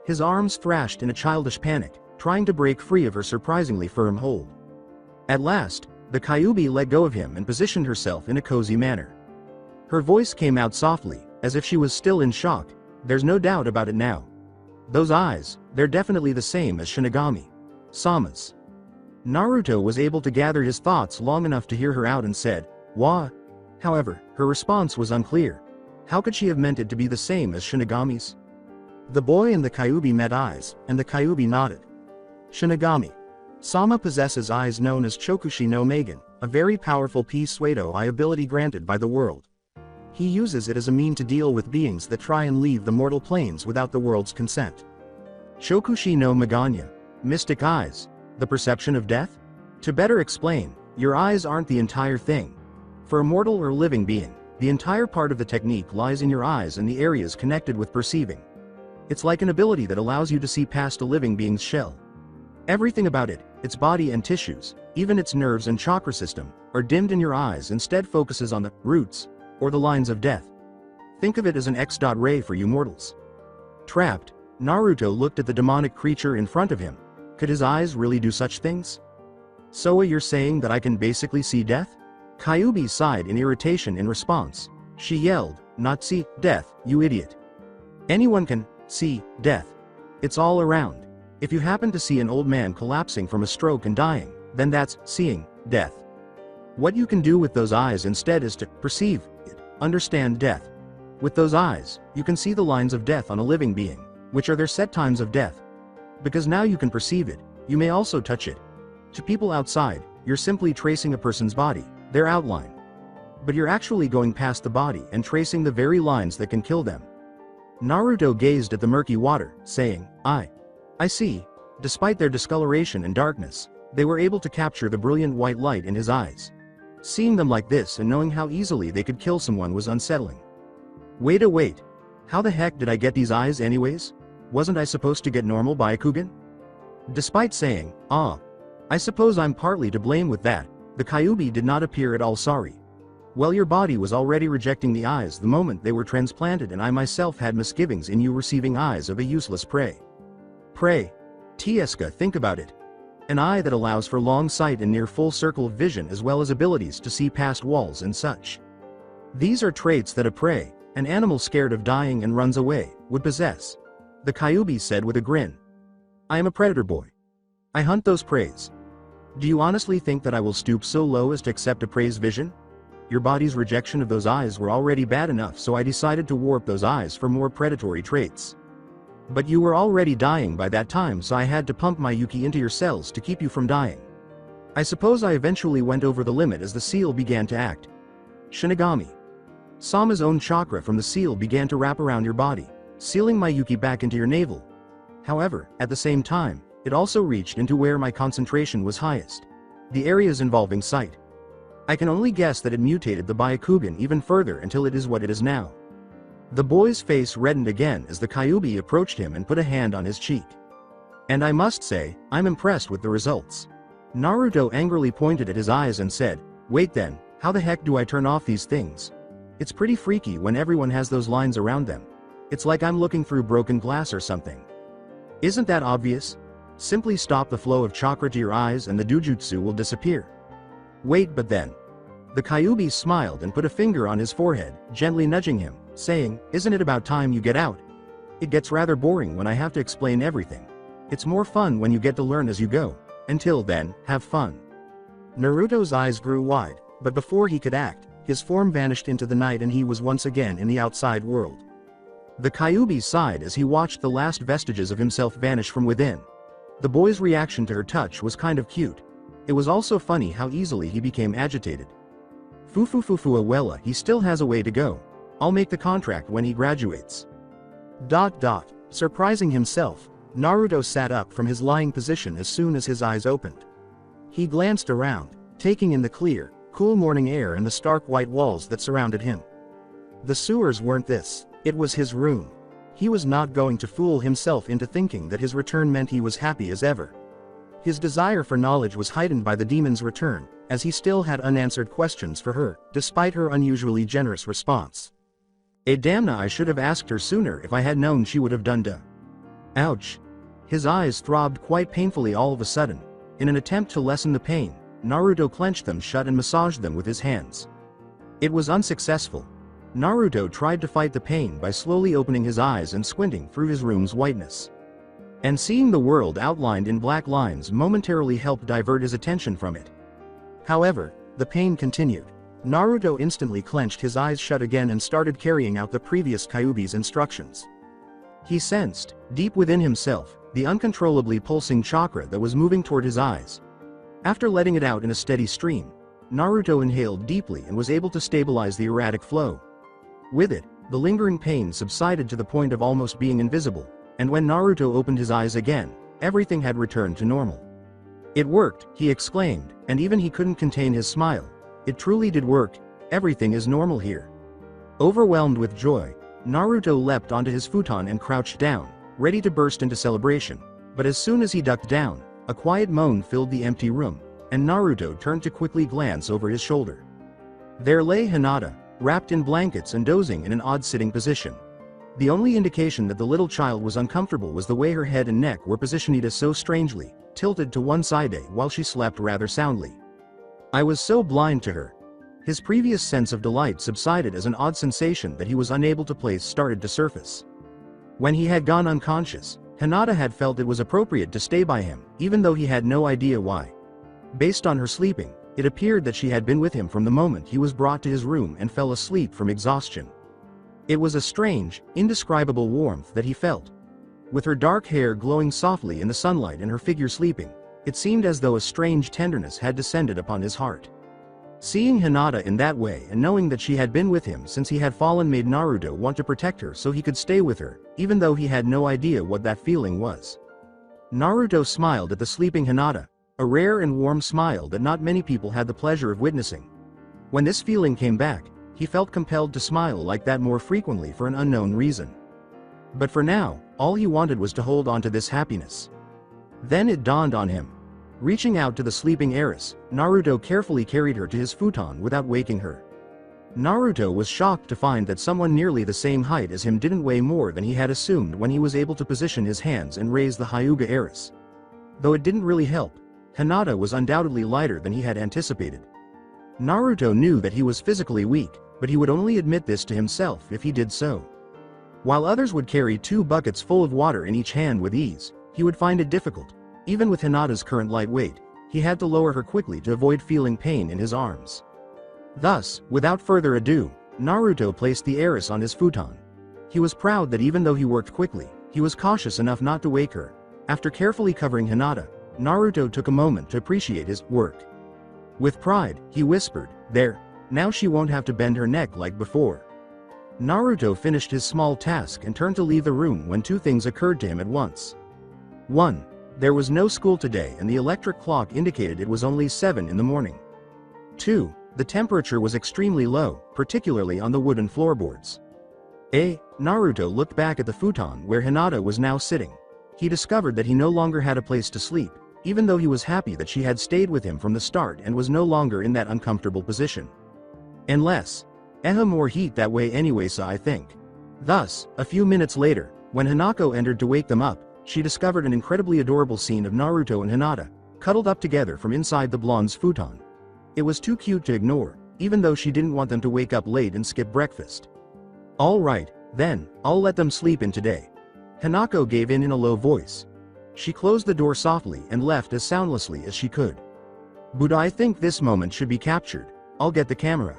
His arms thrashed in a childish panic, trying to break free of her surprisingly firm hold. At last, the Kyuubi let go of him and positioned herself in a cozy manner. Her voice came out softly, as if she was still in shock. "There's no doubt about it now. Those eyes, they're definitely the same as Shinigami Sama's." Naruto was able to gather his thoughts long enough to hear her out and said, "Wah?" However, her response was unclear. How could she have meant it to be the same as Shinigami's? The boy and the Kyuubi met eyes, and the Kyuubi nodded. "Shinigami Sama possesses eyes known as Chokushi no Magen, a very powerful P-Suedo-I ability granted by the world. He uses it as a mean to deal with beings that try and leave the mortal planes without the world's consent. Chokushi no Maganya, mystic eyes, the perception of death? To better explain, your eyes aren't the entire thing. For a mortal or living being, the entire part of the technique lies in your eyes and the areas connected with perceiving. It's like an ability that allows you to see past a living being's shell. Everything about it, its body and tissues, even its nerves and chakra system, are dimmed in your eyes, instead focuses on the roots or the lines of death. Think of it as an X-ray for you mortals. Trapped, Naruto looked at the demonic creature in front of him. Could his eyes really do such things? So you're saying that I can basically see death? Kyuubi sighed in irritation in response. She yelled, "Not see death, you idiot. Anyone can see death. It's all around. If you happen to see an old man collapsing from a stroke and dying, then that's seeing death. What you can do with those eyes instead is to perceive it, understand death. With those eyes, you can see the lines of death on a living being, which are their set times of death. Because now you can perceive it, you may also touch it. To people outside, you're simply tracing a person's body, their outline. But you're actually going past the body and tracing the very lines that can kill them." Naruto gazed at the murky water, saying, I see." Despite their discoloration and darkness, they were able to capture the brilliant white light in his eyes. Seeing them like this and knowing how easily they could kill someone was unsettling. Wait. How the heck did I get these eyes anyways? Wasn't I supposed to get normal Byakugan? Despite saying, I suppose I'm partly to blame with that, the Kyuubi did not appear at all sorry. Well, your body was already rejecting the eyes the moment they were transplanted, and I myself had misgivings in you receiving eyes of a useless prey. Tieska, think about it. An eye that allows for long sight and near full circle of vision, as well as abilities to see past walls and such. These are traits that a prey, an animal scared of dying and runs away, would possess. The Kyuubi said with a grin. I am a predator boy. I hunt those preys. Do you honestly think that I will stoop so low as to accept a prey's vision? Your body's rejection of those eyes were already bad enough, so I decided to warp those eyes for more predatory traits. But you were already dying by that time, so I had to pump my Yuki into your cells to keep you from dying. I suppose I eventually went over the limit as the seal began to act. Shinigami. Sama's own chakra from the seal began to wrap around your body, sealing my Yuki back into your navel. However, at the same time, it also reached into where my concentration was highest. The areas involving sight. I can only guess that it mutated the Byakugan even further until it is what it is now. The boy's face reddened again as the Kyuubi approached him and put a hand on his cheek. And I must say, I'm impressed with the results. Naruto angrily pointed at his eyes and said, wait then, how the heck do I turn off these things? It's pretty freaky when everyone has those lines around them. It's like I'm looking through broken glass or something. Isn't that obvious? Simply stop the flow of chakra to your eyes and the dujutsu will disappear. Wait, but then. The Kyuubi smiled and put a finger on his forehead, gently nudging him, saying, isn't it about time you get out? It gets rather boring when I have to explain everything. It's more fun when you get to learn as you go. Until then, have fun. Naruto's eyes grew wide, but before he could act, his form vanished into the night and he was once again in the outside world. The Kyuubi sighed as he watched the last vestiges of himself vanish from within. The boy's reaction to her touch was kind of cute. It was also funny how easily he became agitated. Fufufufuawella, he still has a way to go. I'll make the contract when he graduates. Surprising himself, Naruto sat up from his lying position as soon as his eyes opened. He glanced around, taking in the clear, cool morning air and the stark white walls that surrounded him. The sewers weren't this, it was his room. He was not going to fool himself into thinking that his return meant he was happy as ever. His desire for knowledge was heightened by the demon's return, as he still had unanswered questions for her, despite her unusually generous response. Damna, I should have asked her sooner if I had known she would have done da. Ouch. His eyes throbbed quite painfully all of a sudden. In an attempt to lessen the pain, Naruto clenched them shut and massaged them with his hands. It was unsuccessful. Naruto tried to fight the pain by slowly opening his eyes and squinting through his room's whiteness. And seeing the world outlined in black lines momentarily helped divert his attention from it. However, the pain continued. Naruto instantly clenched his eyes shut again and started carrying out the previous Kyuubi's instructions. He sensed, deep within himself, the uncontrollably pulsing chakra that was moving toward his eyes. After letting it out in a steady stream, Naruto inhaled deeply and was able to stabilize the erratic flow. With it, the lingering pain subsided to the point of almost being invisible, and when Naruto opened his eyes again, everything had returned to normal. It worked, he exclaimed, and even he couldn't contain his smile. It truly did work. Everything is normal here. Overwhelmed with joy, Naruto leapt onto his futon and crouched down, ready to burst into celebration. But as soon as he ducked down, a quiet moan filled the empty room, and Naruto turned to quickly glance over his shoulder. There lay Hinata, wrapped in blankets and dozing in an odd sitting position. The only indication that the little child was uncomfortable was the way her head and neck were positioned so strangely, tilted to one side while she slept rather soundly. I was so blind to her. His previous sense of delight subsided as an odd sensation that he was unable to place started to surface. When he had gone unconscious, Hinata had felt it was appropriate to stay by him, even though he had no idea why. Based on her sleeping, it appeared that she had been with him from the moment he was brought to his room and fell asleep from exhaustion. It was a strange, indescribable warmth that he felt. With her dark hair glowing softly in the sunlight and her figure sleeping, it seemed as though a strange tenderness had descended upon his heart. Seeing Hinata in that way and knowing that she had been with him since he had fallen made Naruto want to protect her so he could stay with her, even though he had no idea what that feeling was. Naruto smiled at the sleeping Hinata, a rare and warm smile that not many people had the pleasure of witnessing. When this feeling came back, he felt compelled to smile like that more frequently for an unknown reason. But for now, all he wanted was to hold on to this happiness. Then it dawned on him. Reaching out to the sleeping heiress, Naruto carefully carried her to his futon without waking her. Naruto was shocked to find that someone nearly the same height as him didn't weigh more than he had assumed when he was able to position his hands and raise the Hyuga heiress. Though it didn't really help, Hinata was undoubtedly lighter than he had anticipated. Naruto knew that he was physically weak, but he would only admit this to himself if he did so. While others would carry 2 buckets full of water in each hand with ease, he would find it difficult. Even with Hinata's current light weight, he had to lower her quickly to avoid feeling pain in his arms. Thus, without further ado, Naruto placed the heiress on his futon. He was proud that even though he worked quickly, he was cautious enough not to wake her. After carefully covering Hinata, Naruto took a moment to appreciate his work. With pride, he whispered, "There, now she won't have to bend her neck like before." Naruto finished his small task and turned to leave the room when 2 things occurred to him at once. 1. There was no school today and the electric clock indicated it was only 7 in the morning. 2. The temperature was extremely low, particularly on the wooden floorboards. Naruto looked back at the futon where Hinata was now sitting. He discovered that he no longer had a place to sleep, even though he was happy that she had stayed with him from the start and was no longer in that uncomfortable position. Unless, more heat that way anyway, so I think. Thus, a few minutes later, when Hanako entered to wake them up, she discovered an incredibly adorable scene of Naruto and Hinata, cuddled up together from inside the blonde's futon. It was too cute to ignore, even though she didn't want them to wake up late and skip breakfast. "Alright, then, I'll let them sleep in today." Hanako gave in a low voice. She closed the door softly and left as soundlessly as she could. "But I think this moment should be captured. I'll get the camera."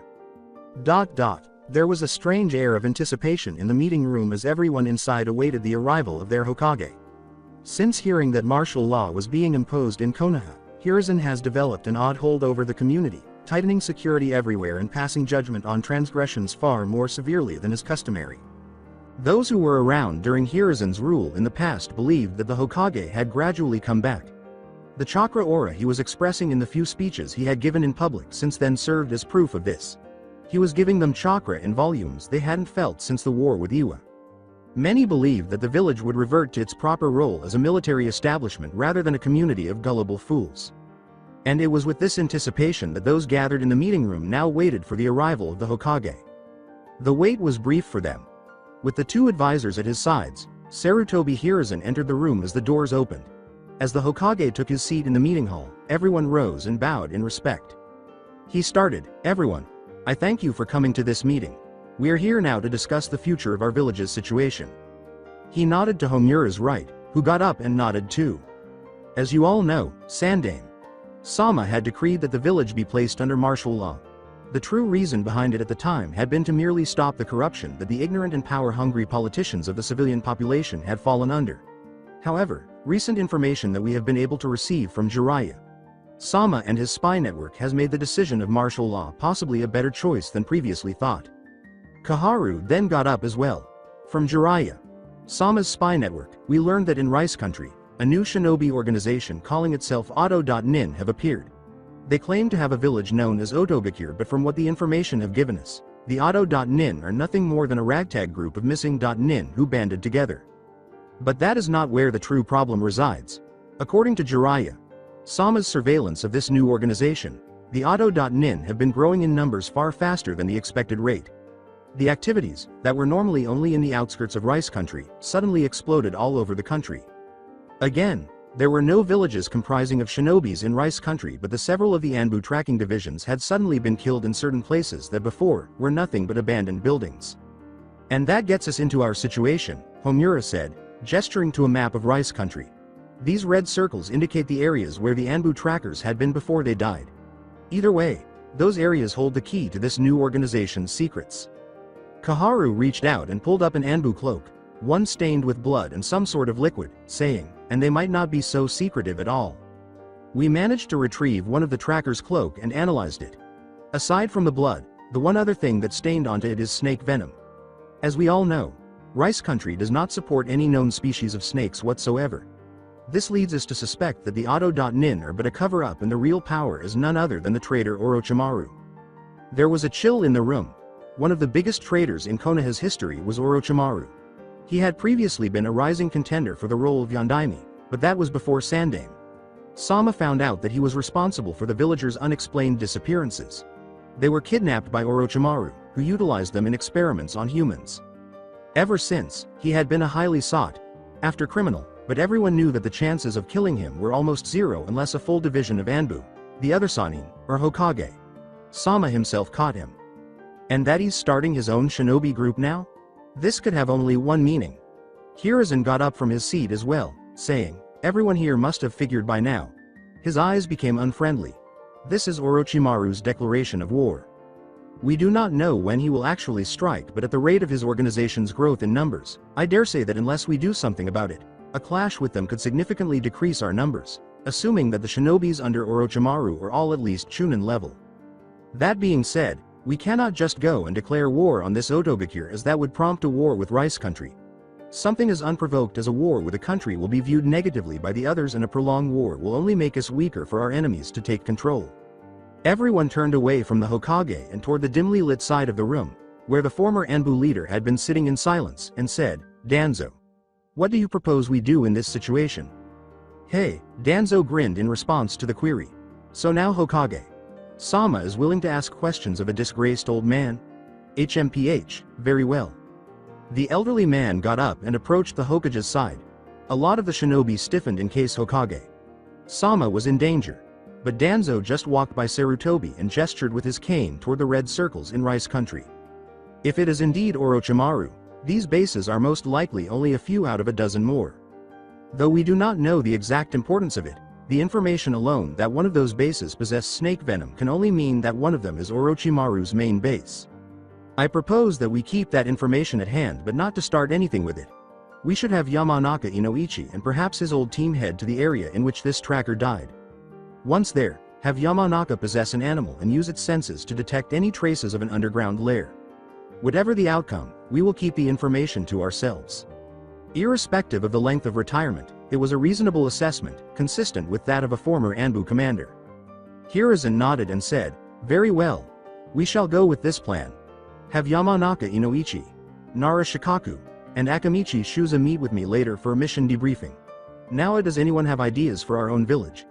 There was a strange air of anticipation in the meeting room as everyone inside awaited the arrival of their Hokage. Since hearing that martial law was being imposed in Konoha, Hiruzen has developed an odd hold over the community, tightening security everywhere and passing judgment on transgressions far more severely than is customary. Those who were around during Hiruzen's rule in the past believed that the Hokage had gradually come back. The chakra aura he was expressing in the few speeches he had given in public since then served as proof of this. He was giving them chakra in volumes they hadn't felt since the war with Iwa. Many believed that the village would revert to its proper role as a military establishment rather than a community of gullible fools. And it was with this anticipation that those gathered in the meeting room now waited for the arrival of the Hokage. The wait was brief for them. With the 2 advisors at his sides, Sarutobi Hiruzen entered the room as the doors opened. As the Hokage took his seat in the meeting hall, everyone rose and bowed in respect. He started, "Everyone, I thank you for coming to this meeting. We are here now to discuss the future of our village's situation." He nodded to Homura's right, who got up and nodded too. As you all know, Sandame Sama had decreed that the village be placed under martial law. The true reason behind it at the time had been to merely stop the corruption that the ignorant and power-hungry politicians of the civilian population had fallen under. However, recent information that we have been able to receive from Jiraiya Sama and his spy network has made the decision of martial law possibly a better choice than previously thought. Kaharu then got up as well. From Jiraiya Sama's spy network, we learned that in Rice Country, a new shinobi organization calling itself Auto.Nin have appeared. They claim to have a village known as Otobakir, but from what the information have given us, the Auto.Nin are nothing more than a ragtag group of missing .Nin who banded together. But that is not where the true problem resides. According to Jiraiya Sama's surveillance of this new organization, The Auto.nin have been growing in numbers far faster than the expected rate. The activities, that were normally only in the outskirts of Rice Country, suddenly exploded all over the country. Again, there were no villages comprising of shinobis in Rice Country, but the several of the Anbu tracking divisions had suddenly been killed in certain places that before were nothing but abandoned buildings. And that gets us into our situation, Homura said, gesturing to a map of Rice Country. These red circles indicate the areas where the Anbu trackers had been before they died. Either way, those areas hold the key to this new organization's secrets. Kaharu reached out and pulled up an Anbu cloak, one stained with blood and some sort of liquid, saying, and they might not be so secretive at all. We managed to retrieve one of the tracker's cloak and analyzed it. Aside from the blood, the one other thing that stained onto it is snake venom. As we all know, Rice Country does not support any known species of snakes whatsoever. This leads us to suspect that the Auto.nin are but a cover-up and the real power is none other than the traitor Orochimaru. There was a chill in the room. One of the biggest traitors in Konoha's history was Orochimaru. He had previously been a rising contender for the role of Yondaime, but that was before Sandaime. Sama found out that he was responsible for the villagers' unexplained disappearances. They were kidnapped by Orochimaru, who utilized them in experiments on humans. Ever since, he had been a highly sought after criminal, but everyone knew that the chances of killing him were almost zero unless a full division of Anbu, the other Sannin, or Hokage. Sama himself caught him. And that he's starting his own shinobi group now? This could have only one meaning. Hiruzen got up from his seat as well, saying, everyone here must have figured by now. His eyes became unfriendly. This is Orochimaru's declaration of war. We do not know when he will actually strike, but at the rate of his organization's growth in numbers, I dare say that unless we do something about it, a clash with them could significantly decrease our numbers, assuming that the shinobis under Orochimaru are all at least Chunin level. That being said, we cannot just go and declare war on this Otogakure, as that would prompt a war with Rice Country. Something as unprovoked as a war with a country will be viewed negatively by the others, and a prolonged war will only make us weaker for our enemies to take control. Everyone turned away from the Hokage and toward the dimly lit side of the room, where the former Anbu leader had been sitting in silence, and said, Danzo, what do you propose we do in this situation? Hey, Danzo grinned in response to the query. So now Hokage Sama is willing to ask questions of a disgraced old man? HMPH, very well. The elderly man got up and approached the Hokage's side. A lot of the shinobi stiffened in case Hokage Sama was in danger, but Danzo just walked by Sarutobi and gestured with his cane toward the red circles in Rice Country. If it is indeed Orochimaru, these bases are most likely only a few out of a dozen more. Though we do not know the exact importance of it, the information alone that one of those bases possess snake venom can only mean that one of them is Orochimaru's main base. I propose that we keep that information at hand, but not to start anything with it. We should have Yamanaka Inoichi and perhaps his old team head to the area in which this tracker died. Once there, have Yamanaka possess an animal and use its senses to detect any traces of an underground lair. Whatever the outcome, we will keep the information to ourselves. Irrespective of the length of retirement, it was a reasonable assessment, consistent with that of a former Anbu commander. Hiruzen nodded and said, very well. We shall go with this plan. Have Yamanaka Inoichi, Nara Shikaku, and Akamichi Shuza meet with me later for a mission debriefing. Now does anyone have ideas for our own village?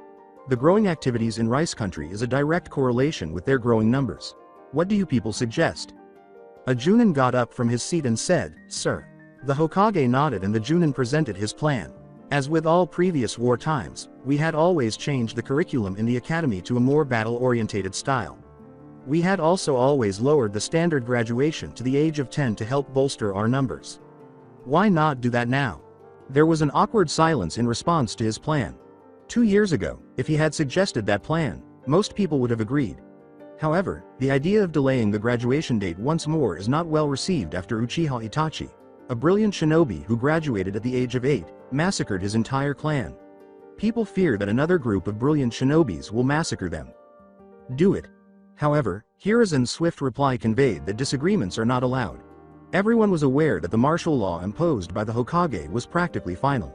The growing activities in Rice Country is a direct correlation with their growing numbers. What do you people suggest? A Junin got up from his seat and said, Sir. The Hokage nodded and the Junin presented his plan. As with all previous war times, we had always changed the curriculum in the academy to a more battle-orientated style. We had also always lowered the standard graduation to the age of 10 to help bolster our numbers. Why not do that now? There was an awkward silence in response to his plan. 2 years ago, if he had suggested that plan, most people would have agreed. However, the idea of delaying the graduation date once more is not well received after Uchiha Itachi, a brilliant shinobi who graduated at the age of 8, massacred his entire clan. People fear that another group of brilliant shinobis will massacre them. Do it. However, Hiruzen's swift reply conveyed that disagreements are not allowed. Everyone was aware that the martial law imposed by the Hokage was practically final.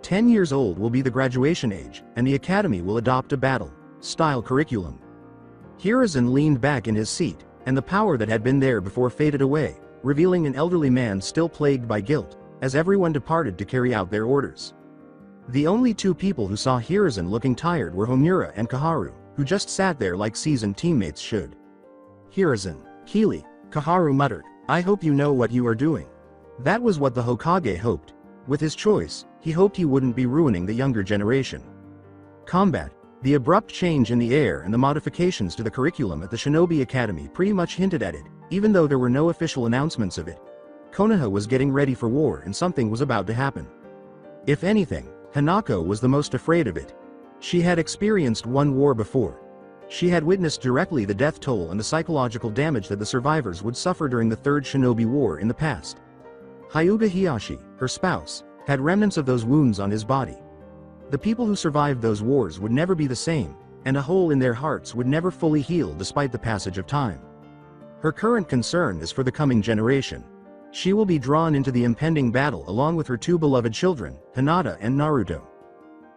10 years old will be the graduation age, and the academy will adopt a battle-style curriculum. Hiruzen leaned back in his seat, and the power that had been there before faded away, revealing an elderly man still plagued by guilt, as everyone departed to carry out their orders. The only two people who saw Hiruzen looking tired were Homura and Kaharu, who just sat there like seasoned teammates should. Hiruzen, Keely, Kaharu muttered, I hope you know what you are doing. That was what the Hokage hoped. With his choice, he hoped he wouldn't be ruining the younger generation. Combat. The abrupt change in the air and the modifications to the curriculum at the Shinobi Academy pretty much hinted at it, even though there were no official announcements of it. Konoha was getting ready for war and something was about to happen. If anything, Hanako was the most afraid of it. She had experienced one war before. She had witnessed directly the death toll and the psychological damage that the survivors would suffer during the Third Shinobi War in the past. Hyuga Hiyashi, her spouse, had remnants of those wounds on his body. The people who survived those wars would never be the same, and a hole in their hearts would never fully heal despite the passage of time. Her current concern is for the coming generation. She will be drawn into the impending battle along with her two beloved children, Hinata and Naruto.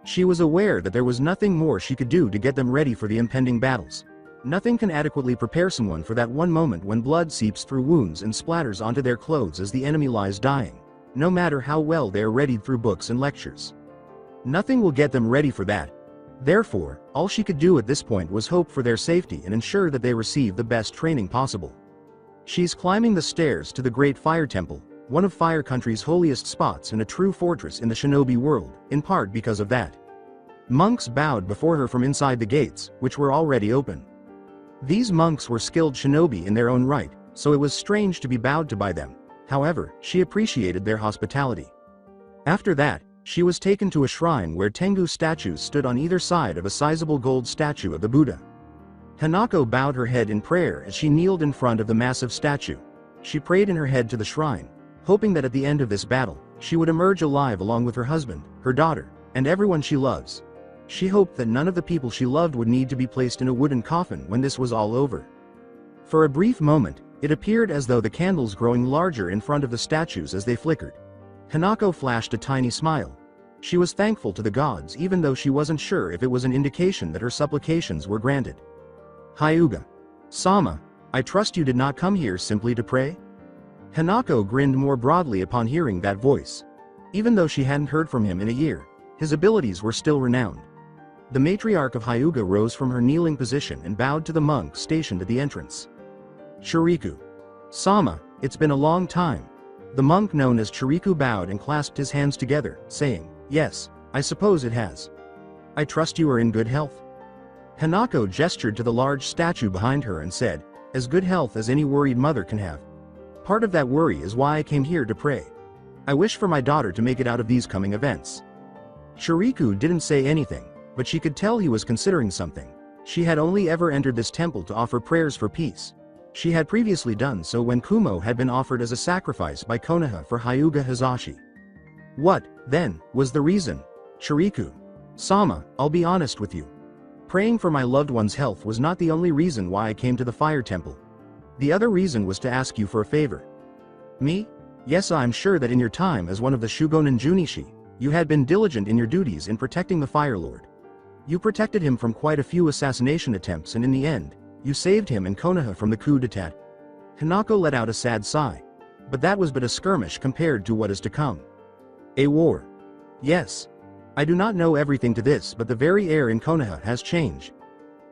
She was aware that there was nothing more she could do to get them ready for the impending battles. Nothing can adequately prepare someone for that one moment when blood seeps through wounds and splatters onto their clothes as the enemy lies dying, no matter how well they are readied through books and lectures. Nothing will get them ready for that. Therefore, all she could do at this point was hope for their safety and ensure that they receive the best training possible. She's climbing the stairs to the Great Fire Temple, one of Fire Country's holiest spots and a true fortress in the shinobi world, in part because of that. Monks bowed before her from inside the gates, which were already open. These monks were skilled shinobi in their own right, so it was strange to be bowed to by them. However, she appreciated their hospitality. After that, she was taken to a shrine where Tengu statues stood on either side of a sizable gold statue of the Buddha. Hanako bowed her head in prayer as she kneeled in front of the massive statue. She prayed in her head to the shrine, hoping that at the end of this battle, she would emerge alive along with her husband, her daughter, and everyone she loves. She hoped that none of the people she loved would need to be placed in a wooden coffin when this was all over. For a brief moment, it appeared as though the candles growing larger in front of the statues as they flickered. Hanako flashed a tiny smile. She was thankful to the gods even though she wasn't sure if it was an indication that her supplications were granted. Hyuga. Sama, I trust you did not come here simply to pray? Hanako grinned more broadly upon hearing that voice. Even though she hadn't heard from him in a year, his abilities were still renowned. The matriarch of Hyuga rose from her kneeling position and bowed to the monk stationed at the entrance. Chiriku. Sama, it's been a long time. The monk known as Chiriku bowed and clasped his hands together, saying, Yes, I suppose it has. I trust you are in good health. Hanako gestured to the large statue behind her and said, As good health as any worried mother can have. Part of that worry is why I came here to pray. I wish for my daughter to make it out of these coming events. Chiriku didn't say anything, but she could tell he was considering something. She had only ever entered this temple to offer prayers for peace. She had previously done so when Kumo had been offered as a sacrifice by Konoha for Hyuga Hizashi. What, then, was the reason? Chiriku. Sama, I'll be honest with you. Praying for my loved one's health was not the only reason why I came to the fire temple. The other reason was to ask you for a favor. Me? Yes, I'm sure that in your time as one of the Shugonin Junishi, you had been diligent in your duties in protecting the Fire Lord. You protected him from quite a few assassination attempts and in the end, you saved him and Konoha from the coup d'etat. Hanako let out a sad sigh. But that was but a skirmish compared to what is to come. A war. Yes. I do not know everything to this, but the very air in Konoha has changed.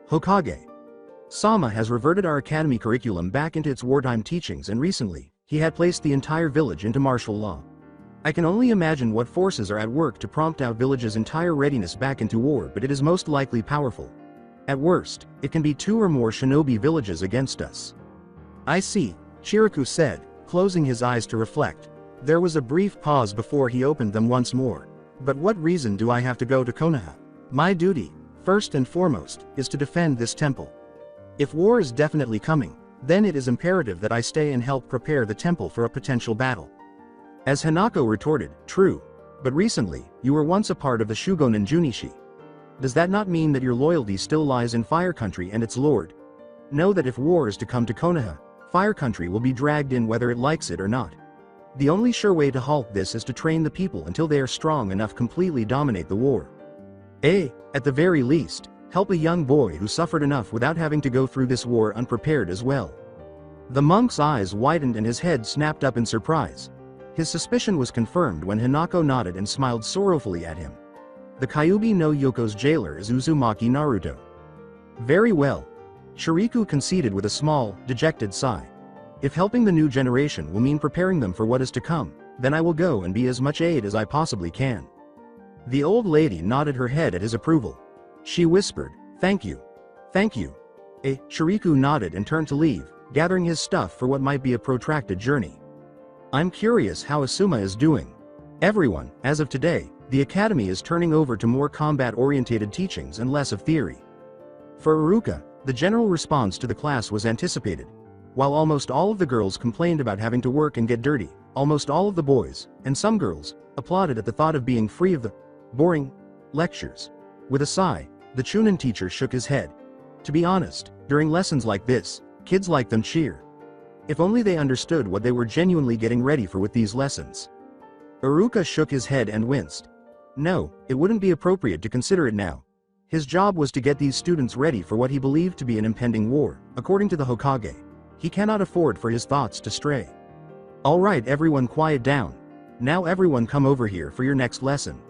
Hokage. Sama has reverted our academy curriculum back into its wartime teachings and recently, he had placed the entire village into martial law. I can only imagine what forces are at work to prompt our village's entire readiness back into war, but it is most likely powerful. At worst, it can be 2 or more shinobi villages against us. I see, Chiriku said, closing his eyes to reflect. There was a brief pause before he opened them once more. But what reason do I have to go to Konoha? My duty, first and foremost, is to defend this temple. If war is definitely coming, then it is imperative that I stay and help prepare the temple for a potential battle. As Hanako retorted, true. But recently, you were once a part of the Shugonin Junishi. Does that not mean that your loyalty still lies in Fire Country and its lord? Know that if war is to come to Konoha, Fire Country will be dragged in whether it likes it or not. The only sure way to halt this is to train the people until they are strong enough to completely dominate the war. At the very least, help a young boy who suffered enough without having to go through this war unprepared as well. The monk's eyes widened and his head snapped up in surprise. His suspicion was confirmed when Hanako nodded and smiled sorrowfully at him. The Kyuubi no Yoko's jailer is Uzumaki Naruto. Very well. Shiriku conceded with a small, dejected sigh. If helping the new generation will mean preparing them for what is to come, then I will go and be as much aid as I possibly can. The old lady nodded her head at his approval. She whispered, "Thank you. Thank you." Shiriku nodded and turned to leave, gathering his stuff for what might be a protracted journey. I'm curious how Asuma is doing. Everyone, as of today, the academy is turning over to more combat-orientated teachings and less of theory. For Iruka, the general response to the class was anticipated. While almost all of the girls complained about having to work and get dirty, almost all of the boys, and some girls, applauded at the thought of being free of the boring lectures. With a sigh, the Chunin teacher shook his head. To be honest, during lessons like this, kids like them cheer. If only they understood what they were genuinely getting ready for with these lessons. Iruka shook his head and winced. No, it wouldn't be appropriate to consider it now. His job was to get these students ready for what he believed to be an impending war, according to the Hokage. He cannot afford for his thoughts to stray. Alright, everyone, quiet down. Now everyone come over here for your next lesson.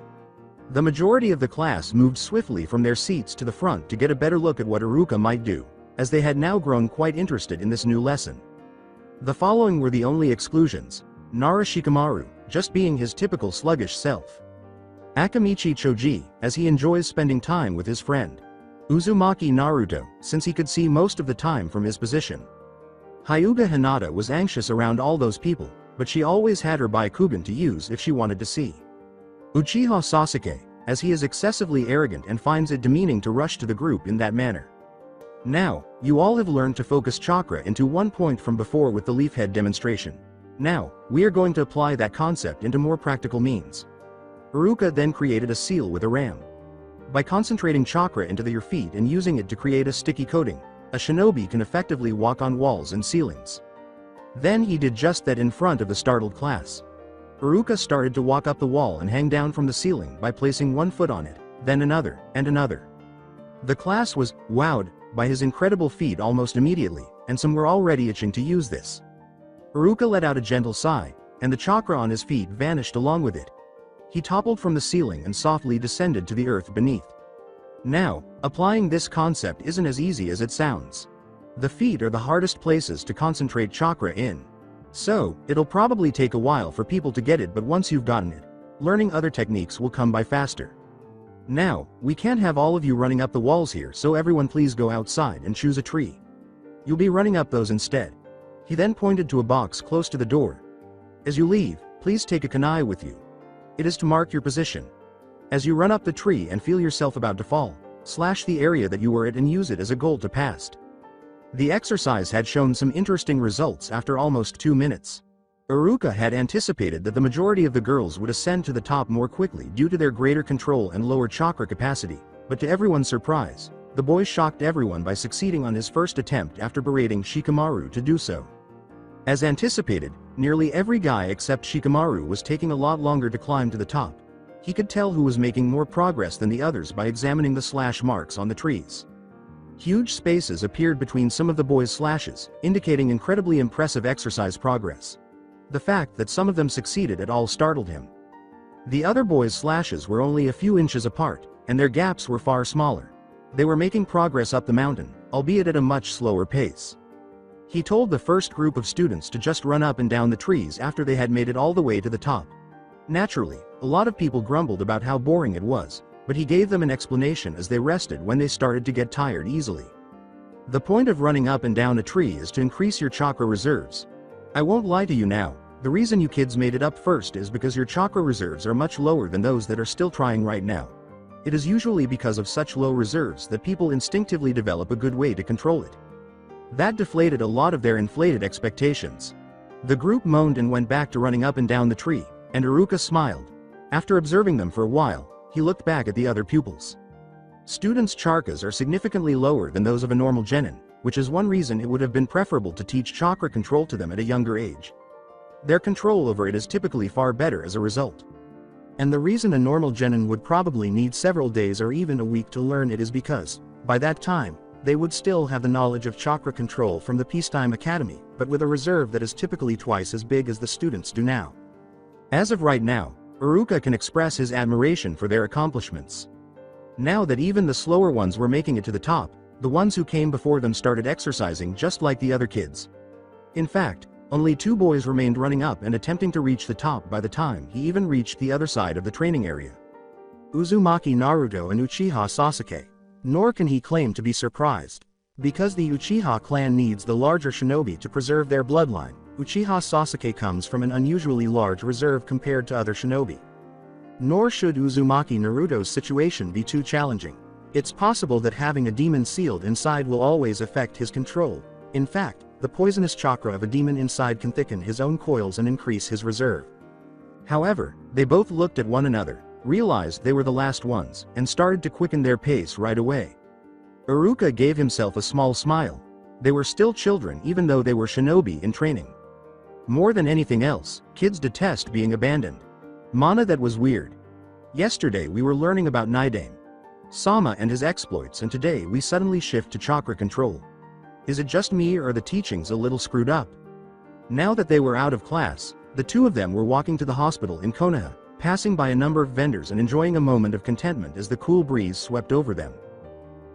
The majority of the class moved swiftly from their seats to the front to get a better look at what Iruka might do, as they had now grown quite interested in this new lesson. The following were the only exclusions. Nara Shikamaru, just being his typical sluggish self. Akamichi Choji, as he enjoys spending time with his friend. Uzumaki Naruto, since he could see most of the time from his position. Hyuga Hinata was anxious around all those people, but she always had her Byakugan to use if she wanted to see. Uchiha Sasuke, as he is excessively arrogant and finds it demeaning to rush to the group in that manner. Now, you all have learned to focus chakra into one point from before with the leaf head demonstration. Now, we are going to apply that concept into more practical means. Iruka then created a seal with a ram. By concentrating chakra into your feet and using it to create a sticky coating, a shinobi can effectively walk on walls and ceilings. Then he did just that in front of the startled class. Iruka started to walk up the wall and hang down from the ceiling by placing one foot on it, then another, and another. The class was wowed by his incredible feat almost immediately, and some were already itching to use this. Iruka let out a gentle sigh, and the chakra on his feet vanished along with it. He toppled from the ceiling and softly descended to the earth beneath. Now, applying this concept isn't as easy as it sounds. The feet are the hardest places to concentrate chakra in. So, it'll probably take a while for people to get it, but once you've gotten it, learning other techniques will come by faster. Now, we can't have all of you running up the walls here, so everyone please go outside and choose a tree. You'll be running up those instead. He then pointed to a box close to the door. As you leave, please take a kunai with you. It is to mark your position. As you run up the tree and feel yourself about to fall, slash the area that you were at and use it as a goal to pass. The exercise had shown some interesting results after almost 2 minutes. Iruka had anticipated that the majority of the girls would ascend to the top more quickly due to their greater control and lower chakra capacity, but to everyone's surprise, the boy shocked everyone by succeeding on his first attempt after berating Shikamaru to do so. As anticipated, nearly every guy except Shikamaru was taking a lot longer to climb to the top. He could tell who was making more progress than the others by examining the slash marks on the trees. Huge spaces appeared between some of the boys' slashes, indicating incredibly impressive exercise progress. The fact that some of them succeeded at all startled him. The other boys' slashes were only a few inches apart, and their gaps were far smaller. They were making progress up the mountain, albeit at a much slower pace. He told the first group of students to just run up and down the trees after they had made it all the way to the top. Naturally, a lot of people grumbled about how boring it was, but he gave them an explanation as they rested when they started to get tired easily. The point of running up and down a tree is to increase your chakra reserves. I won't lie to you now, the reason you kids made it up first is because your chakra reserves are much lower than those that are still trying right now. It is usually because of such low reserves that people instinctively develop a good way to control it. That deflated a lot of their inflated expectations. The group moaned and went back to running up and down the tree, and Iruka smiled. After observing them for a while, he looked back at the other pupils. Students' chakras are significantly lower than those of a normal genin, which is one reason it would have been preferable to teach chakra control to them at a younger age. Their control over it is typically far better as a result. And the reason a normal genin would probably need several days or even a week to learn it is because, by that time, they would still have the knowledge of chakra control from the Peacetime Academy, but with a reserve that is typically twice as big as the students do now. As of right now, Iruka can express his admiration for their accomplishments. Now that even the slower ones were making it to the top, The ones who came before them started exercising just like the other kids. In fact, only 2 boys remained running up and attempting to reach the top by the time he even reached the other side of the training area. Uzumaki Naruto and Uchiha Sasuke. Nor can he claim to be surprised. Because the Uchiha clan needs the larger shinobi to preserve their bloodline, Uchiha Sasuke comes from an unusually large reserve compared to other shinobi. Nor should Uzumaki Naruto's situation be too challenging. It's possible that having a demon sealed inside will always affect his control. In fact, the poisonous chakra of a demon inside can thicken his own coils and increase his reserve. However, they both looked at one another, realized they were the last ones, and started to quicken their pace right away. Iruka gave himself a small smile. They were still children even though they were shinobi in training. More than anything else, kids detest being abandoned. Mana, that was weird. Yesterday we were learning about Naidame Sama and his exploits, and today we suddenly shift to chakra control. Is it just me or are the teachings a little screwed up? Now that they were out of class, the two of them were walking to the hospital in Konoha, passing by a number of vendors and enjoying a moment of contentment as the cool breeze swept over them.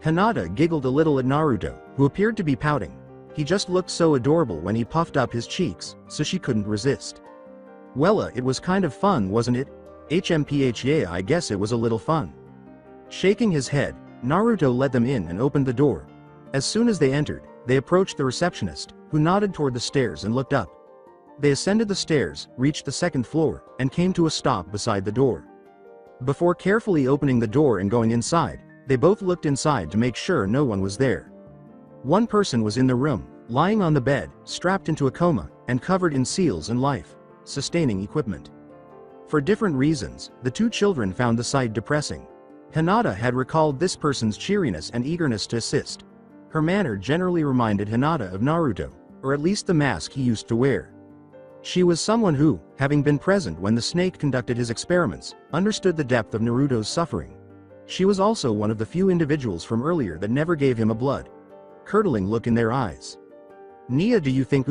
Hinata giggled a little at Naruto, who appeared to be pouting. He just looked so adorable when he puffed up his cheeks, so she couldn't resist. Wella, it was kind of fun, wasn't it? Yeah, I guess it was a little fun. Shaking his head, Naruto let them in and opened the door. As soon as they entered, they approached the receptionist, who nodded toward the stairs and looked up. They ascended the stairs, reached the second floor, and came to a stop beside the door. Before carefully opening the door and going inside, they both looked inside to make sure no one was there. One person was in the room, lying on the bed, strapped into a coma, and covered in seals and life-sustaining equipment. For different reasons, the two children found the sight depressing. Hinata had recalled this person's cheeriness and eagerness to assist. Her manner generally reminded Hinata of Naruto, or at least the mask he used to wear. She was someone who, having been present when the snake conducted his experiments, understood the depth of Naruto's suffering. She was also one of the few individuals from earlier that never gave him a blood-curdling look in their eyes. Nia, do you think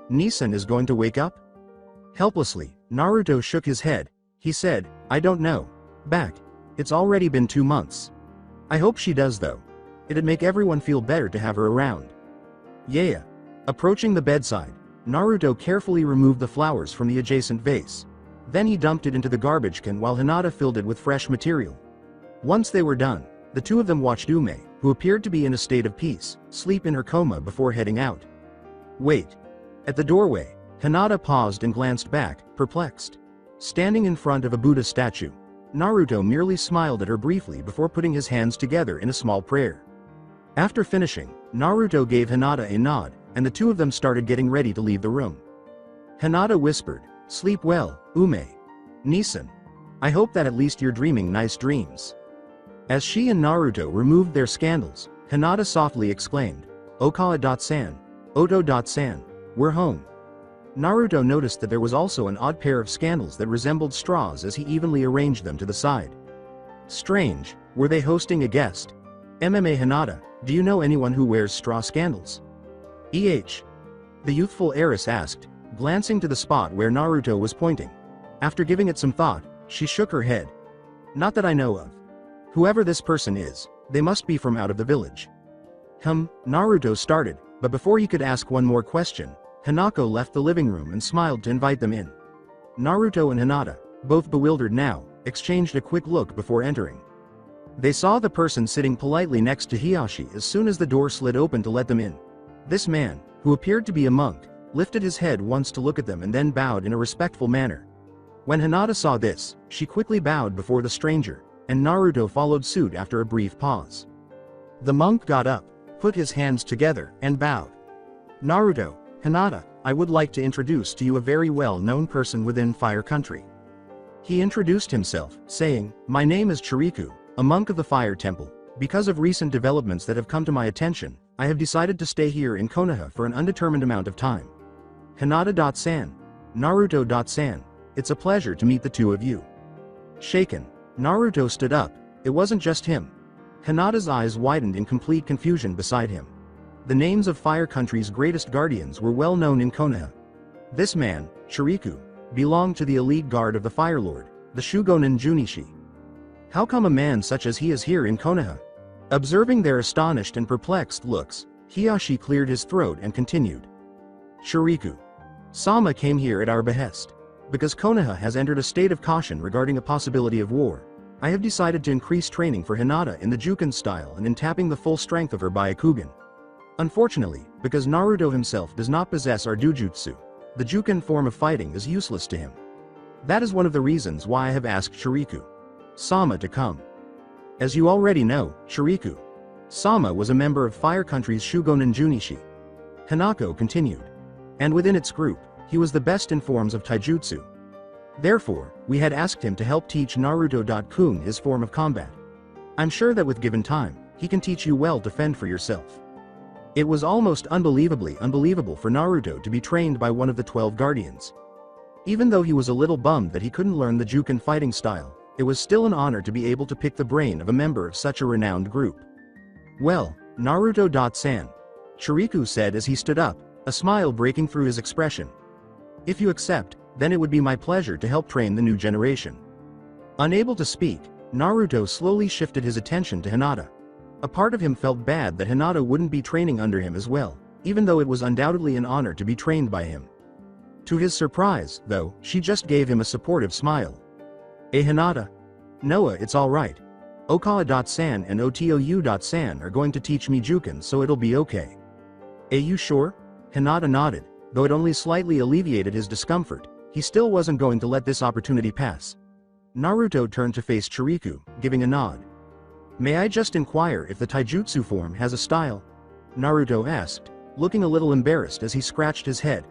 Nisan is going to wake up? Helplessly, Naruto shook his head. He said, I don't know. It's already been 2 months. I hope she does though. It'd make everyone feel better to have her around. Yeah. Approaching the bedside, Naruto carefully removed the flowers from the adjacent vase. Then he dumped it into the garbage can while Hinata filled it with fresh material. Once they were done, the two of them watched Ume, who appeared to be in a state of peace, sleep in her coma before heading out. Wait. At the doorway, Hinata paused and glanced back, perplexed. Standing in front of a Buddha statue, Naruto merely smiled at her briefly before putting his hands together in a small prayer. After finishing, Naruto gave Hinata a nod, and the two of them started getting ready to leave the room. Hinata whispered, Sleep well, Ume. Nisan. I hope that at least you're dreaming nice dreams. As she and Naruto removed their scandals, Hinata softly exclaimed, Okawa-san, Oto-san, we're home. Naruto noticed that there was also an odd pair of scandals that resembled straws as he evenly arranged them to the side. Strange, were they hosting a guest? MMA Hinata, do you know anyone who wears straw scandals? The youthful heiress asked, glancing to the spot where Naruto was pointing. After giving it some thought, she shook her head. Not that I know of. Whoever this person is, they must be from out of the village. Naruto started, but before he could ask one more question, Hanako left the living room and smiled to invite them in. Naruto and Hinata, both bewildered now, exchanged a quick look before entering. They saw the person sitting politely next to Hiyashi as soon as the door slid open to let them in. This man, who appeared to be a monk, lifted his head once to look at them and then bowed in a respectful manner. When Hinata saw this, she quickly bowed before the stranger, and Naruto followed suit after a brief pause. The monk got up, put his hands together, and bowed. Naruto, Hinata, I would like to introduce to you a very well-known person within Fire Country. He introduced himself, saying, My name is Chiriku, a monk of the Fire Temple. Because of recent developments that have come to my attention, I have decided to stay here in Konoha for an undetermined amount of time. Hinata-san, Naruto-san, it's a pleasure to meet the two of you. Shaken, Naruto stood up. It wasn't just him. Hinata's eyes widened in complete confusion beside him. The names of Fire Country's greatest guardians were well known in Konoha. This man, Chiriku, belonged to the elite guard of the Fire Lord, the Shugonin Junichi. How come a man such as he is here in Konoha? Observing their astonished and perplexed looks, Hiyashi cleared his throat and continued. Shuriku. Sama came here at our behest. Because Konoha has entered a state of caution regarding a possibility of war, I have decided to increase training for Hinata in the Juken style and in tapping the full strength of her Byakugan. Unfortunately, because Naruto himself does not possess our Dujutsu, the Juken form of fighting is useless to him. That is one of the reasons why I have asked Shuriku Sama to come. As you already know, Shuriku Sama was a member of Fire Country's Shugonen Junichi. Hanako continued. And within its group, he was the best in forms of taijutsu. Therefore, we had asked him to help teach Naruto-kun his form of combat. I'm sure that with given time, he can teach you well to fend for yourself. It was almost unbelievably unbelievable for Naruto to be trained by one of the 12 guardians. Even though he was a little bummed that he couldn't learn the Juken fighting style, it was still an honor to be able to pick the brain of a member of such a renowned group. Well, Naruto-san, Shuriku said as he stood up, a smile breaking through his expression. If you accept, then it would be my pleasure to help train the new generation. Unable to speak, Naruto slowly shifted his attention to Hinata. A part of him felt bad that Hinata wouldn't be training under him as well, even though it was undoubtedly an honor to be trained by him. To his surprise, though, she just gave him a supportive smile. Hinata? Noah, it's alright. Okawa-san and Otou-san are going to teach me Juken, so it'll be okay. You sure? Hinata nodded, though it only slightly alleviated his discomfort. He still wasn't going to let this opportunity pass. Naruto turned to face Shuriku, giving a nod. May I just inquire if the taijutsu form has a style? Naruto asked, looking a little embarrassed as he scratched his head.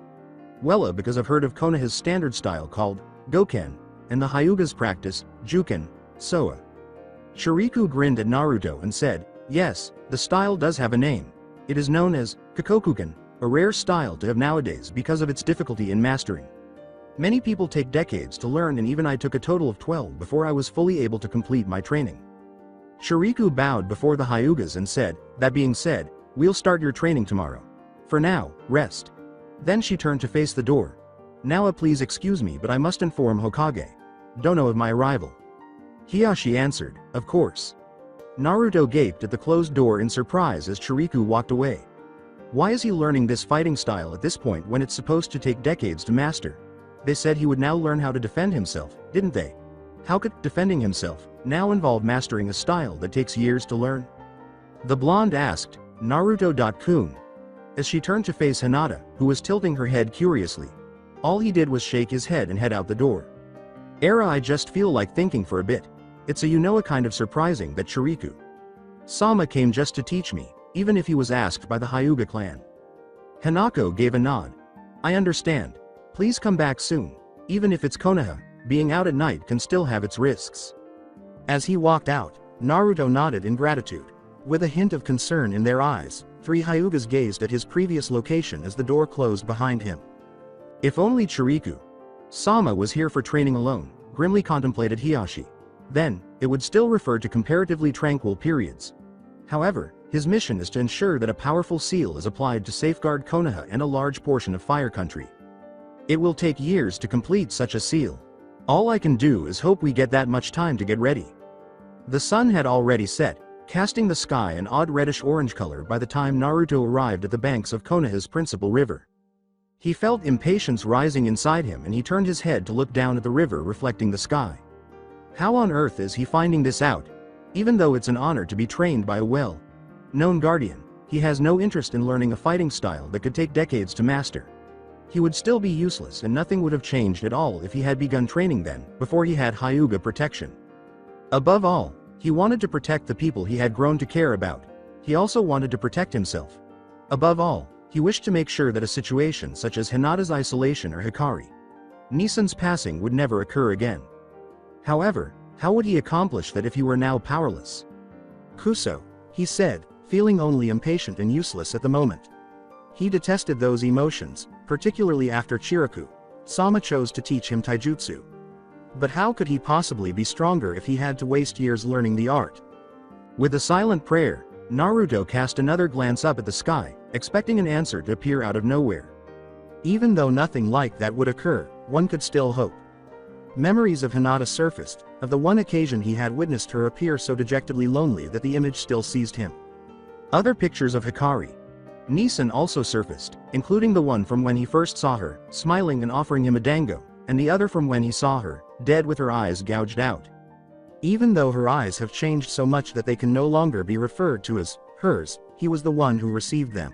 Well, because I've heard of Konoha's standard style called Goken, and the Hyuga's practice, Juken, Soa. Shuriku grinned at Naruto and said, yes, the style does have a name. It is known as Kokokugen, a rare style to have nowadays because of its difficulty in mastering. Many people take decades to learn, and even I took a total of 12 before I was fully able to complete my training. Shuriku bowed before the Hyugas and said, that being said, we'll start your training tomorrow. For now, rest. Then she turned to face the door. Now please excuse me, but I must inform Hokage Dono of my arrival. Hiyashi answered, of course. Naruto gaped at the closed door in surprise as Shuriku walked away. Why is he learning this fighting style at this point when it's supposed to take decades to master? They said he would now learn how to defend himself, didn't they? How could defending himself now involve mastering a style that takes years to learn? The blonde asked, Naruto-kun. As she turned to face Hinata, who was tilting her head curiously. All he did was shake his head and head out the door. I just feel like thinking for a bit. It's a kind of surprising that Shuriku Sama came just to teach me, even if he was asked by the Hyuga clan. Hanako gave a nod. I understand. Please come back soon. Even if it's Konoha, being out at night can still have its risks. As he walked out, Naruto nodded in gratitude. With a hint of concern in their eyes, 3 Hyugas gazed at his previous location as the door closed behind him. If only Shuriku Sama was here for training alone, grimly contemplated Hiyashi. Then, it would still refer to comparatively tranquil periods. However, his mission is to ensure that a powerful seal is applied to safeguard Konoha and a large portion of Fire Country. It will take years to complete such a seal. All I can do is hope we get that much time to get ready. The sun had already set, casting the sky an odd reddish-orange color by the time Naruto arrived at the banks of Konoha's principal river. He felt impatience rising inside him, and he turned his head to look down at the river reflecting the sky. How on earth is he finding this out? Even though it's an honor to be trained by a well-known guardian, he has no interest in learning a fighting style that could take decades to master. He would still be useless, and nothing would have changed at all if he had begun training then, before he had Hyuga protection. Above all, he wanted to protect the people he had grown to care about. He also wanted to protect himself. Above all, he wished to make sure that a situation such as Hinata's isolation or Hikari Nissan's passing would never occur again. However, how would he accomplish that if he were now powerless? Kuso, he said, feeling only impatient and useless at the moment. He detested those emotions, particularly after Chiriku Sama chose to teach him taijutsu. But how could he possibly be stronger if he had to waste years learning the art? With a silent prayer, Naruto cast another glance up at the sky, expecting an answer to appear out of nowhere. Even though nothing like that would occur, one could still hope. Memories of Hinata surfaced, Of the one occasion he had witnessed her appear so dejectedly lonely that the image still seized him. Other pictures of Hikari Nissen also surfaced, including the one from when he first saw her, smiling and offering him a dango, and the other from when he saw her, dead with her eyes gouged out. Even though her eyes have changed so much that they can no longer be referred to as hers, he was the one who received them.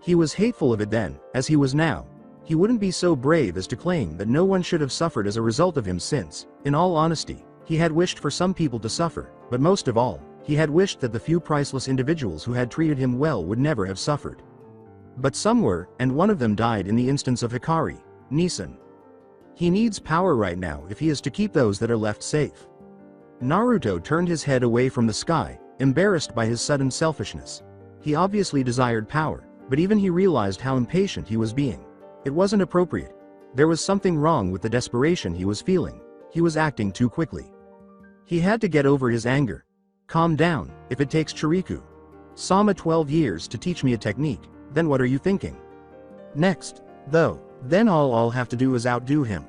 He was hateful of it then, as he was now. He wouldn't be so brave as to claim that no one should have suffered as a result of him since, in all honesty, he had wished for some people to suffer, but most of all, he had wished that the few priceless individuals who had treated him well would never have suffered. But some were, and one of them died in the instance of Hikari Nissen. He needs power right now if he is to keep those that are left safe. Naruto turned his head away from the sky, embarrassed by his sudden selfishness. He obviously desired power, but even he realized how impatient he was being. It wasn't appropriate. There was something wrong with the desperation he was feeling. He was acting too quickly. He had to get over his anger. Calm down, if it takes Chiriku Sama 12 years to teach me a technique, then what are you thinking? Next, though, then all I'll have to do is outdo him.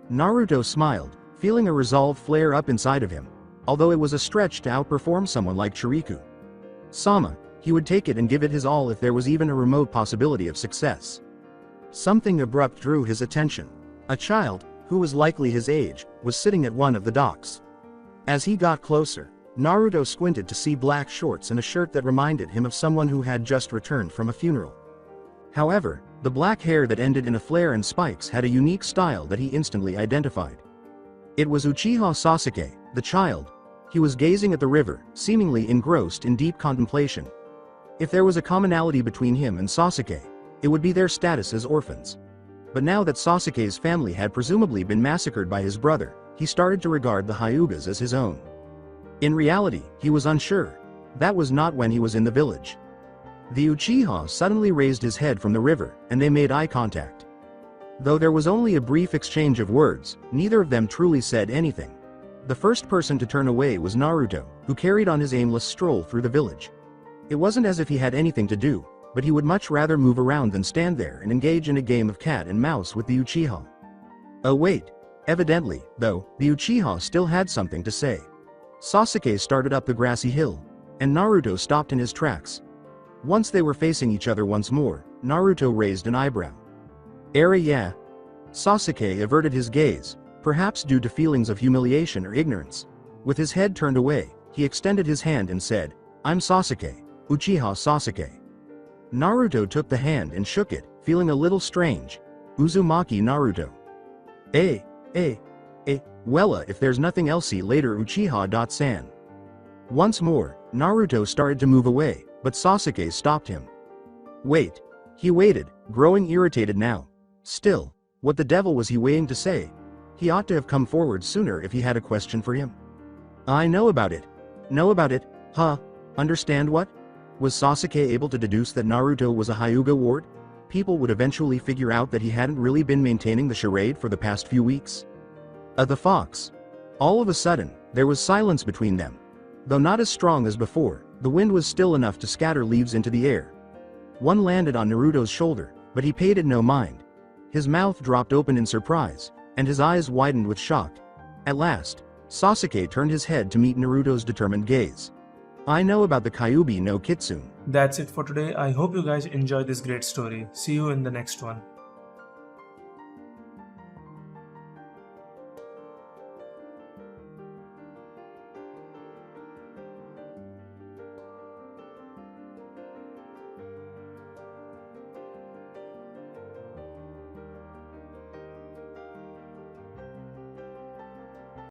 Naruto smiled, feeling a resolve flare up inside of him, although it was a stretch to outperform someone like Chiriku Sama. He would take it and give it his all if there was even a remote possibility of success. Something abrupt drew his attention. A child, who was likely his age, was sitting at one of the docks. As he got closer, Naruto squinted to see black shorts and a shirt that reminded him of someone who had just returned from a funeral. However, the black hair that ended in a flare and spikes had a unique style that he instantly identified. It was Uchiha Sasuke, the child. He was gazing at the river, seemingly engrossed in deep contemplation. If there was a commonality between him and Sasuke, it would be their status as orphans. But now that Sasuke's family had presumably been massacred by his brother, he started to regard the Hyugas as his own. In reality, he was unsure. That was not when he was in the village. The Uchiha suddenly raised his head from the river, and they made eye contact. Though there was only a brief exchange of words, neither of them truly said anything. The first person to turn away was Naruto, who carried on his aimless stroll through the village. It wasn't as if he had anything to do, but he would much rather move around than stand there and engage in a game of cat and mouse with the Uchiha. Oh wait. Evidently, though, the Uchiha still had something to say. Sasuke started up the grassy hill, and Naruto stopped in his tracks. Once they were facing each other once more, Naruto raised an eyebrow. Yeah? Sasuke averted his gaze, perhaps due to feelings of humiliation or ignorance. With his head turned away, he extended his hand and said, "I'm Sasuke, Uchiha Sasuke." Naruto took the hand and shook it, feeling a little strange. Uzumaki Naruto. Wella, if there's nothing else, see later Uchiha.san. Once more, Naruto started to move away, but Sasuke stopped him. Wait. He waited, growing irritated now. Still, what the devil was he waiting to say? He ought to have come forward sooner if he had a question for him. I know about it. Know about it, huh? Understand what? Was Sasuke able to deduce that Naruto was a Hyuga ward? People would eventually figure out that he hadn't really been maintaining the charade for the past few weeks. The fox. All of a sudden, there was silence between them. Though not as strong as before, the wind was still enough to scatter leaves into the air. One landed on Naruto's shoulder, but he paid it no mind. His mouth dropped open in surprise, and his eyes widened with shock. At last, Sasuke turned his head to meet Naruto's determined gaze. I know about the Kyuubi no Kitsune. That's it for today. I hope you guys enjoyed this great story. See you in the next one.